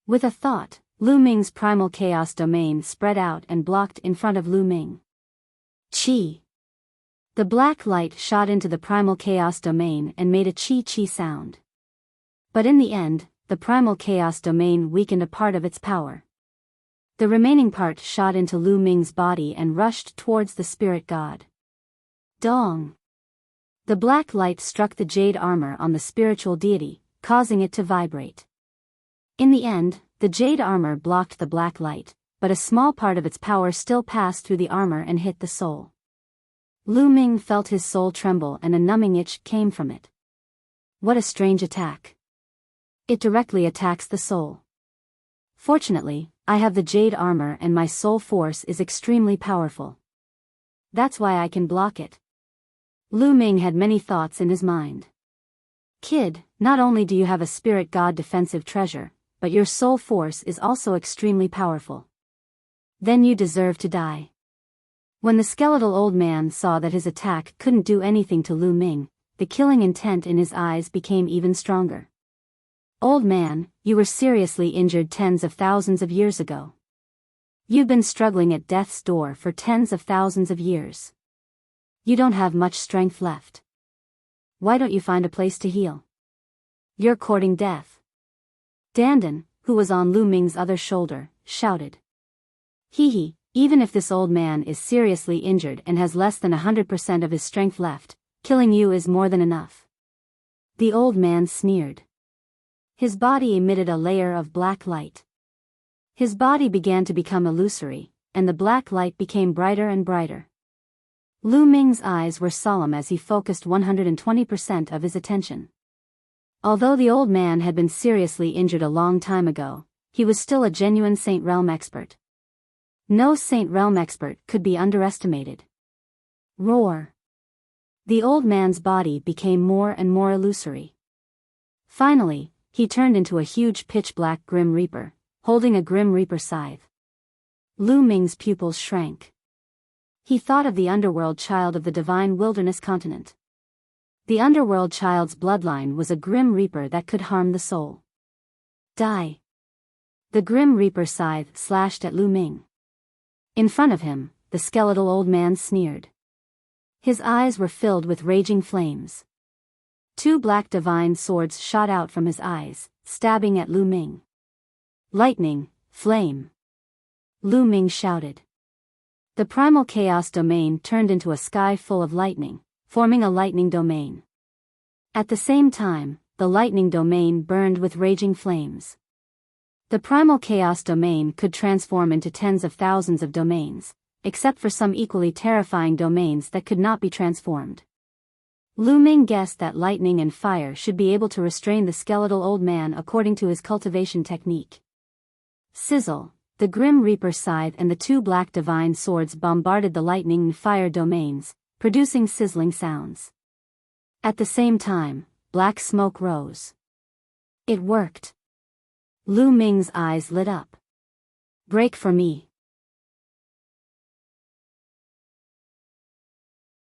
With a thought, Lu Ming's primal chaos domain spread out and blocked in front of Lu Ming. Chi. The black light shot into the primal chaos domain and made a chi-chi sound. But in the end, the primal chaos domain weakened a part of its power. The remaining part shot into Lu Ming's body and rushed towards the spirit god. Dong! The black light struck the jade armor on the spiritual deity, causing it to vibrate. In the end, the jade armor blocked the black light, but a small part of its power still passed through the armor and hit the soul. Lu Ming felt his soul tremble and a numbing itch came from it. What a strange attack. It directly attacks the soul. Fortunately, I have the jade armor and my soul force is extremely powerful. That's why I can block it. Lu Ming had many thoughts in his mind. Kid, not only do you have a spirit god defensive treasure, but your soul force is also extremely powerful. Then you deserve to die. When the skeletal old man saw that his attack couldn't do anything to Lu Ming, the killing intent in his eyes became even stronger. Old man, you were seriously injured tens of thousands of years ago. You've been struggling at death's door for tens of thousands of years. You don't have much strength left. Why don't you find a place to heal? You're courting death. Dandan, who was on Lu Ming's other shoulder, shouted. Hee, even if this old man is seriously injured and has less than 100% of his strength left, killing you is more than enough. The old man sneered. His body emitted a layer of black light. His body began to become illusory, and the black light became brighter and brighter. Lu Ming's eyes were solemn as he focused 120% of his attention. Although the old man had been seriously injured a long time ago, he was still a genuine Saint Realm expert. No Saint Realm expert could be underestimated. Roar! The old man's body became more and more illusory. Finally, he turned into a huge pitch-black Grim Reaper, holding a Grim Reaper scythe. Lu Ming's pupils shrank. He thought of the underworld child of the divine wilderness continent. The underworld child's bloodline was a Grim Reaper that could harm the soul. Die! The Grim Reaper scythe slashed at Lu Ming. In front of him, the skeletal old man sneered. His eyes were filled with raging flames. Two black divine swords shot out from his eyes, stabbing at Lu Ming. Lightning, flame! Lu Ming shouted. The primal chaos domain turned into a sky full of lightning, forming a lightning domain. At the same time, the lightning domain burned with raging flames. The primal chaos domain could transform into tens of thousands of domains, except for some equally terrifying domains that could not be transformed. Lu Ming guessed that lightning and fire should be able to restrain the skeletal old man according to his cultivation technique. Sizzle! The Grim Reaper scythe and the two black divine swords bombarded the lightning and fire domains, producing sizzling sounds. At the same time, black smoke rose. It worked. Lu Ming's eyes lit up. Break for me.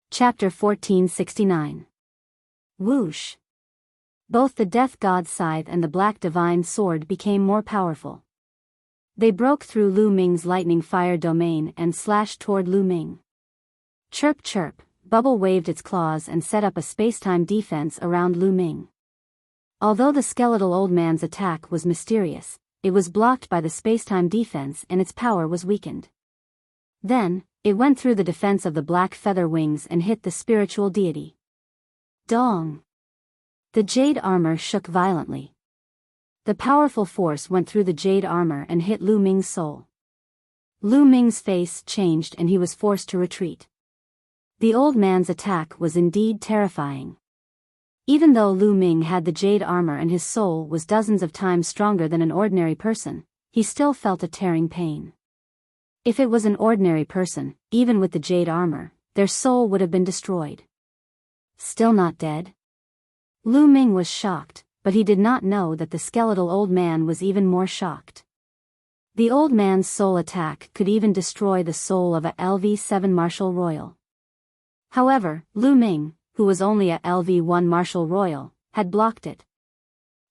Chapter 1469. Whoosh! Both the Death God's scythe and the black divine sword became more powerful. They broke through Lu Ming's lightning fire domain and slashed toward Lu Ming. Chirp chirp, Bubble waved its claws and set up a space-time defense around Lu Ming. Although the skeletal old man's attack was mysterious, it was blocked by the space-time defense and its power was weakened. Then, it went through the defense of the black feather wings and hit the spiritual deity. Dong! The jade armor shook violently. The powerful force went through the jade armor and hit Lu Ming's soul. Lu Ming's face changed and he was forced to retreat. The old man's attack was indeed terrifying. Even though Lu Ming had the jade armor and his soul was dozens of times stronger than an ordinary person, he still felt a tearing pain. If it was an ordinary person, even with the jade armor, their soul would have been destroyed. Still not dead? Lu Ming was shocked, but he did not know that the skeletal old man was even more shocked. The old man's soul attack could even destroy the soul of a LV-7 Marshal Royal. However, Lu Ming, who was only a LV-1 Marshal Royal, had blocked it.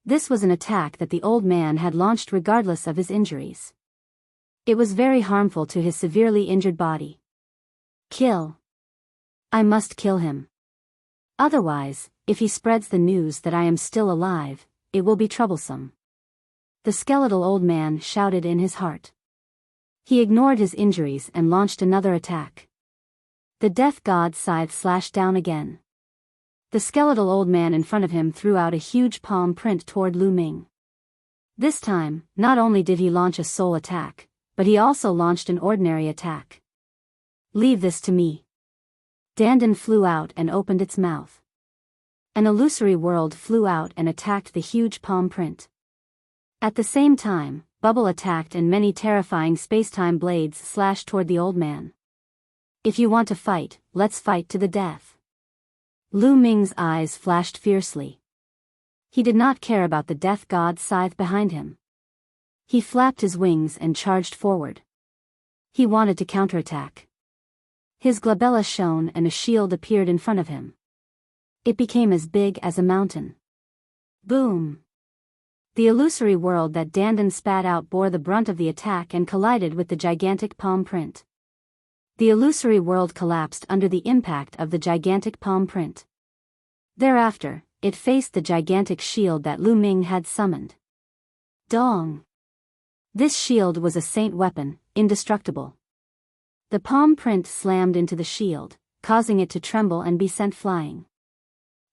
This was an attack that the old man had launched regardless of his injuries. It was very harmful to his severely injured body. Kill. I must kill him. Otherwise, if he spreads the news that I am still alive, it will be troublesome. The skeletal old man shouted in his heart. He ignored his injuries and launched another attack. The death god scythe slashed down again. The skeletal old man in front of him threw out a huge palm print toward Lu Ming. This time, not only did he launch a soul attack, but he also launched an ordinary attack. Leave this to me. Dandan flew out and opened its mouth. An illusory world flew out and attacked the huge palm print. At the same time, Bubble attacked and many terrifying spacetime blades slashed toward the old man. If you want to fight, let's fight to the death. Lu Ming's eyes flashed fiercely. He did not care about the death god scythe behind him. He flapped his wings and charged forward. He wanted to counterattack. His glabella shone and a shield appeared in front of him. It became as big as a mountain. Boom! The illusory world that Dandan spat out bore the brunt of the attack and collided with the gigantic palm print. The illusory world collapsed under the impact of the gigantic palm print. Thereafter, it faced the gigantic shield that Lu Ming had summoned. Dong! This shield was a saint weapon, indestructible. The palm print slammed into the shield, causing it to tremble and be sent flying.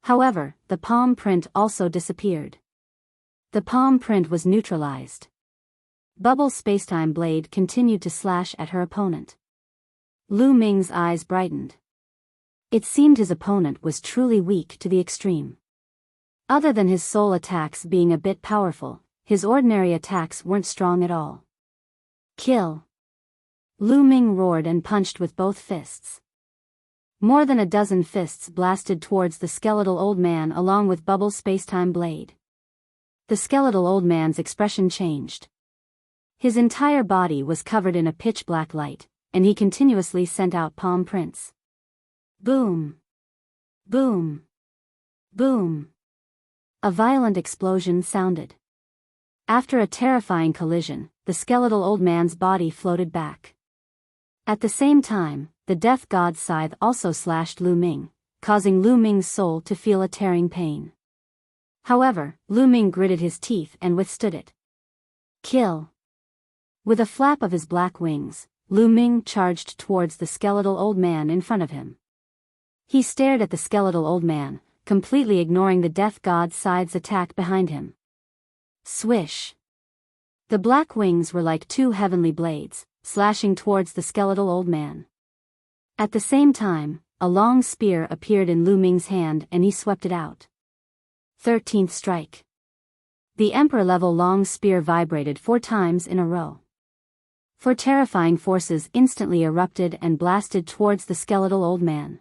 However, the palm print also disappeared. The palm print was neutralized. Bubble's spacetime blade continued to slash at her opponent. Lu Ming's eyes brightened. It seemed his opponent was truly weak to the extreme. Other than his soul attacks being a bit powerful, his ordinary attacks weren't strong at all. Kill! Lu Ming roared and punched with both fists. More than a dozen fists blasted towards the skeletal old man along with Bubble's spacetime blade. The skeletal old man's expression changed. His entire body was covered in a pitch-black light, and he continuously sent out palm prints. Boom! Boom! Boom! A violent explosion sounded. After a terrifying collision, the skeletal old man's body floated back. At the same time, the death god scythe also slashed Lu Ming, causing Lu Ming's soul to feel a tearing pain. However, Lu Ming gritted his teeth and withstood it. Kill! With a flap of his black wings, Lu Ming charged towards the skeletal old man in front of him. He stared at the skeletal old man, completely ignoring the death god scythe's attack behind him. Swish! The black wings were like two heavenly blades, slashing towards the skeletal old man. At the same time, a long spear appeared in Lu Ming's hand and he swept it out. 13th strike. The emperor-level long spear vibrated 4 times in a row. 4 terrifying forces instantly erupted and blasted towards the skeletal old man.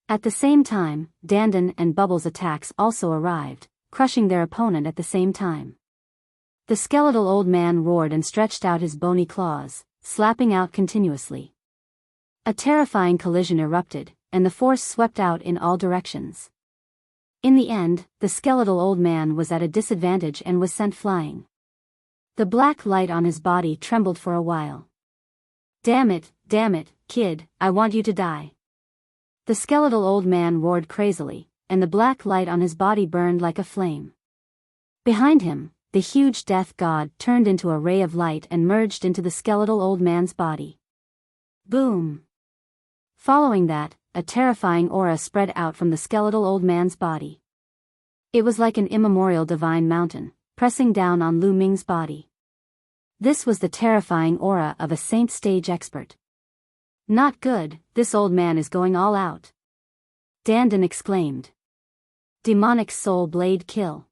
At the same time, Dandan and Bubble's attacks also arrived, crushing their opponent at the same time. The skeletal old man roared and stretched out his bony claws, slapping out continuously. A terrifying collision erupted, and the force swept out in all directions. In the end, the skeletal old man was at a disadvantage and was sent flying. The black light on his body trembled for a while. Damn it, kid, I want you to die. The skeletal old man roared crazily, and the black light on his body burned like a flame. Behind him, the huge death god turned into a ray of light and merged into the skeletal old man's body. Boom! Following that, a terrifying aura spread out from the skeletal old man's body. It was like an immemorial divine mountain, pressing down on Lu Ming's body. This was the terrifying aura of a saint stage expert. Not good, this old man is going all out. Dandan exclaimed. Demonic soul blade kill.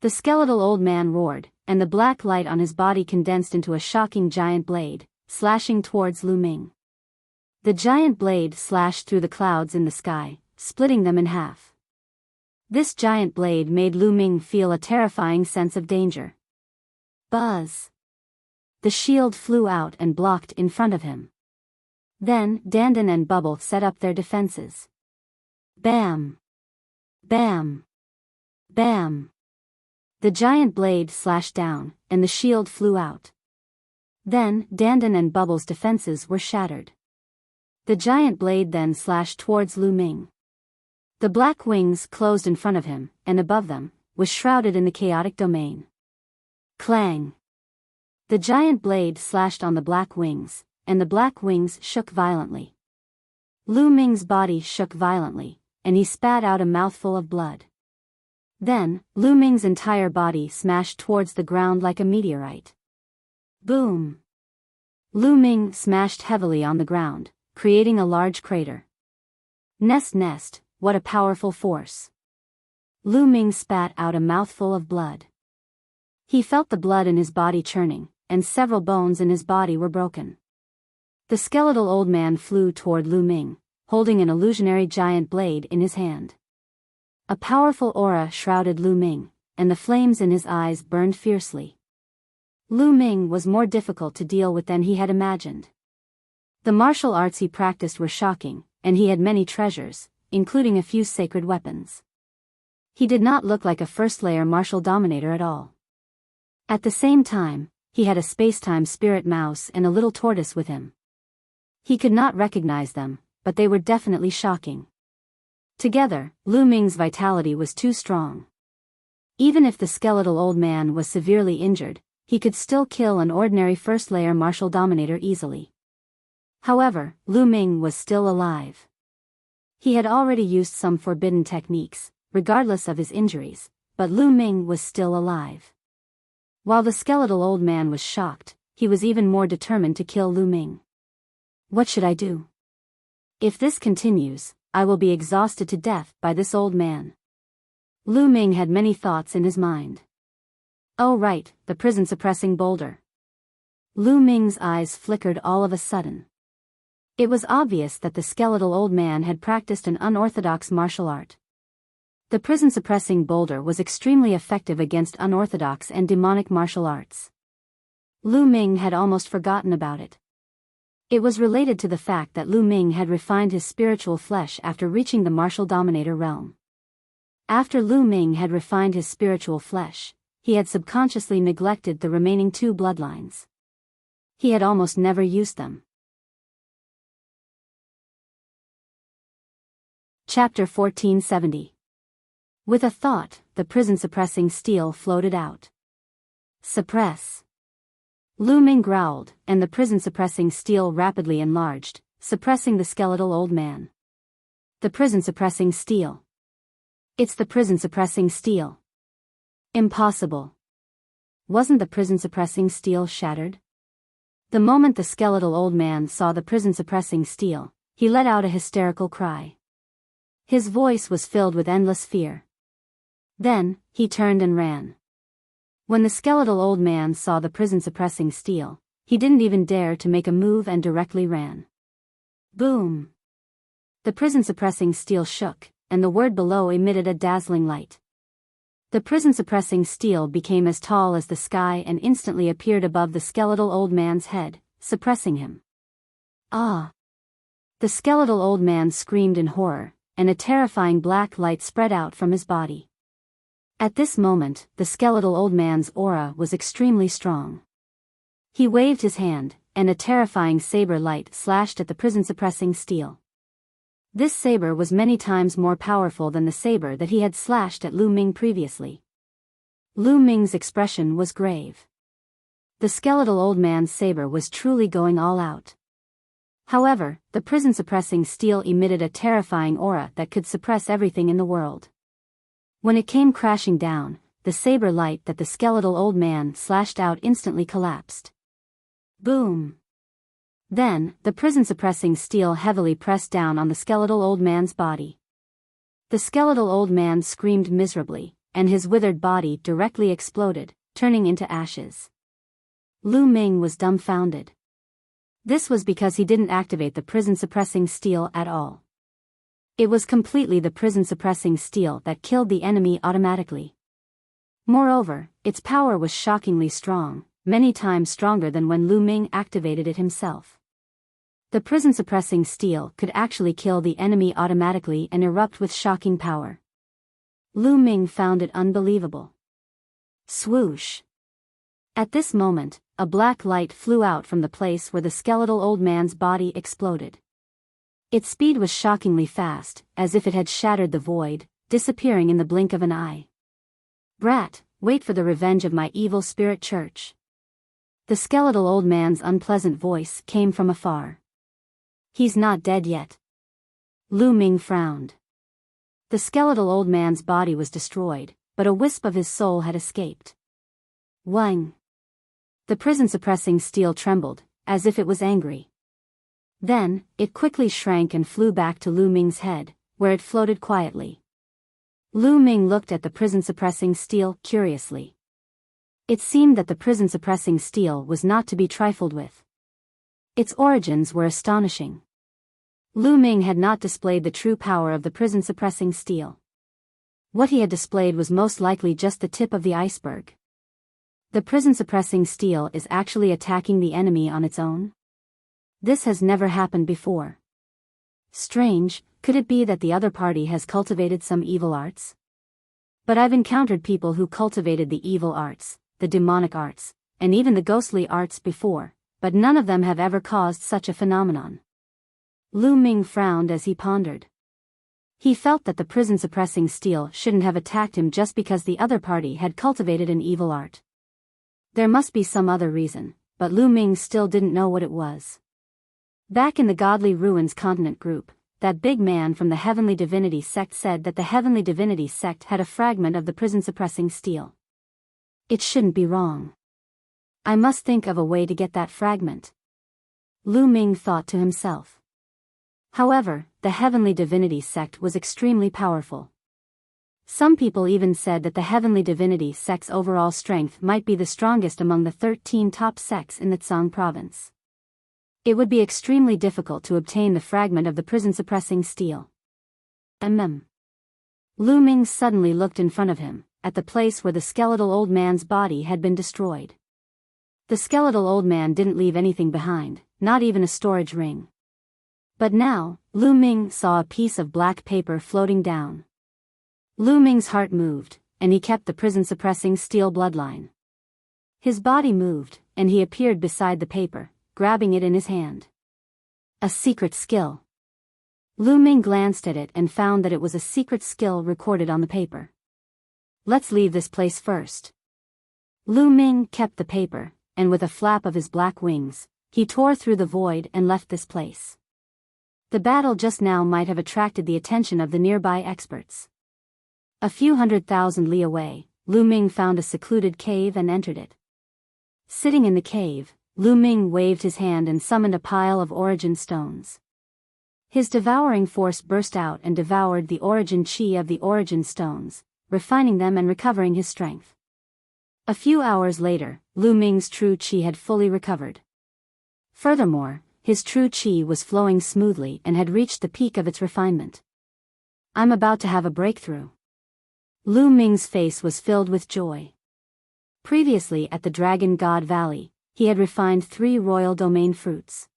The skeletal old man roared, and the black light on his body condensed into a shocking giant blade, slashing towards Lu Ming. The giant blade slashed through the clouds in the sky, splitting them in half. This giant blade made Lu Ming feel a terrifying sense of danger. Buzz! The shield flew out and blocked in front of him. Then, Dandan and Bubble set up their defenses. Bam! Bam! Bam! The giant blade slashed down, and the shield flew out. Then, Dandan and Bubble's defenses were shattered. The giant blade then slashed towards Lu Ming. The black wings closed in front of him, and above them, was shrouded in the chaotic domain. Clang! The giant blade slashed on the black wings, and the black wings shook violently. Lu Ming's body shook violently, and he spat out a mouthful of blood. Then, Lu Ming's entire body smashed towards the ground like a meteorite. Boom! Lu Ming smashed heavily on the ground, creating a large crater. Nest, what a powerful force! Lu Ming spat out a mouthful of blood. He felt the blood in his body churning, and several bones in his body were broken. The skeletal old man flew toward Lu Ming, holding an illusionary giant blade in his hand. A powerful aura shrouded Lu Ming, and the flames in his eyes burned fiercely. Lu Ming was more difficult to deal with than he had imagined. The martial arts he practiced were shocking, and he had many treasures, including a few sacred weapons. He did not look like a first-layer martial dominator at all. At the same time, he had a space-time spirit mouse and a little tortoise with him. He could not recognize them, but they were definitely shocking. Together, Lu Ming's vitality was too strong. Even if the skeletal old man was severely injured, he could still kill an ordinary first-layer martial dominator easily. However, Lu Ming was still alive. He had already used some forbidden techniques, regardless of his injuries, but Lu Ming was still alive. While the skeletal old man was shocked, he was even more determined to kill Lu Ming. What should I do? If this continues, I will be exhausted to death by this old man. Lu Ming had many thoughts in his mind. Oh right, the prison-suppressing boulder. Lu Ming's eyes flickered all of a sudden. It was obvious that the skeletal old man had practiced an unorthodox martial art. The prison-suppressing boulder was extremely effective against unorthodox and demonic martial arts. Lu Ming had almost forgotten about it. It was related to the fact that Lu Ming had refined his spiritual flesh after reaching the martial dominator realm. After Lu Ming had refined his spiritual flesh, he had subconsciously neglected the remaining two bloodlines. He had almost never used them. Chapter 1470. With a thought, the prison-suppressing steel floated out. Suppress. Lu Ming growled, and the prison-suppressing steel rapidly enlarged, suppressing the skeletal old man. The prison-suppressing steel. It's the prison-suppressing steel. Impossible. Wasn't the prison-suppressing steel shattered? The moment the skeletal old man saw the prison-suppressing steel, he let out a hysterical cry. His voice was filled with endless fear. Then, he turned and ran. When the skeletal old man saw the prison-suppressing steel, he didn't even dare to make a move and directly ran. Boom! The prison-suppressing steel shook, and the word below emitted a dazzling light. The prison-suppressing steel became as tall as the sky and instantly appeared above the skeletal old man's head, suppressing him. Ah! The skeletal old man screamed in horror, and a terrifying black light spread out from his body. At this moment, the skeletal old man's aura was extremely strong. He waved his hand, and a terrifying saber light slashed at the prison-suppressing steel. This saber was many times more powerful than the saber that he had slashed at Lu Ming previously. Lu Ming's expression was grave. The skeletal old man's saber was truly going all out. However, the prison-suppressing steel emitted a terrifying aura that could suppress everything in the world. When it came crashing down, the saber light that the skeletal old man slashed out instantly collapsed. Boom! Then, the prison-suppressing steel heavily pressed down on the skeletal old man's body. The skeletal old man screamed miserably, and his withered body directly exploded, turning into ashes. Lu Ming was dumbfounded. This was because he didn't activate the prison-suppressing steel at all. It was completely the prison-suppressing steel that killed the enemy automatically. Moreover, its power was shockingly strong, many times stronger than when Lu Ming activated it himself. The prison-suppressing steel could actually kill the enemy automatically and erupt with shocking power. Lu Ming found it unbelievable. Swoosh! At this moment, a black light flew out from the place where the skeletal old man's body exploded. Its speed was shockingly fast, as if it had shattered the void, disappearing in the blink of an eye. Brat, wait for the revenge of my evil spirit church. The skeletal old man's unpleasant voice came from afar. He's not dead yet. Lu Ming frowned. The skeletal old man's body was destroyed, but a wisp of his soul had escaped. Wang! The prison-suppressing steel trembled, as if it was angry. Then, it quickly shrank and flew back to Lu Ming's head, where it floated quietly. Lu Ming looked at the prison-suppressing steel curiously. It seemed that the prison-suppressing steel was not to be trifled with. Its origins were astonishing. Lu Ming had not displayed the true power of the prison-suppressing steel. What he had displayed was most likely just the tip of the iceberg. The prison-suppressing steel is actually attacking the enemy on its own? This has never happened before. Strange, could it be that the other party has cultivated some evil arts? But I've encountered people who cultivated the evil arts, the demonic arts, and even the ghostly arts before, but none of them have ever caused such a phenomenon. Lu Ming frowned as he pondered. He felt that the prison-suppressing steel shouldn't have attacked him just because the other party had cultivated an evil art. There must be some other reason, but Lu Ming still didn't know what it was. Back in the Godly Ruins Continent group, that big man from the Heavenly Divinity sect said that the Heavenly Divinity sect had a fragment of the prison-suppressing steel. It shouldn't be wrong. I must think of a way to get that fragment. Lu Ming thought to himself. However, the Heavenly Divinity sect was extremely powerful. Some people even said that the Heavenly Divinity sect's overall strength might be the strongest among the 13 top sects in the Tsang province. It would be extremely difficult to obtain the fragment of the prison-suppressing steel. Lu Ming suddenly looked in front of him, at the place where the skeletal old man's body had been destroyed. The skeletal old man didn't leave anything behind, not even a storage ring. But now, Lu Ming saw a piece of black paper floating down. Lu Ming's heart moved, and he kept the prison-suppressing steel bloodline. His body moved, and he appeared beside the paper, grabbing it in his hand. A secret skill. Lu Ming glanced at it and found that it was a secret skill recorded on the paper. Let's leave this place first. Lu Ming kept the paper, and with a flap of his black wings, he tore through the void and left this place. The battle just now might have attracted the attention of the nearby experts. A few 100,000 li away, Lu Ming found a secluded cave and entered it. Sitting in the cave, Lu Ming waved his hand and summoned a pile of origin stones. His devouring force burst out and devoured the origin chi of the origin stones, refining them and recovering his strength. A few hours later, Lu Ming's true chi had fully recovered. Furthermore, his true chi was flowing smoothly and had reached the peak of its refinement. I'm about to have a breakthrough. Lu Ming's face was filled with joy. Previously at the Dragon God Valley, he had refined 3 royal domain fruits.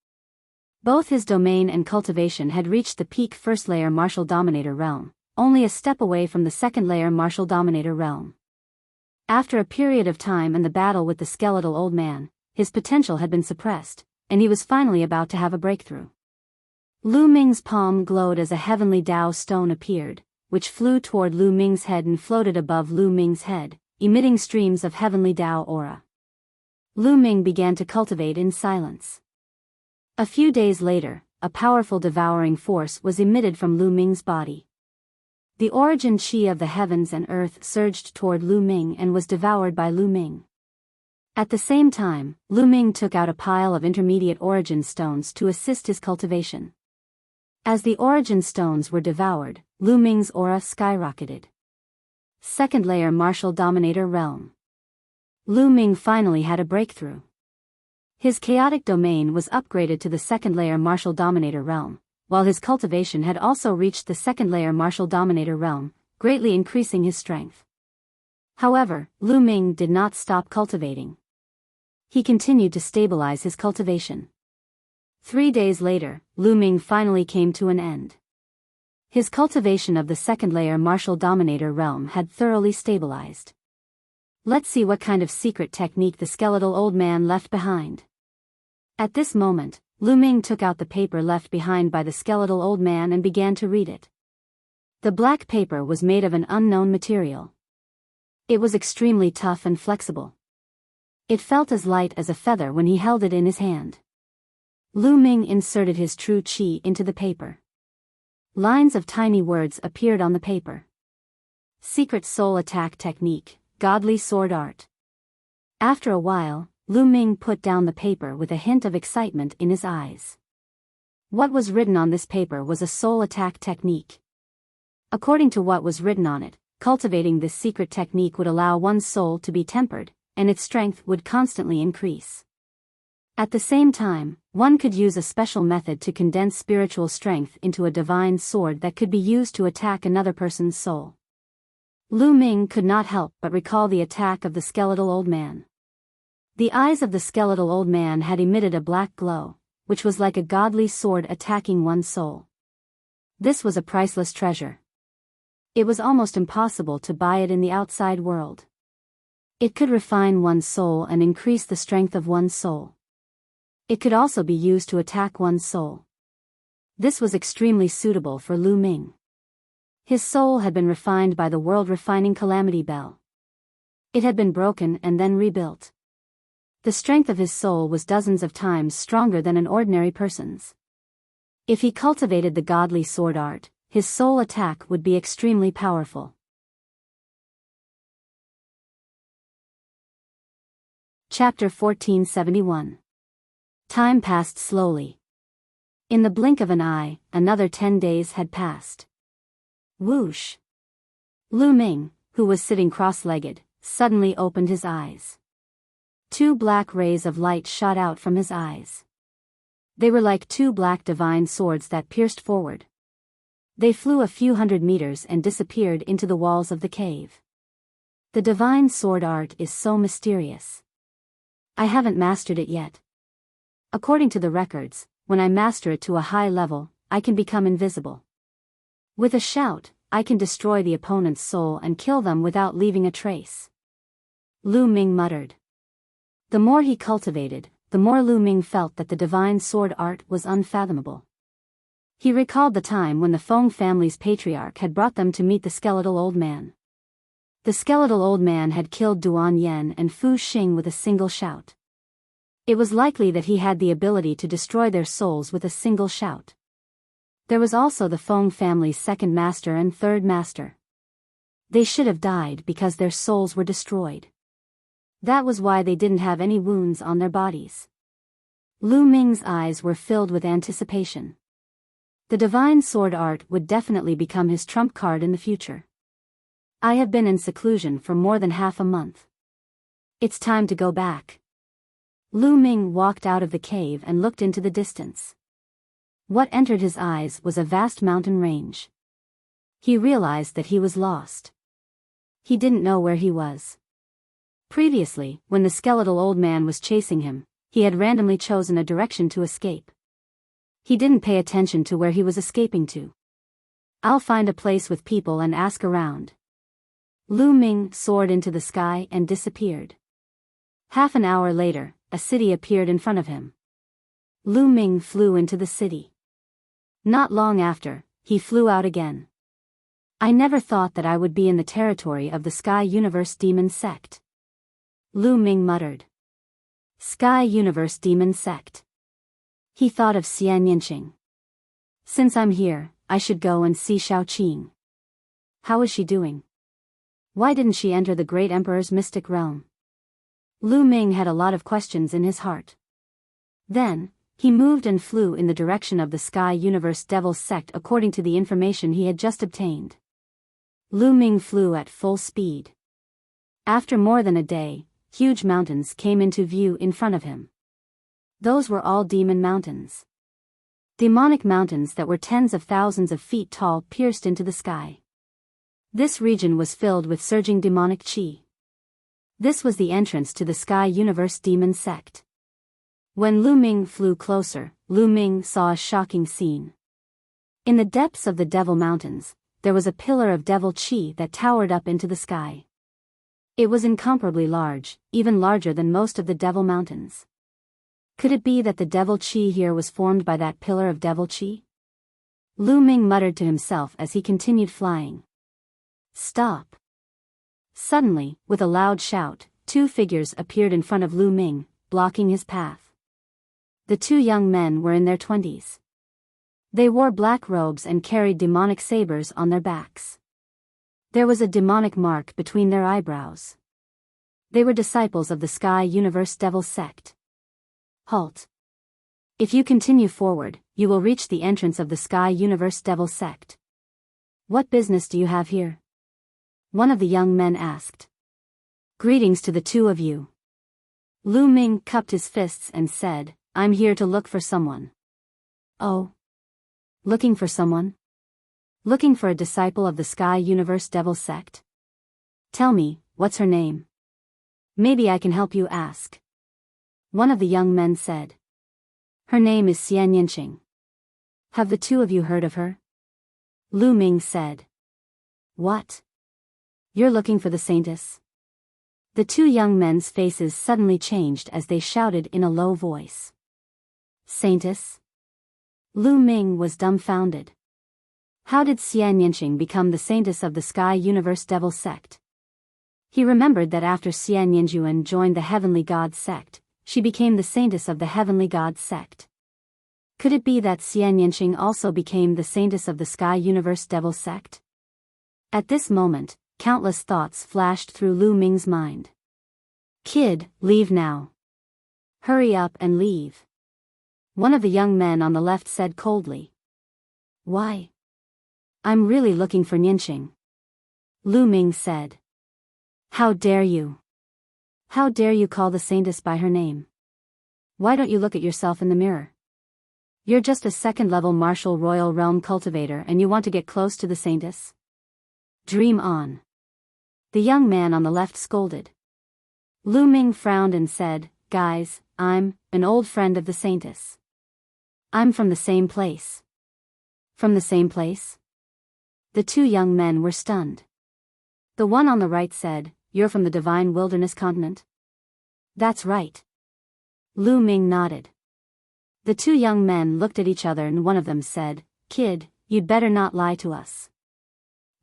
Both his domain and cultivation had reached the peak first layer martial dominator realm, only a step away from the second layer martial dominator realm. After a period of time and the battle with the skeletal old man, his potential had been suppressed, and he was finally about to have a breakthrough. Lu Ming's palm glowed as a heavenly Dao stone appeared, which flew toward Lu Ming's head and floated above Lu Ming's head, emitting streams of heavenly Dao aura. Lu Ming began to cultivate in silence. A few days later, a powerful devouring force was emitted from Lu Ming's body. The origin chi of the heavens and earth surged toward Lu Ming and was devoured by Lu Ming. At the same time, Lu Ming took out a pile of intermediate origin stones to assist his cultivation. As the origin stones were devoured, Lu Ming's aura skyrocketed. Second layer martial dominator realm. Lu Ming finally had a breakthrough. His chaotic domain was upgraded to the second layer martial dominator realm, while his cultivation had also reached the second layer martial dominator realm, greatly increasing his strength. However, Lu Ming did not stop cultivating. He continued to stabilize his cultivation. 3 days later, Lu Ming finally came to an end. His cultivation of the second layer martial dominator realm had thoroughly stabilized. Let's see what kind of secret technique the skeletal old man left behind. At this moment, Lu Ming took out the paper left behind by the skeletal old man and began to read it. The black paper was made of an unknown material. It was extremely tough and flexible. It felt as light as a feather when he held it in his hand. Lu Ming inserted his true qi into the paper. Lines of tiny words appeared on the paper. Secret soul attack technique, godly sword art. After a while, Lu Ming put down the paper with a hint of excitement in his eyes. What was written on this paper was a soul attack technique. According to what was written on it, cultivating this secret technique would allow one's soul to be tempered, and its strength would constantly increase. At the same time, one could use a special method to condense spiritual strength into a divine sword that could be used to attack another person's soul. Lu Ming could not help but recall the attack of the skeletal old man. The eyes of the skeletal old man had emitted a black glow, which was like a godly sword attacking one's soul. This was a priceless treasure. It was almost impossible to buy it in the outside world. It could refine one's soul and increase the strength of one's soul. It could also be used to attack one's soul. This was extremely suitable for Lu Ming. His soul had been refined by the world-refining calamity bell. It had been broken and then rebuilt. The strength of his soul was dozens of times stronger than an ordinary person's. If he cultivated the godly sword art, his soul attack would be extremely powerful. Chapter 1471. Time passed slowly. In the blink of an eye, another 10 days had passed. Whoosh! Lu Ming, who was sitting cross-legged, suddenly opened his eyes. 2 black rays of light shot out from his eyes. They were like 2 black divine swords that pierced forward. They flew a few hundred meters and disappeared into the walls of the cave. The divine sword art is so mysterious. I haven't mastered it yet. According to the records, when I master it to a high level, I can become invisible. With a shout, I can destroy the opponent's soul and kill them without leaving a trace. Lu Ming muttered. The more he cultivated, the more Lu Ming felt that the divine sword art was unfathomable. He recalled the time when the Feng family's patriarch had brought them to meet the skeletal old man. The skeletal old man had killed Duan Yen and Fu Xing with a single shout. It was likely that he had the ability to destroy their souls with a single shout. There was also the Feng family's second master and third master. They should have died because their souls were destroyed. That was why they didn't have any wounds on their bodies. Lu Ming's eyes were filled with anticipation. The divine sword art would definitely become his trump card in the future. I have been in seclusion for more than half a month. It's time to go back. Lu Ming walked out of the cave and looked into the distance. What entered his eyes was a vast mountain range. He realized that he was lost. He didn't know where he was. Previously, when the skeletal old man was chasing him, he had randomly chosen a direction to escape. He didn't pay attention to where he was escaping to. I'll find a place with people and ask around. Lu Ming soared into the sky and disappeared. Half an hour later, a city appeared in front of him. Lu Ming flew into the city. Not long after, he flew out again. I never thought that I would be in the territory of the Sky Universe Demon Sect. Lu Ming muttered. Sky Universe Demon Sect. He thought of Xian Yinqing. Since I'm here, I should go and see Xiao Qing. How is she doing? Why didn't she enter the great emperor's mystic realm? Lu Ming had a lot of questions in his heart. Then, he moved and flew in the direction of the Sky Universe Devil's Sect according to the information he had just obtained. Lu Ming flew at full speed. After more than a day, huge mountains came into view in front of him. Those were all demon mountains. Demonic mountains that were tens of thousands of feet tall pierced into the sky. This region was filled with surging demonic chi. This was the entrance to the Sky Universe Demon Sect. When Lu Ming flew closer, Lu Ming saw a shocking scene. In the depths of the Devil Mountains, there was a pillar of devil chi that towered up into the sky. It was incomparably large, even larger than most of the Devil Mountains. Could it be that the devil chi here was formed by that pillar of devil chi? Lu Ming muttered to himself as he continued flying. Stop! Suddenly, with a loud shout, two figures appeared in front of Lu Ming, blocking his path. The two young men were in their 20s. They wore black robes and carried demonic sabers on their backs. There was a demonic mark between their eyebrows. They were disciples of the Sky Universe Devil Sect. Halt! If you continue forward, you will reach the entrance of the Sky Universe Devil Sect. What business do you have here? One of the young men asked. Greetings to the two of you. Lu Ming cupped his fists and said, I'm here to look for someone. Oh? Looking for someone? Looking for a disciple of the Sky Universe Devil Sect? Tell me, what's her name? Maybe I can help you ask. One of the young men said. Her name is Xian Yinqing. Have the two of you heard of her? Lu Ming said. What? You're looking for the Saintess? The two young men's faces suddenly changed as they shouted in a low voice. Saintess? Lu Ming was dumbfounded. How did Xian Yinqing become the Saintess of the Sky Universe Devil Sect? He remembered that after Xian Yinjuan joined the Heavenly God Sect, she became the Saintess of the Heavenly God Sect. Could it be that Xian Yinqing also became the Saintess of the Sky Universe Devil Sect? At this moment, countless thoughts flashed through Lu Ming's mind. Kid, leave now. Hurry up and leave. One of the young men on the left said coldly. Why? I'm really looking for Yinqing. Lu Ming said. How dare you? How dare you call the Saintess by her name? Why don't you look at yourself in the mirror? You're just a second-level martial royal realm cultivator and you want to get close to the Saintess? Dream on. The young man on the left scolded. Lu Ming frowned and said, Guys, I'm an old friend of the Saintess. I'm from the same place. From the same place? The two young men were stunned. The one on the right said, You're from the Divine Wilderness Continent? That's right. Lu Ming nodded. The two young men looked at each other and one of them said, Kid, you'd better not lie to us.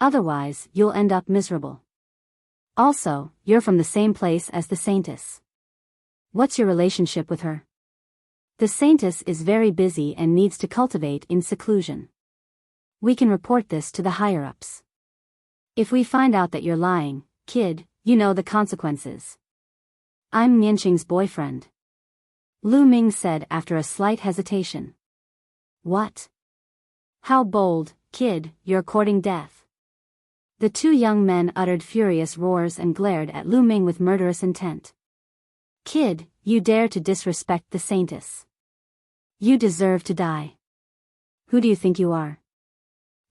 Otherwise, you'll end up miserable. Also, you're from the same place as the Saintess. What's your relationship with her? The Saintess is very busy and needs to cultivate in seclusion. We can report this to the higher-ups. If we find out that you're lying, kid, you know the consequences. I'm Yinqing's boyfriend. Lu Ming said after a slight hesitation. What? How bold, kid, you're courting death. The two young men uttered furious roars and glared at Lu Ming with murderous intent. Kid, you dare to disrespect the Saintess. You deserve to die. Who do you think you are?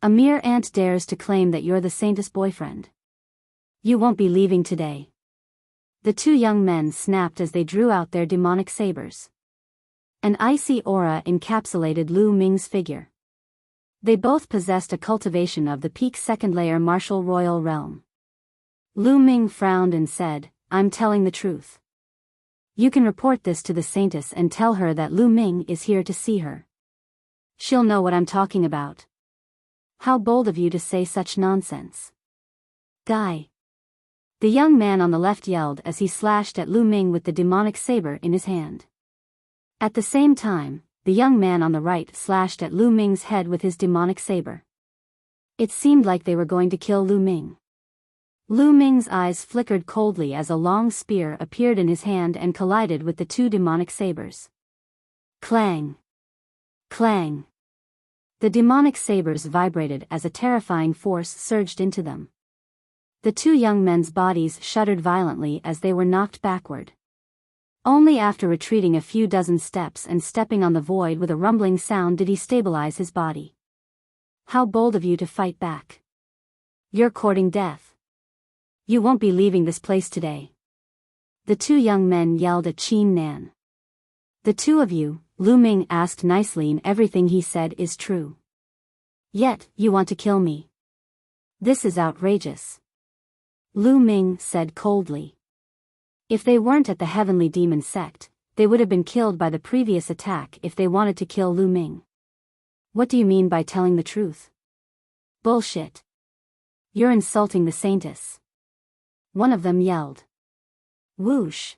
A mere ant dares to claim that you're the Saintess' boyfriend. You won't be leaving today. The two young men snapped as they drew out their demonic sabers. An icy aura encapsulated Lu Ming's figure. They both possessed a cultivation of the peak second-layer martial royal realm. Lu Ming frowned and said, I'm telling the truth. You can report this to the Saintess and tell her that Lu Ming is here to see her. She'll know what I'm talking about. How bold of you to say such nonsense. Die. The young man on the left yelled as he slashed at Lu Ming with the demonic saber in his hand. At the same time, the young man on the right slashed at Lu Ming's head with his demonic saber. It seemed like they were going to kill Lu Ming. Lu Ming's eyes flickered coldly as a long spear appeared in his hand and collided with the two demonic sabers. Clang! Clang! The demonic sabers vibrated as a terrifying force surged into them. The two young men's bodies shuddered violently as they were knocked backward. Only after retreating a few dozen steps and stepping on the void with a rumbling sound did he stabilize his body. How bold of you to fight back. You're courting death. You won't be leaving this place today. The two young men yelled at Qin Nan. The two of you, Lu Ming asked nicely, and everything he said is true. Yet, you want to kill me. This is outrageous. Lu Ming said coldly. If they weren't at the Heavenly Demon Sect, they would have been killed by the previous attack if they wanted to kill Lu Ming. What do you mean by telling the truth? Bullshit. You're insulting the Saintess. One of them yelled. Whoosh.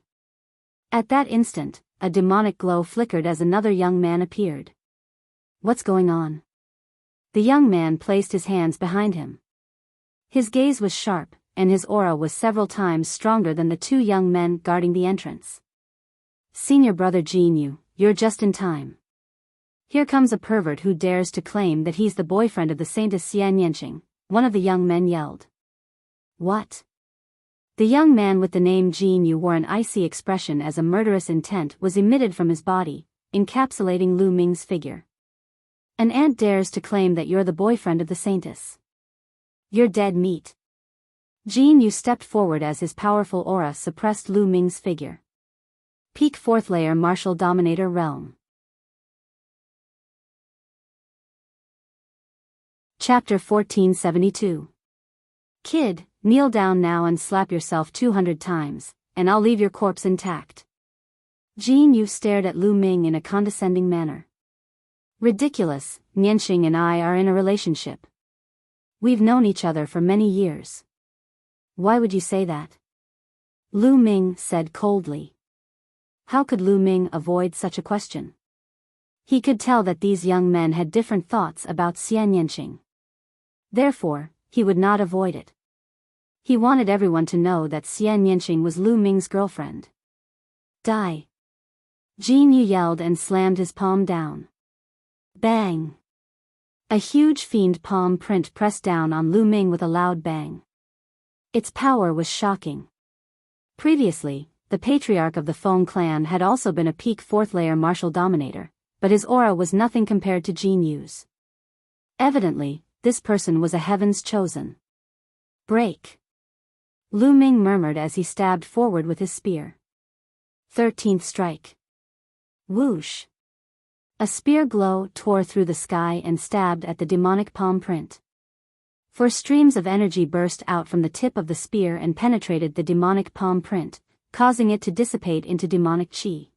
At that instant, a demonic glow flickered as another young man appeared. What's going on? The young man placed his hands behind him. His gaze was sharp, and his aura was several times stronger than the two young men guarding the entrance. Senior brother Jin, you're just in time. Here comes a pervert who dares to claim that he's the boyfriend of the Saintess Xian Yanqing, one of the young men yelled. What? The young man with the name Jin Yu wore an icy expression as a murderous intent was emitted from his body, encapsulating Lu Ming's figure. An ant dares to claim that you're the boyfriend of the Saintess. You're dead meat. Jin Yu stepped forward as his powerful aura suppressed Lu Ming's figure. Peak 4th Layer Martial Dominator Realm. Chapter 1472. Kid, kneel down now and slap yourself 200 times, and I'll leave your corpse intact. Jin Yu stared at Lu Ming in a condescending manner. Ridiculous, Nianxing and I are in a relationship. We've known each other for many years. Why would you say that? Lu Ming said coldly. How could Lu Ming avoid such a question? He could tell that these young men had different thoughts about Xian Yanqing. Therefore, he would not avoid it. He wanted everyone to know that Xian Yanqing was Lu Ming's girlfriend. Die! Jin Yu yelled and slammed his palm down. Bang! A huge fiend palm print pressed down on Lu Ming with a loud bang. Its power was shocking. Previously, the patriarch of the Feng clan had also been a peak 4th layer martial dominator, but his aura was nothing compared to Jin Yu's. Evidently, this person was a heaven's chosen. Break! Lu Ming murmured as he stabbed forward with his spear. 13th strike. Whoosh! A spear glow tore through the sky and stabbed at the demonic palm print. Four streams of energy burst out from the tip of the spear and penetrated the demonic palm print, causing it to dissipate into demonic chi.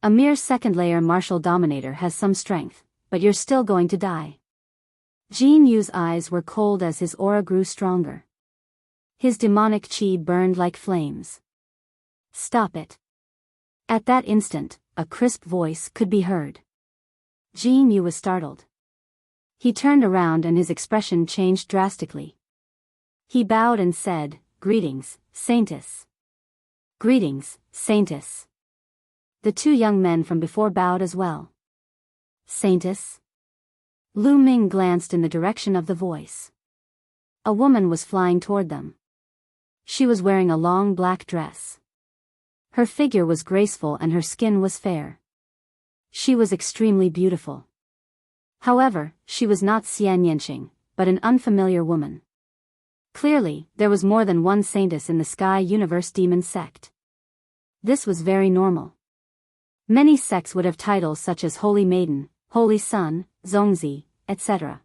A mere 2nd layer martial dominator has some strength, but you're still going to die. Jin Yu's eyes were cold as his aura grew stronger. His demonic chi burned like flames. Stop it. At that instant, a crisp voice could be heard. Jin Yu was startled. He turned around and his expression changed drastically. He bowed and said, "Greetings, Saintess." "Greetings, Saintess." The two young men from before bowed as well. "Saintess?" Lu Ming glanced in the direction of the voice. A woman was flying toward them. She was wearing a long black dress. Her figure was graceful and her skin was fair. She was extremely beautiful. However, she was not Xian Yanqing, but an unfamiliar woman. Clearly, there was more than one Saintess in the Sky Universe Demon Sect. This was very normal. Many sects would have titles such as Holy Maiden, Holy Sun, Zongzi, etc.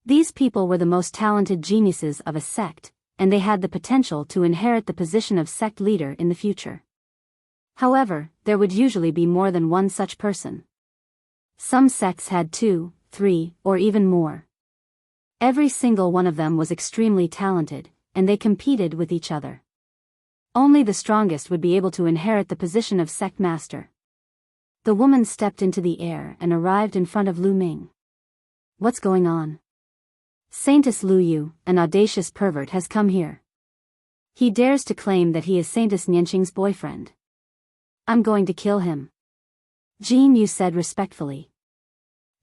These people were the most talented geniuses of a sect, and they had the potential to inherit the position of sect leader in the future. However, there would usually be more than one such person. Some sects had 2, 3, or even more. Every single one of them was extremely talented, and they competed with each other. Only the strongest would be able to inherit the position of sect master. The woman stepped into the air and arrived in front of Lu Ming. What's going on? Saintess Lu Yu, an audacious pervert, has come here. He dares to claim that he is Saintess Nianqing's boyfriend. I'm going to kill him. Jin Yu said respectfully.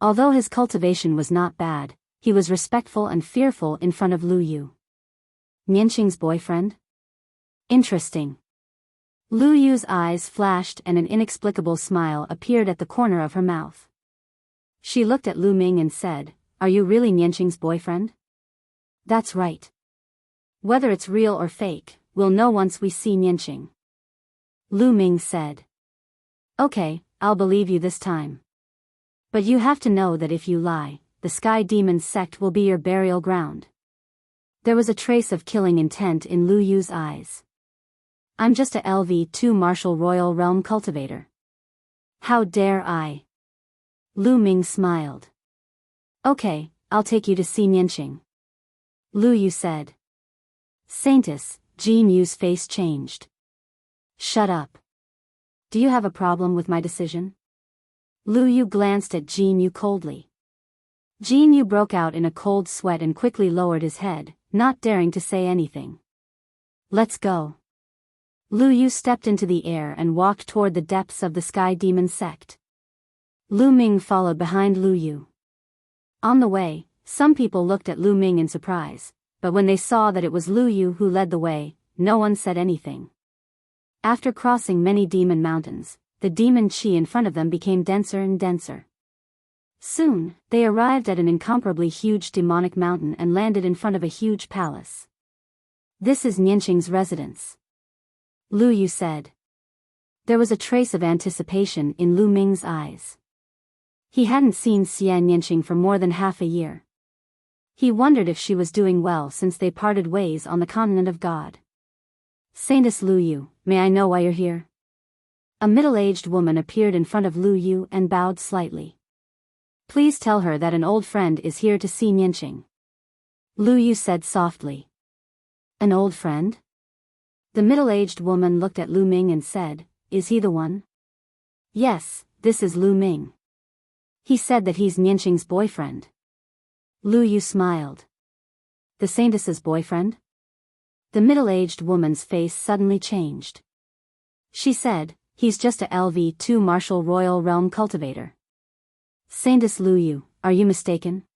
Although his cultivation was not bad, he was respectful and fearful in front of Lu Yu. Nianqing's boyfriend? Interesting. Lu Yu's eyes flashed and an inexplicable smile appeared at the corner of her mouth. She looked at Lu Ming and said, "Are you really Nianqing's boyfriend?" "That's right. Whether it's real or fake, we'll know once we see Nianqing," Lu Ming said. "Okay, I'll believe you this time. But you have to know that if you lie, the Sky Demon's sect will be your burial ground." There was a trace of killing intent in Lu Yu's eyes. "I'm just a LV2 Martial Royal Realm cultivator. How dare I?" Lu Ming smiled. "Okay, I'll take you to see Nianqing," Lu Yu said. "Saintess," Jin Yu's face changed. "Shut up. Do you have a problem with my decision?" Lu Yu glanced at Jin Yu coldly. Jin Yu broke out in a cold sweat and quickly lowered his head, not daring to say anything. "Let's go." Lu Yu stepped into the air and walked toward the depths of the Sky Demon sect. Lu Ming followed behind Lu Yu. On the way, some people looked at Lu Ming in surprise, but when they saw that it was Lu Yu who led the way, no one said anything. After crossing many demon mountains, the demon qi in front of them became denser and denser. Soon, they arrived at an incomparably huge demonic mountain and landed in front of a huge palace. "This is Nianqing's residence," Lu Yu said. There was a trace of anticipation in Lu Ming's eyes. He hadn't seen Xian Nianqing for more than half a year. He wondered if she was doing well since they parted ways on the continent of God. "Saintess Lu Yu, may I know why you're here?" A middle-aged woman appeared in front of Lu Yu and bowed slightly. "Please tell her that an old friend is here to see Nianqing," Lu Yu said softly. "An old friend?" The middle-aged woman looked at Lu Ming and said, "Is he the one?" "Yes, this is Lu Ming. He said that he's Nianqing's boyfriend." Lu Yu smiled. "The Saintess's boyfriend?" The middle-aged woman's face suddenly changed. She said, "He's just a LV2 Martial Royal Realm cultivator." "Saintess Lu Yu, are you mistaken?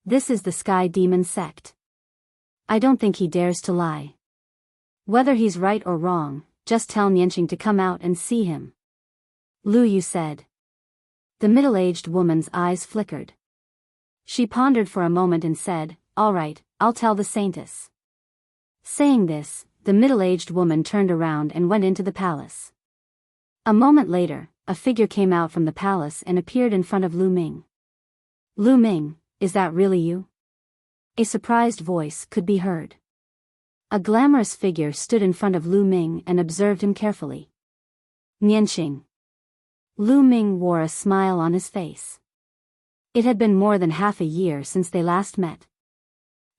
This is the Sky Demon sect. I don't think he dares to lie. Whether he's right or wrong, just tell Nianqing to come out and see him," Lu Yu said. The middle-aged woman's eyes flickered. She pondered for a moment and said, "All right, I'll tell the Saintess." Saying this, the middle-aged woman turned around and went into the palace. A moment later, a figure came out from the palace and appeared in front of Lu Ming. "Lu Ming, is that really you?" A surprised voice could be heard. A glamorous figure stood in front of Lu Ming and observed him carefully. "Nianqing." Lu Ming wore a smile on his face. It had been more than half a year since they last met.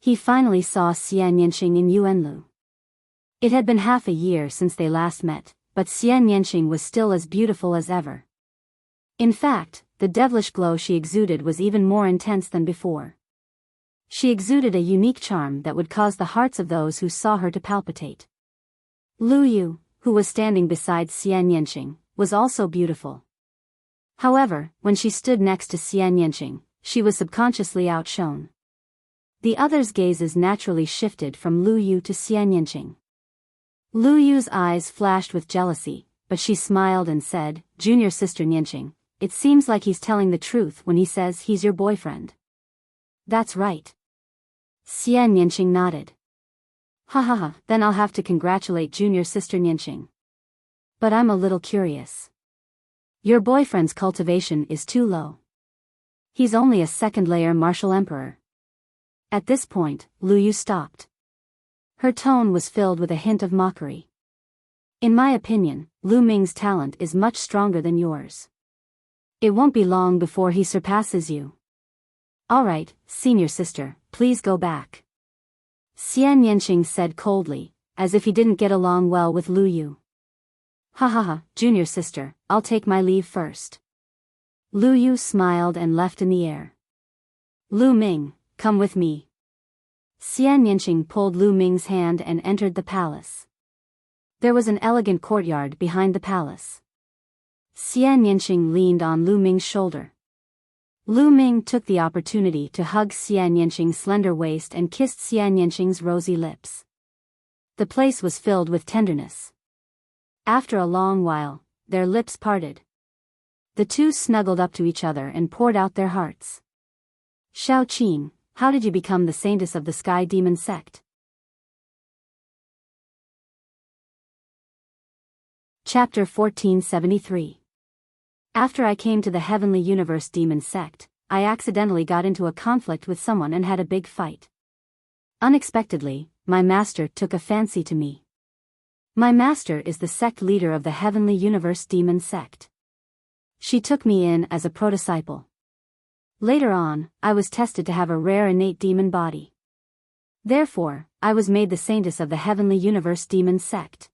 He finally saw Xian Nianqing in Yuanlu. It had been half a year since they last met, but Xian Nianqing was still as beautiful as ever. In fact, the devilish glow she exuded was even more intense than before. She exuded a unique charm that would cause the hearts of those who saw her to palpitate. Lu Yu, who was standing beside Xian Nianqing, was also beautiful. However, when she stood next to Xian Nianqing, she was subconsciously outshone. The others' gazes naturally shifted from Lu Yu to Xian Nianqing. Lu Yu's eyes flashed with jealousy, but she smiled and said, "Junior sister Nianqing, it seems like he's telling the truth when he says he's your boyfriend." "That's right." Xian Nianqing nodded. "Ha ha ha, then I'll have to congratulate junior sister Nianqing. But I'm a little curious. Your boyfriend's cultivation is too low. He's only a second-layer martial emperor." At this point, Lu Yu stopped. Her tone was filled with a hint of mockery. "In my opinion, Lu Ming's talent is much stronger than yours. It won't be long before he surpasses you. All right, senior sister, please go back," Xian Nianqing said coldly, as if he didn't get along well with Lu Yu. "Ha ha ha, junior sister, I'll take my leave first." Lu Yu smiled and left in the air. "Lu Ming, come with me." Xian Nianqing pulled Lu Ming's hand and entered the palace. There was an elegant courtyard behind the palace. Xian Nianqing leaned on Lu Ming's shoulder. Lu Ming took the opportunity to hug Xian Nianqing's slender waist and kissed Xian Nianqing's rosy lips. The place was filled with tenderness. After a long while, their lips parted. The two snuggled up to each other and poured out their hearts. Shao Qin, how did you become the saintess of the Sky Demon sect? Chapter 1473. After I came to the Heavenly Universe Demon sect, I accidentally got into a conflict with someone and had a big fight. Unexpectedly, my master took a fancy to me. My master is the sect leader of the Heavenly Universe Demon sect. She took me in as a prodisciple. Later on, I was tested to have a rare innate demon body. Therefore, I was made the saintess of the Heavenly Universe Demon sect.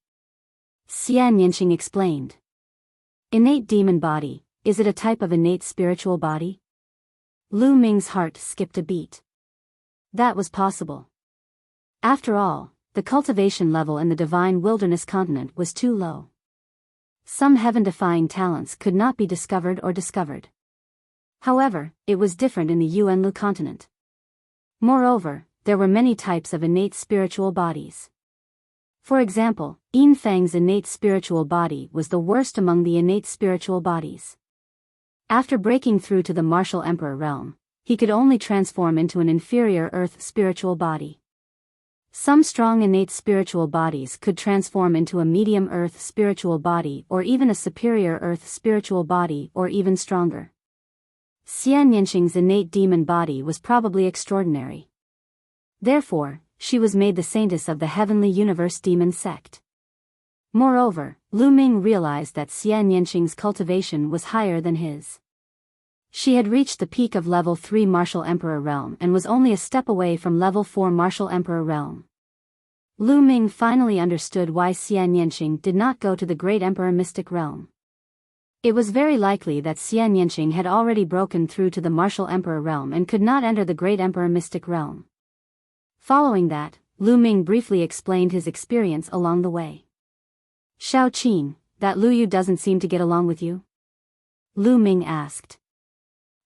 Xian Yanqing explained. Innate demon body, is it a type of innate spiritual body? Lu Ming's heart skipped a beat. That was possible. After all, the cultivation level in the divine wilderness continent was too low. Some heaven-defying talents could not be discovered or discovered. However, it was different in the Yuanlu continent. Moreover, there were many types of innate spiritual bodies. For example, Yin Fang's innate spiritual body was the worst among the innate spiritual bodies. After breaking through to the martial emperor realm, he could only transform into an inferior earth spiritual body. Some strong innate spiritual bodies could transform into a medium earth spiritual body or even a superior earth spiritual body or even stronger. Xian Yanqing's innate demon body was probably extraordinary. Therefore, she was made the saintess of the Heavenly Universe Demon sect. Moreover, Lu Ming realized that Xian Yanqing's cultivation was higher than his. She had reached the peak of level 3 Martial Emperor realm and was only a step away from level 4 Martial Emperor realm. Lu Ming finally understood why Xian Yanqing did not go to the Great Emperor Mystic realm. It was very likely that Xian Yanqing had already broken through to the Martial Emperor realm and could not enter the Great Emperor Mystic realm. Following that, Lu Ming briefly explained his experience along the way. Shao Qin, that Lu Yu doesn't seem to get along with you? Lu Ming asked.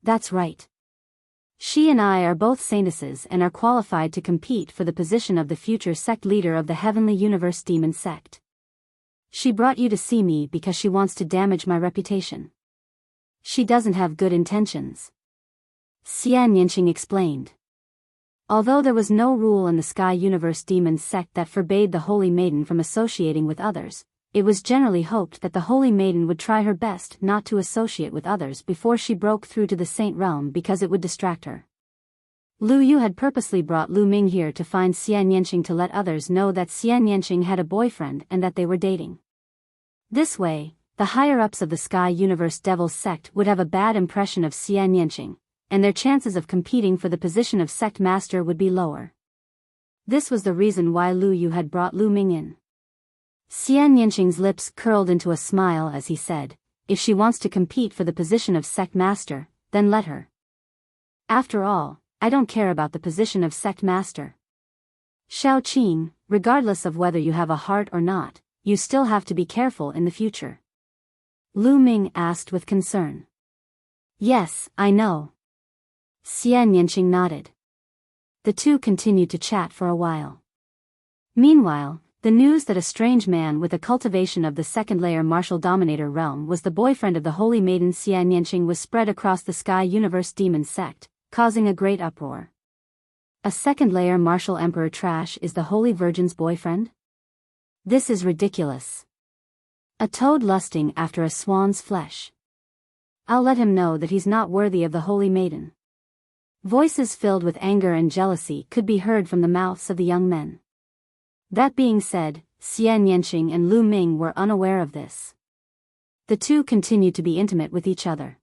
That's right. She and I are both saintesses and are qualified to compete for the position of the future sect leader of the Heavenly Universe Demon sect. She brought you to see me because she wants to damage my reputation. She doesn't have good intentions. Xian Yanqing explained. Although there was no rule in the Sky Universe Demon sect that forbade the Holy Maiden from associating with others, it was generally hoped that the Holy Maiden would try her best not to associate with others before she broke through to the Saint realm because it would distract her. Lu Yu had purposely brought Lu Ming here to find Xian Yanqing to let others know that Xian Yanqing had a boyfriend and that they were dating. This way, the higher-ups of the Sky Universe Devil sect would have a bad impression of Xian Yanqing, and their chances of competing for the position of sect master would be lower. This was the reason why Lu Yu had brought Lu Ming in. Xian Yanqing's lips curled into a smile as he said, if she wants to compete for the position of sect master, then let her. After all, I don't care about the position of sect master. Shao Qin, regardless of whether you have a heart or not, you still have to be careful in the future. Lu Ming asked with concern. Yes, I know. Xian Yanqing nodded. The two continued to chat for a while. Meanwhile, the news that a strange man with a cultivation of the second-layer martial dominator realm was the boyfriend of the Holy Maiden Xian Yanqing was spread across the Sky Universe Demon sect, causing a great uproar. A second-layer martial emperor trash is the Holy Virgin's boyfriend? This is ridiculous. A toad lusting after a swan's flesh. I'll let him know that he's not worthy of the Holy Maiden. Voices filled with anger and jealousy could be heard from the mouths of the young men. That being said, Xian Yanqing and Lu Ming were unaware of this. The two continued to be intimate with each other.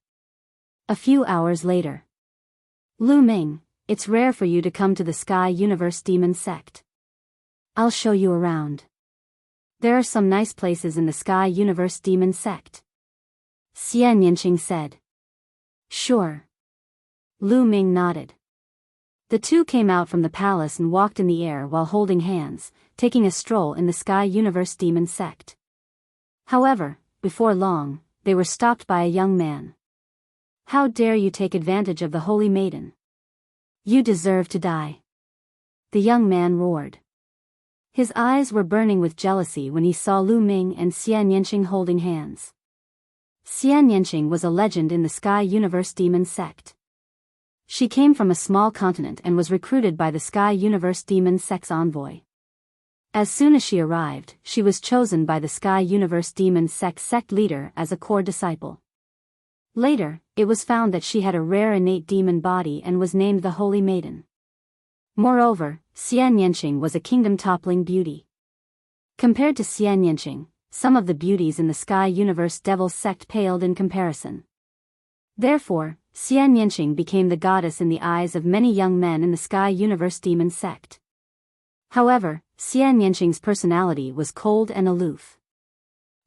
A few hours later. Lu Ming, it's rare for you to come to the Sky Universe Demon sect. I'll show you around. There are some nice places in the Sky Universe Demon sect. Xian Yanqing said. Sure. Lu Ming nodded. The two came out from the palace and walked in the air while holding hands, taking a stroll in the Sky Universe Demon sect. However, before long, they were stopped by a young man. How dare you take advantage of the Holy Maiden? You deserve to die. The young man roared. His eyes were burning with jealousy when he saw Lu Ming and Xian Yanqing holding hands. Xian Yanqing was a legend in the Sky Universe Demon sect. She came from a small continent and was recruited by the Sky Universe Demon sect's envoy. As soon as she arrived, she was chosen by the Sky Universe Demon sect leader as a core disciple. Later, it was found that she had a rare innate demon body and was named the Holy Maiden. Moreover, Xian Yanqing was a kingdom-toppling beauty. Compared to Xian Yanqing, some of the beauties in the Sky Universe Devil sect paled in comparison. Therefore, Xian Yanqing became the goddess in the eyes of many young men in the Sky Universe Demon sect. However, Xian Yanqing's personality was cold and aloof.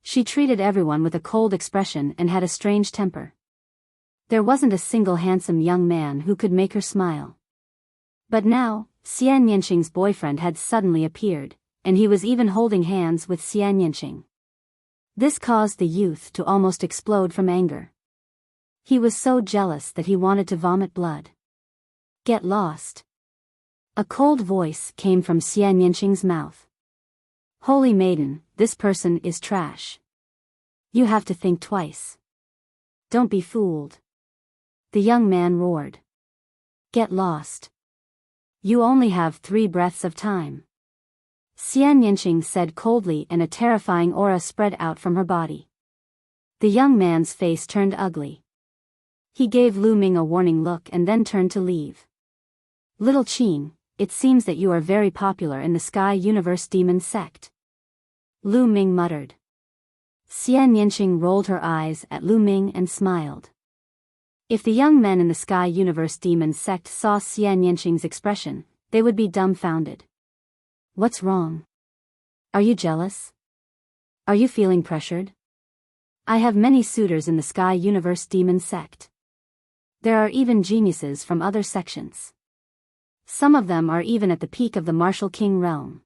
She treated everyone with a cold expression and had a strange temper. There wasn't a single handsome young man who could make her smile. But now, Xian Yanqing's boyfriend had suddenly appeared, and he was even holding hands with Xian Yanqing. This caused the youth to almost explode from anger. He was so jealous that he wanted to vomit blood. Get lost. A cold voice came from Xian Yanqing's mouth. Holy Maiden, this person is trash. You have to think twice. Don't be fooled. The young man roared. Get lost. You only have 3 breaths of time. Xian Yanqing said coldly, and a terrifying aura spread out from her body. The young man's face turned ugly. He gave Lu Ming a warning look and then turned to leave. Little Qin, it seems that you are very popular in the Sky Universe Demon sect. Lu Ming muttered. Xian Yanqing rolled her eyes at Lu Ming and smiled. If the young men in the Sky Universe Demon sect saw Xian Yanqing's expression, they would be dumbfounded. What's wrong? Are you jealous? Are you feeling pressured? I have many suitors in the Sky Universe Demon sect. There are even geniuses from other sections. Some of them are even at the peak of the Martial King realm.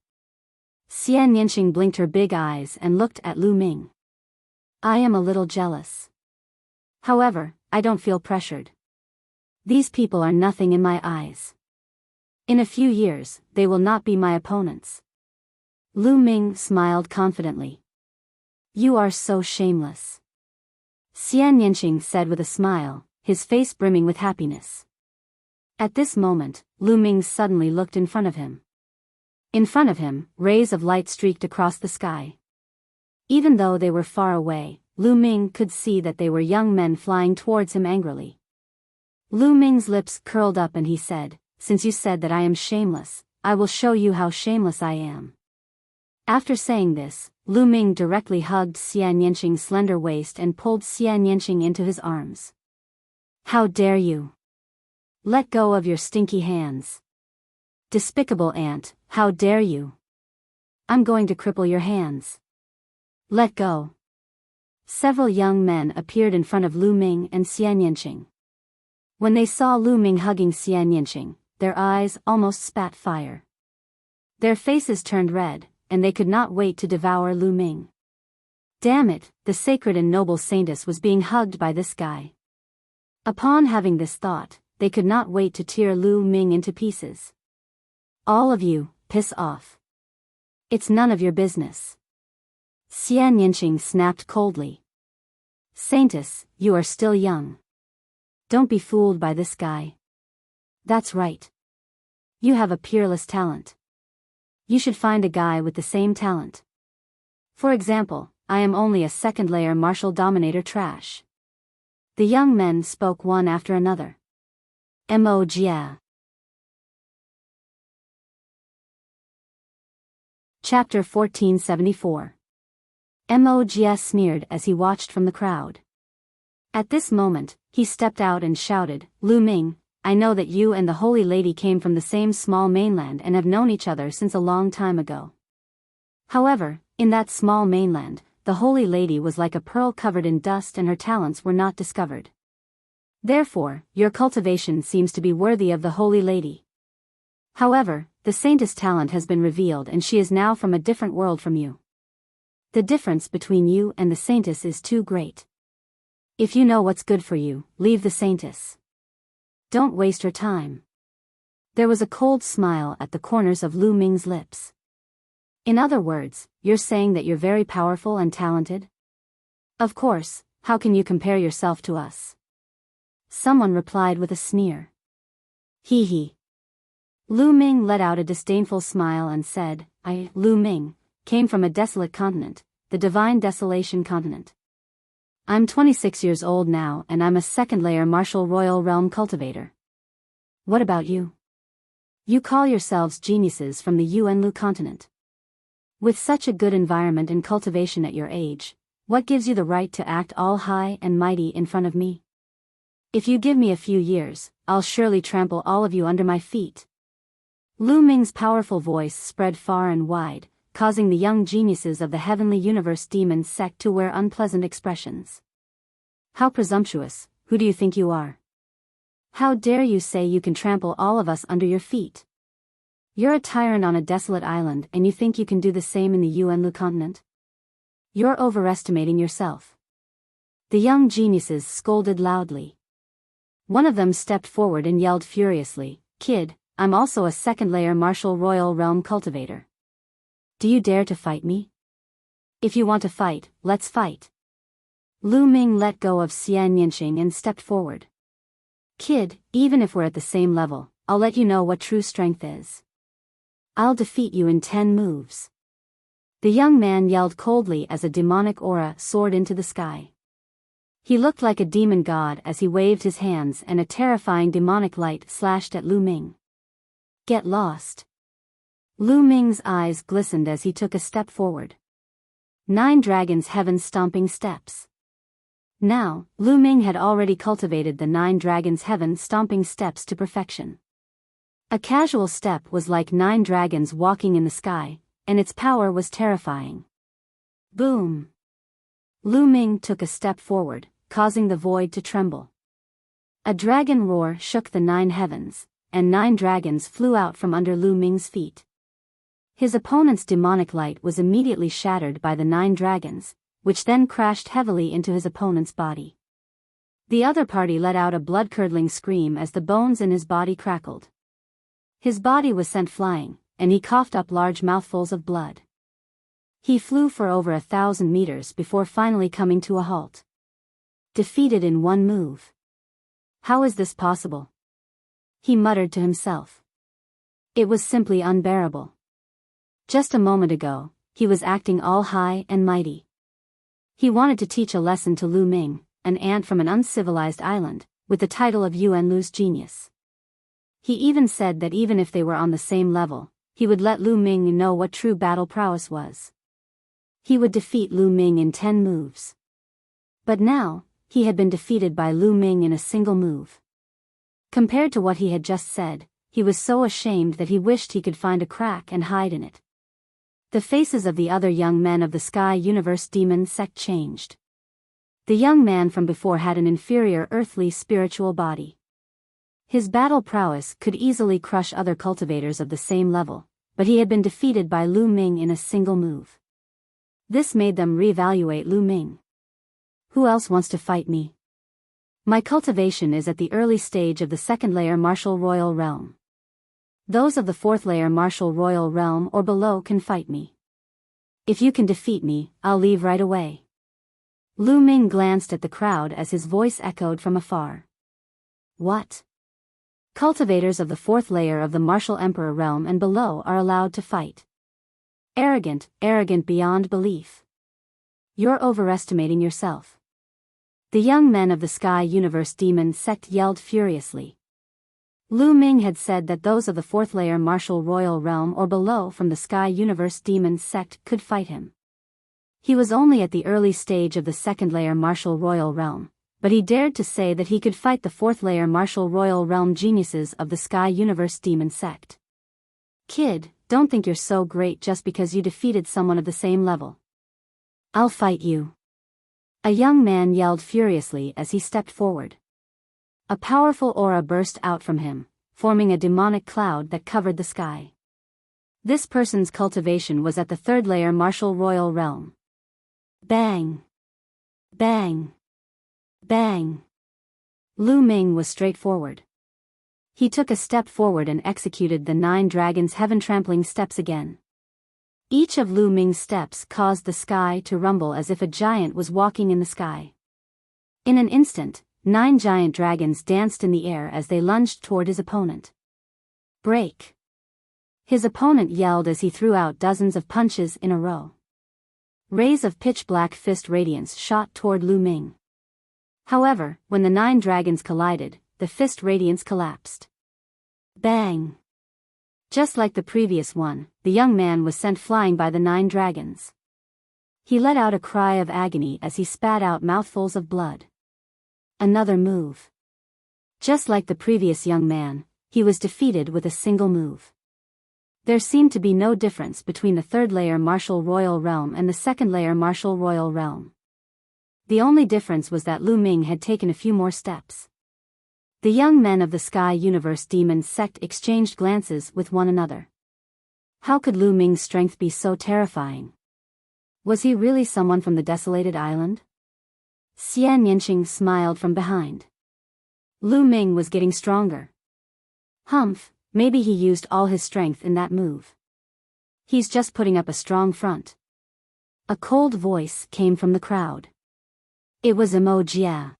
Xian Yanqing blinked her big eyes and looked at Lu Ming. I am a little jealous. However, I don't feel pressured. These people are nothing in my eyes. In a few years, they will not be my opponents. Lu Ming smiled confidently. You are so shameless. Xian Yanqing said with a smile, his face brimming with happiness. At this moment, Lu Ming suddenly looked in front of him. In front of him, rays of light streaked across the sky. Even though they were far away, Lu Ming could see that they were young men flying towards him angrily. Lu Ming's lips curled up and he said, Since you said that I am shameless, I will show you how shameless I am. After saying this, Lu Ming directly hugged Xian Yanqing's slender waist and pulled Xian Yanqing into his arms. How dare you! Let go of your stinky hands. Despicable ant, how dare you! I'm going to cripple your hands. Let go. Several young men appeared in front of Lu Ming and Xian Yanqing. When they saw Lu Ming hugging Xian Yanqing, their eyes almost spat fire. Their faces turned red, and they could not wait to devour Lu Ming. Damn it, the sacred and noble saintess was being hugged by this guy. Upon having this thought, they could not wait to tear Lu Ming into pieces. All of you, piss off. It's none of your business. Xian Yanqing snapped coldly. Saintess, you are still young. Don't be fooled by this guy. That's right. You have a peerless talent. You should find a guy with the same talent. For example, I am only a second-layer martial dominator trash. The young men spoke one after another. Monarch. Chapter 1474. Monarch sneered as he watched from the crowd. At this moment, he stepped out and shouted, Lu Ming, I know that you and the Holy Lady came from the same small mainland and have known each other since a long time ago. However, in that small mainland, the Holy Lady was like a pearl covered in dust and her talents were not discovered. Therefore, your cultivation seems to be worthy of the Holy Lady. However, the Saintess' talent has been revealed and she is now from a different world from you. The difference between you and the Saintess is too great. If you know what's good for you, leave the Saintess. Don't waste your time. There was a cold smile at the corners of Lu Ming's lips. In other words, you're saying that you're very powerful and talented? Of course, how can you compare yourself to us? Someone replied with a sneer. Hee hee. Lu Ming let out a disdainful smile and said, I, Lu Ming, came from a desolate continent, the divine desolation continent. I'm 26 years old now and I'm a second-layer martial royal realm cultivator. What about you? You call yourselves geniuses from the Yuanlu continent. With such a good environment and cultivation at your age, what gives you the right to act all high and mighty in front of me? If you give me a few years, I'll surely trample all of you under my feet. Lu Ming's powerful voice spread far and wide, causing the young geniuses of the Heavenly Universe Demon sect to wear unpleasant expressions. How presumptuous, who do you think you are? How dare you say you can trample all of us under your feet? You're a tyrant on a desolate island and you think you can do the same in the Yuanlu continent? You're overestimating yourself. The young geniuses scolded loudly. One of them stepped forward and yelled furiously, Kid, I'm also a second-layer martial royal realm cultivator. Do you dare to fight me? If you want to fight, let's fight. Lu Ming let go of Xian Yinxing and stepped forward. Kid, even if we're at the same level, I'll let you know what true strength is. I'll defeat you in 10 moves. The young man yelled coldly as a demonic aura soared into the sky. He looked like a demon god as he waved his hands and a terrifying demonic light slashed at Lu Ming. Get lost. Lu Ming's eyes glistened as he took a step forward. 9 dragons heaven-stomping steps. Now, Lu Ming had already cultivated the 9 dragons heaven-stomping steps to perfection. A casual step was like 9 dragons walking in the sky, and its power was terrifying. Boom! Lu Ming took a step forward, causing the void to tremble. A dragon roar shook the 9 heavens, and 9 dragons flew out from under Lu Ming's feet. His opponent's demonic light was immediately shattered by the 9 dragons, which then crashed heavily into his opponent's body. The other party let out a blood-curdling scream as the bones in his body crackled. His body was sent flying, and he coughed up large mouthfuls of blood. He flew for over 1,000 meters before finally coming to a halt. Defeated in 1 move. How is this possible? He muttered to himself. It was simply unbearable. Just a moment ago, he was acting all high and mighty. He wanted to teach a lesson to Lu Ming, an ant from an uncivilized island, with the title of Yuanlu's genius. He even said that even if they were on the same level, he would let Lu Ming know what true battle prowess was. He would defeat Lu Ming in 10 moves. But now, he had been defeated by Lu Ming in a single move. Compared to what he had just said, he was so ashamed that he wished he could find a crack and hide in it. The faces of the other young men of the Sky Universe Demon sect changed. The young man from before had an inferior earthly spiritual body. His battle prowess could easily crush other cultivators of the same level, but he had been defeated by Lu Ming in a single move. This made them reevaluate Lu Ming. Who else wants to fight me? My cultivation is at the early stage of the second-layer martial royal realm. Those of the 4th-layer martial royal realm or below can fight me. If you can defeat me, I'll leave right away. Lu Ming glanced at the crowd as his voice echoed from afar. What? Cultivators of the 4th layer of the martial emperor realm and below are allowed to fight. Arrogant beyond belief. You're overestimating yourself. The young men of the Sky Universe Demon sect yelled furiously. Lu Ming had said that those of the 4th layer martial royal realm or below from the Sky Universe Demon sect could fight him. He was only at the early stage of the 2nd layer martial royal realm, but he dared to say that he could fight the 4th layer martial royal realm geniuses of the Sky Universe Demon sect. Kid, don't think you're so great just because you defeated someone of the same level. I'll fight you. A young man yelled furiously as he stepped forward. A powerful aura burst out from him, forming a demonic cloud that covered the sky. This person's cultivation was at the 3rd layer martial royal realm. Bang! Bang! Bang! Lu Ming was straightforward. He took a step forward and executed the 9 dragons heaven-trampling steps again. Each of Lu Ming's steps caused the sky to rumble as if a giant was walking in the sky. In an instant, 9 giant dragons danced in the air as they lunged toward his opponent. Break! His opponent yelled as he threw out dozens of punches in a row. Rays of pitch-black fist radiance shot toward Lu Ming. However, when the 9 dragons collided, the fist radiance collapsed. Bang! Just like the previous one, the young man was sent flying by the 9 dragons. He let out a cry of agony as he spat out mouthfuls of blood. Another move. Just like the previous young man, he was defeated with a single move. There seemed to be no difference between the 3rd layer martial royal realm and the 2nd layer martial royal realm. The only difference was that Lu Ming had taken a few more steps. The young men of the Sky Universe Demon Sect exchanged glances with one another. How could Lu Ming's strength be so terrifying? Was he really someone from the desolated island? Xian Yanqing smiled from behind. Lu Ming was getting stronger. Humph, maybe he used all his strength in that move. He's just putting up a strong front. A cold voice came from the crowd. It was Jia.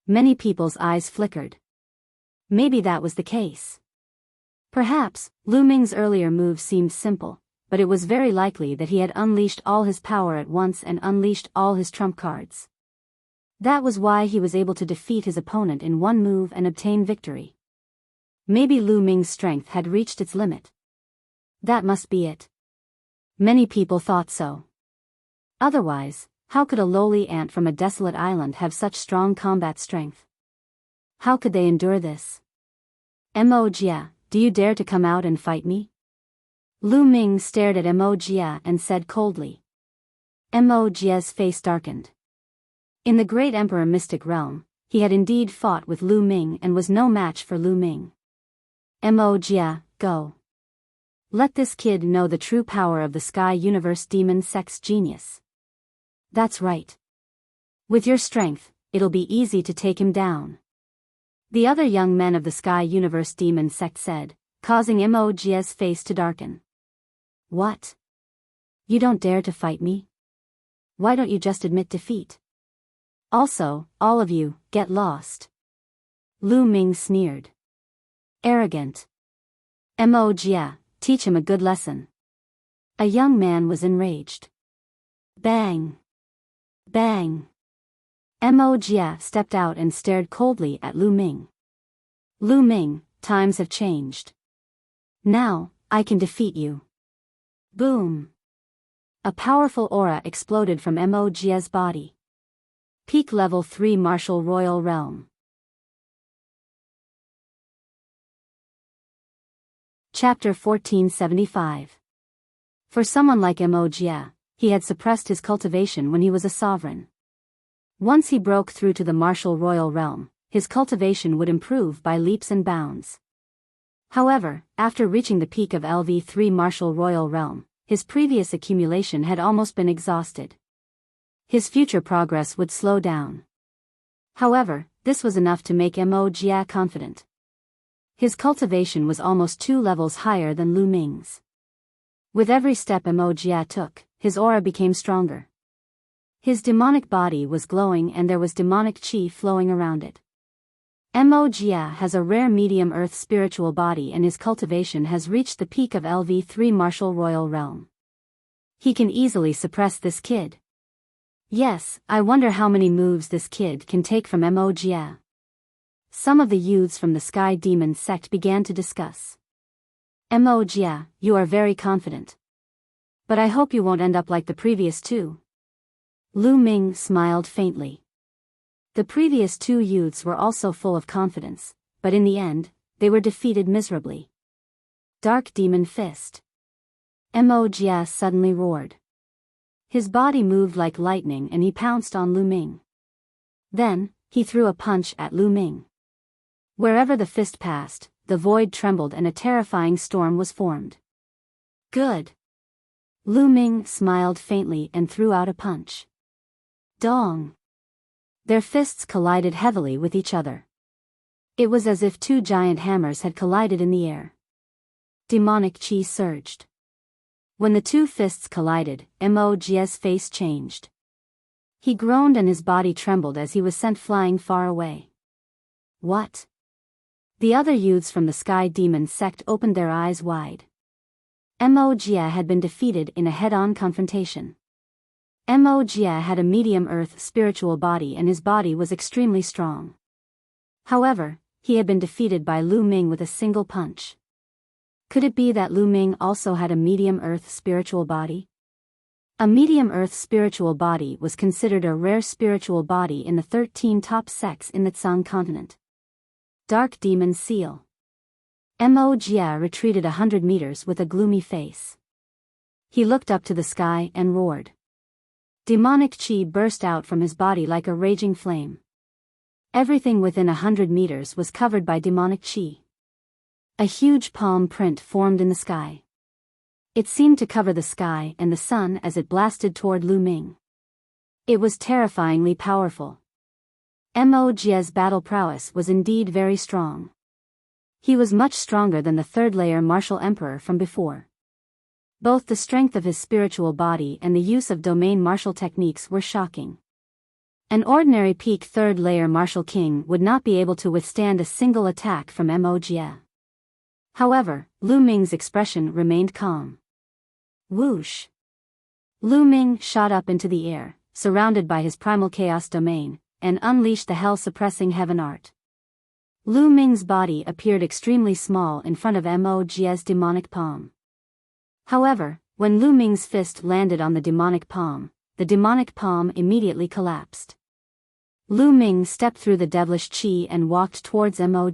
Many people's eyes flickered. Maybe that was the case. Perhaps, Lu Ming's earlier move seemed simple, but it was very likely that he had unleashed all his power at once and unleashed all his trump cards. That was why he was able to defeat his opponent in one move and obtain victory. Maybe Lu Ming's strength had reached its limit. That must be it. Many people thought so. Otherwise, how could a lowly ant from a desolate island have such strong combat strength? How could they endure this? Jia, do you dare to come out and fight me? Lu Ming stared at Jia and said coldly. Jia's face darkened. In the great Emperor Mystic Realm, he had indeed fought with Lu Ming and was no match for Lu Ming. Jia, go. Let this kid know the true power of the Sky Universe Demon Sect's genius. That's right. With your strength, it'll be easy to take him down. The other young men of the Sky Universe Demon Sect said, causing Jia's face to darken. What? You don't dare to fight me? Why don't you just admit defeat? Also, all of you, get lost. Lu Ming sneered. Arrogant. Jia, teach him a good lesson. A young man was enraged. Bang. Bang. Jia stepped out and stared coldly at Lu Ming. Lu Ming, times have changed. Now, I can defeat you. Boom. A powerful aura exploded from Jia's body. Peak Level 3 Martial Royal Realm. Chapter 1475. For someone like Jia, he had suppressed his cultivation when he was a sovereign. Once he broke through to the Martial Royal Realm, his cultivation would improve by leaps and bounds. However, after reaching the peak of LV3 Martial Royal Realm, his previous accumulation had almost been exhausted. His future progress would slow down. However, this was enough to make Jia confident. His cultivation was almost 2 levels higher than Lu Ming's. With every step Jia took, his aura became stronger. His demonic body was glowing and there was demonic chi flowing around it. Jia has a rare medium earth spiritual body and his cultivation has reached the peak of LV3 Martial Royal Realm. He can easily suppress this kid. Yes, I wonder how many moves this kid can take from Jia. Some of the youths from the Sky Demon Sect began to discuss. Jia, you are very confident. But I hope you won't end up like the previous two. Lu Ming smiled faintly. The previous 2 youths were also full of confidence, but in the end, they were defeated miserably. Dark Demon Fist. Jia suddenly roared. His body moved like lightning and he pounced on Lu Ming. Then, he threw a punch at Lu Ming. Wherever the fist passed, the void trembled and a terrifying storm was formed. Good. Lu Ming smiled faintly and threw out a punch. Dong. Their fists collided heavily with each other. It was as if 2 giant hammers had collided in the air. Demonic chi surged. When the two fists collided, Mo's face changed. He groaned and his body trembled as he was sent flying far away. What? The other youths from the Sky Demon sect opened their eyes wide. Mo had been defeated in a head-on confrontation. Mo had a medium earth spiritual body and his body was extremely strong. However, he had been defeated by Lu Ming with a single punch. Could it be that Lu Ming also had a medium earth spiritual body? A medium earth spiritual body was considered a rare spiritual body in the 13 top sects in the Tsang continent. Dark Demon Seal. Mo retreated 100 meters with a gloomy face. He looked up to the sky and roared. Demonic chi burst out from his body like a raging flame. Everything within 100 meters was covered by demonic chi. A huge palm print formed in the sky. It seemed to cover the sky and the sun as it blasted toward Lu Ming. It was terrifyingly powerful. Mo's battle prowess was indeed very strong. He was much stronger than the third-layer martial emperor from before. Both the strength of his spiritual body and the use of domain martial techniques were shocking. An ordinary peak third-layer martial king would not be able to withstand a single attack from Mo. However, Lu Ming's expression remained calm. Whoosh! Lu Ming shot up into the air, surrounded by his primal chaos domain, and unleashed the hell-suppressing heaven art. Lu Ming's body appeared extremely small in front of Mo's demonic palm. However, when Lu Ming's fist landed on the demonic palm immediately collapsed. Lu Ming stepped through the devilish chi and walked towards Mo.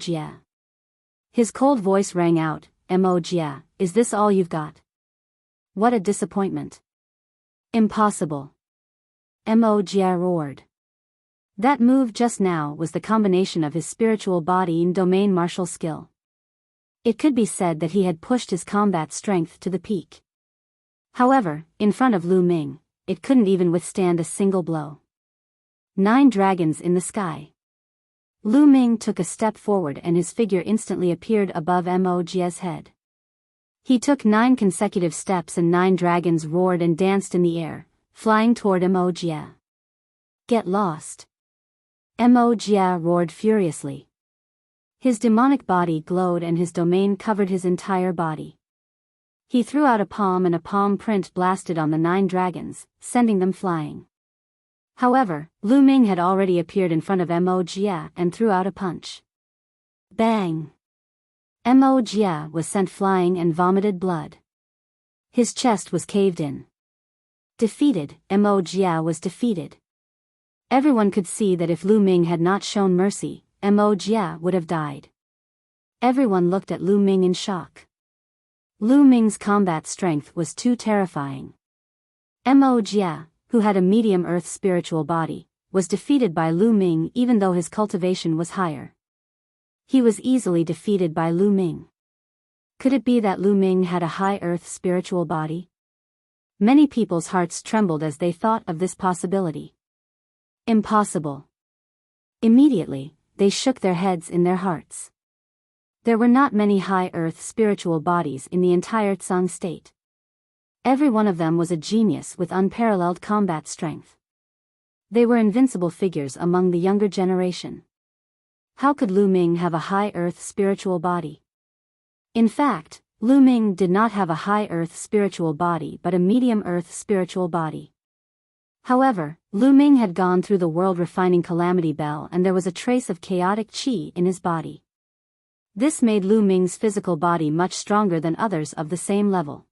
His cold voice rang out, Mo, is this all you've got? What a disappointment. Impossible. Mo roared. That move just now was the combination of his spiritual body and domain martial skill. It could be said that he had pushed his combat strength to the peak. However, in front of Lu Ming, it couldn't even withstand a single blow. 9 dragons in the sky. Lu Ming took a step forward and his figure instantly appeared above Mo's head. He took 9 consecutive steps and 9 dragons roared and danced in the air, flying toward Mo. Get lost. Mo roared furiously. His demonic body glowed and his domain covered his entire body. He threw out a palm and a palm print blasted on the 9 dragons, sending them flying. However, Lu Ming had already appeared in front of Mo and threw out a punch. Bang! Mo was sent flying and vomited blood. His chest was caved in. Defeated, Mo was defeated. Everyone could see that if Lu Ming had not shown mercy, Mo would have died. Everyone looked at Lu Ming in shock. Lu Ming's combat strength was too terrifying. Mo, who had a medium earth spiritual body, was defeated by Lu Ming even though his cultivation was higher. He was easily defeated by Lu Ming. Could it be that Lu Ming had a high earth spiritual body? Many people's hearts trembled as they thought of this possibility. Impossible. Immediately, they shook their heads in their hearts. There were not many high earth spiritual bodies in the entire Tsang state. Every one of them was a genius with unparalleled combat strength. They were invincible figures among the younger generation. How could Lu Ming have a high earth spiritual body? In fact, Lu Ming did not have a high earth spiritual body but a medium earth spiritual body. However, Lu Ming had gone through the world-refining calamity bell and there was a trace of chaotic chi in his body. This made Lu Ming's physical body much stronger than others of the same level.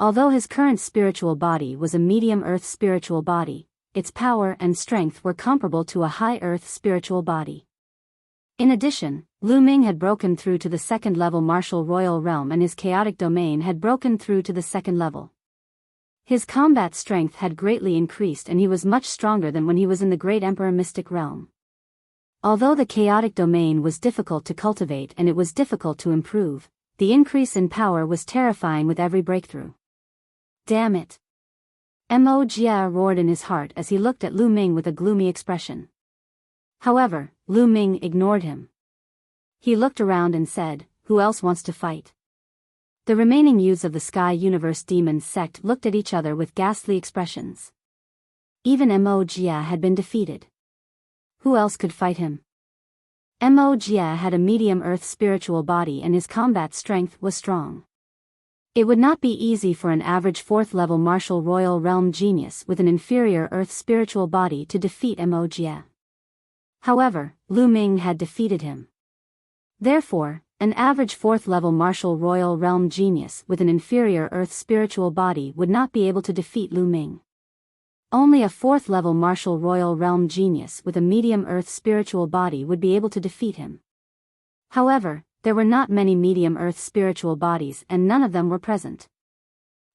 Although his current spiritual body was a medium earth spiritual body, its power and strength were comparable to a high earth spiritual body. In addition, Lu Ming had broken through to the second-level martial royal realm and his chaotic domain had broken through to the second level. His combat strength had greatly increased and he was much stronger than when he was in the Great Emperor Mystic Realm. Although the chaotic domain was difficult to cultivate and it was difficult to improve, the increase in power was terrifying with every breakthrough. Damn it! Mo roared in his heart as he looked at Lu Ming with a gloomy expression. However, Lu Ming ignored him. He looked around and said, "Who else wants to fight?" The remaining youths of the Sky Universe Demon sect looked at each other with ghastly expressions. Even Mo Jia had been defeated. Who else could fight him? Mo Jia had a medium earth spiritual body and his combat strength was strong. It would not be easy for an average 4th level martial royal realm genius with an inferior earth spiritual body to defeat Mo Jia. However, Lu Ming had defeated him. Therefore, an average 4th level martial royal realm genius with an inferior earth spiritual body would not be able to defeat Lu Ming. Only a 4th level martial royal realm genius with a medium earth spiritual body would be able to defeat him. However, there were not many medium earth spiritual bodies and none of them were present.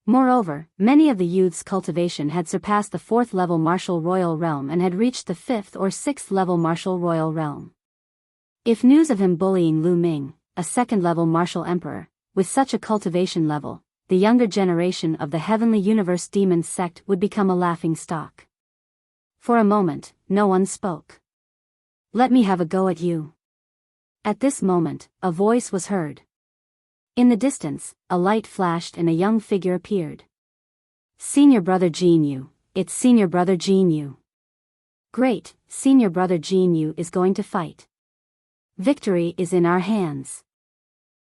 Moreover, many of the youth's cultivation had surpassed the 4th level martial royal realm and had reached the 5th or 6th level martial royal realm. If news of him bullying Lu Ming, a 2nd level martial emperor, with such a cultivation level, the younger generation of the Heavenly Universe Demon sect would become a laughing stock. For a moment, no one spoke. Let me have a go at you. At this moment, a voice was heard. In the distance, a light flashed and a young figure appeared. Senior Brother Jin Yu, it's Senior Brother Jin Yu. Great, Senior Brother Jin Yu is going to fight. Victory is in our hands.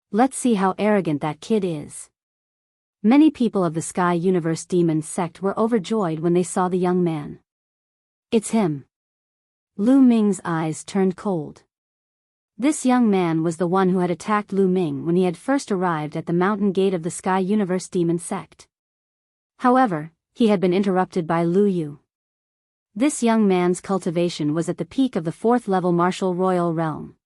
Let's see how arrogant that kid is. Many people of the Sky Universe Demon sect were overjoyed when they saw the young man. It's him. Lu Ming's eyes turned cold. This young man was the one who had attacked Lu Ming when he had first arrived at the mountain gate of the Sky Universe Demon sect. However, he had been interrupted by Lu Yu. This young man's cultivation was at the peak of the 4th level martial royal realm.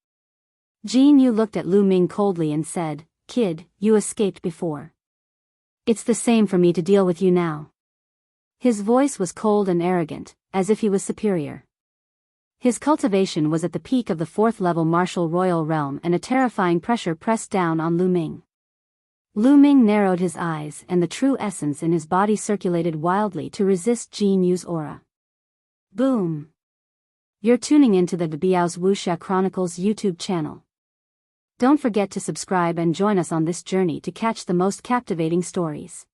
Jin Yu looked at Lu Ming coldly and said, "Kid, you escaped before. It's the same for me to deal with you now." His voice was cold and arrogant, as if he was superior. His cultivation was at the peak of the 4th level martial royal realm and a terrifying pressure pressed down on Lu Ming. Lu Ming narrowed his eyes and the true essence in his body circulated wildly to resist Jin Yu's aura. Boom! You're tuning into the Biyao's Wuxia Chronicles YouTube channel. Don't forget to subscribe and join us on this journey to catch the most captivating stories.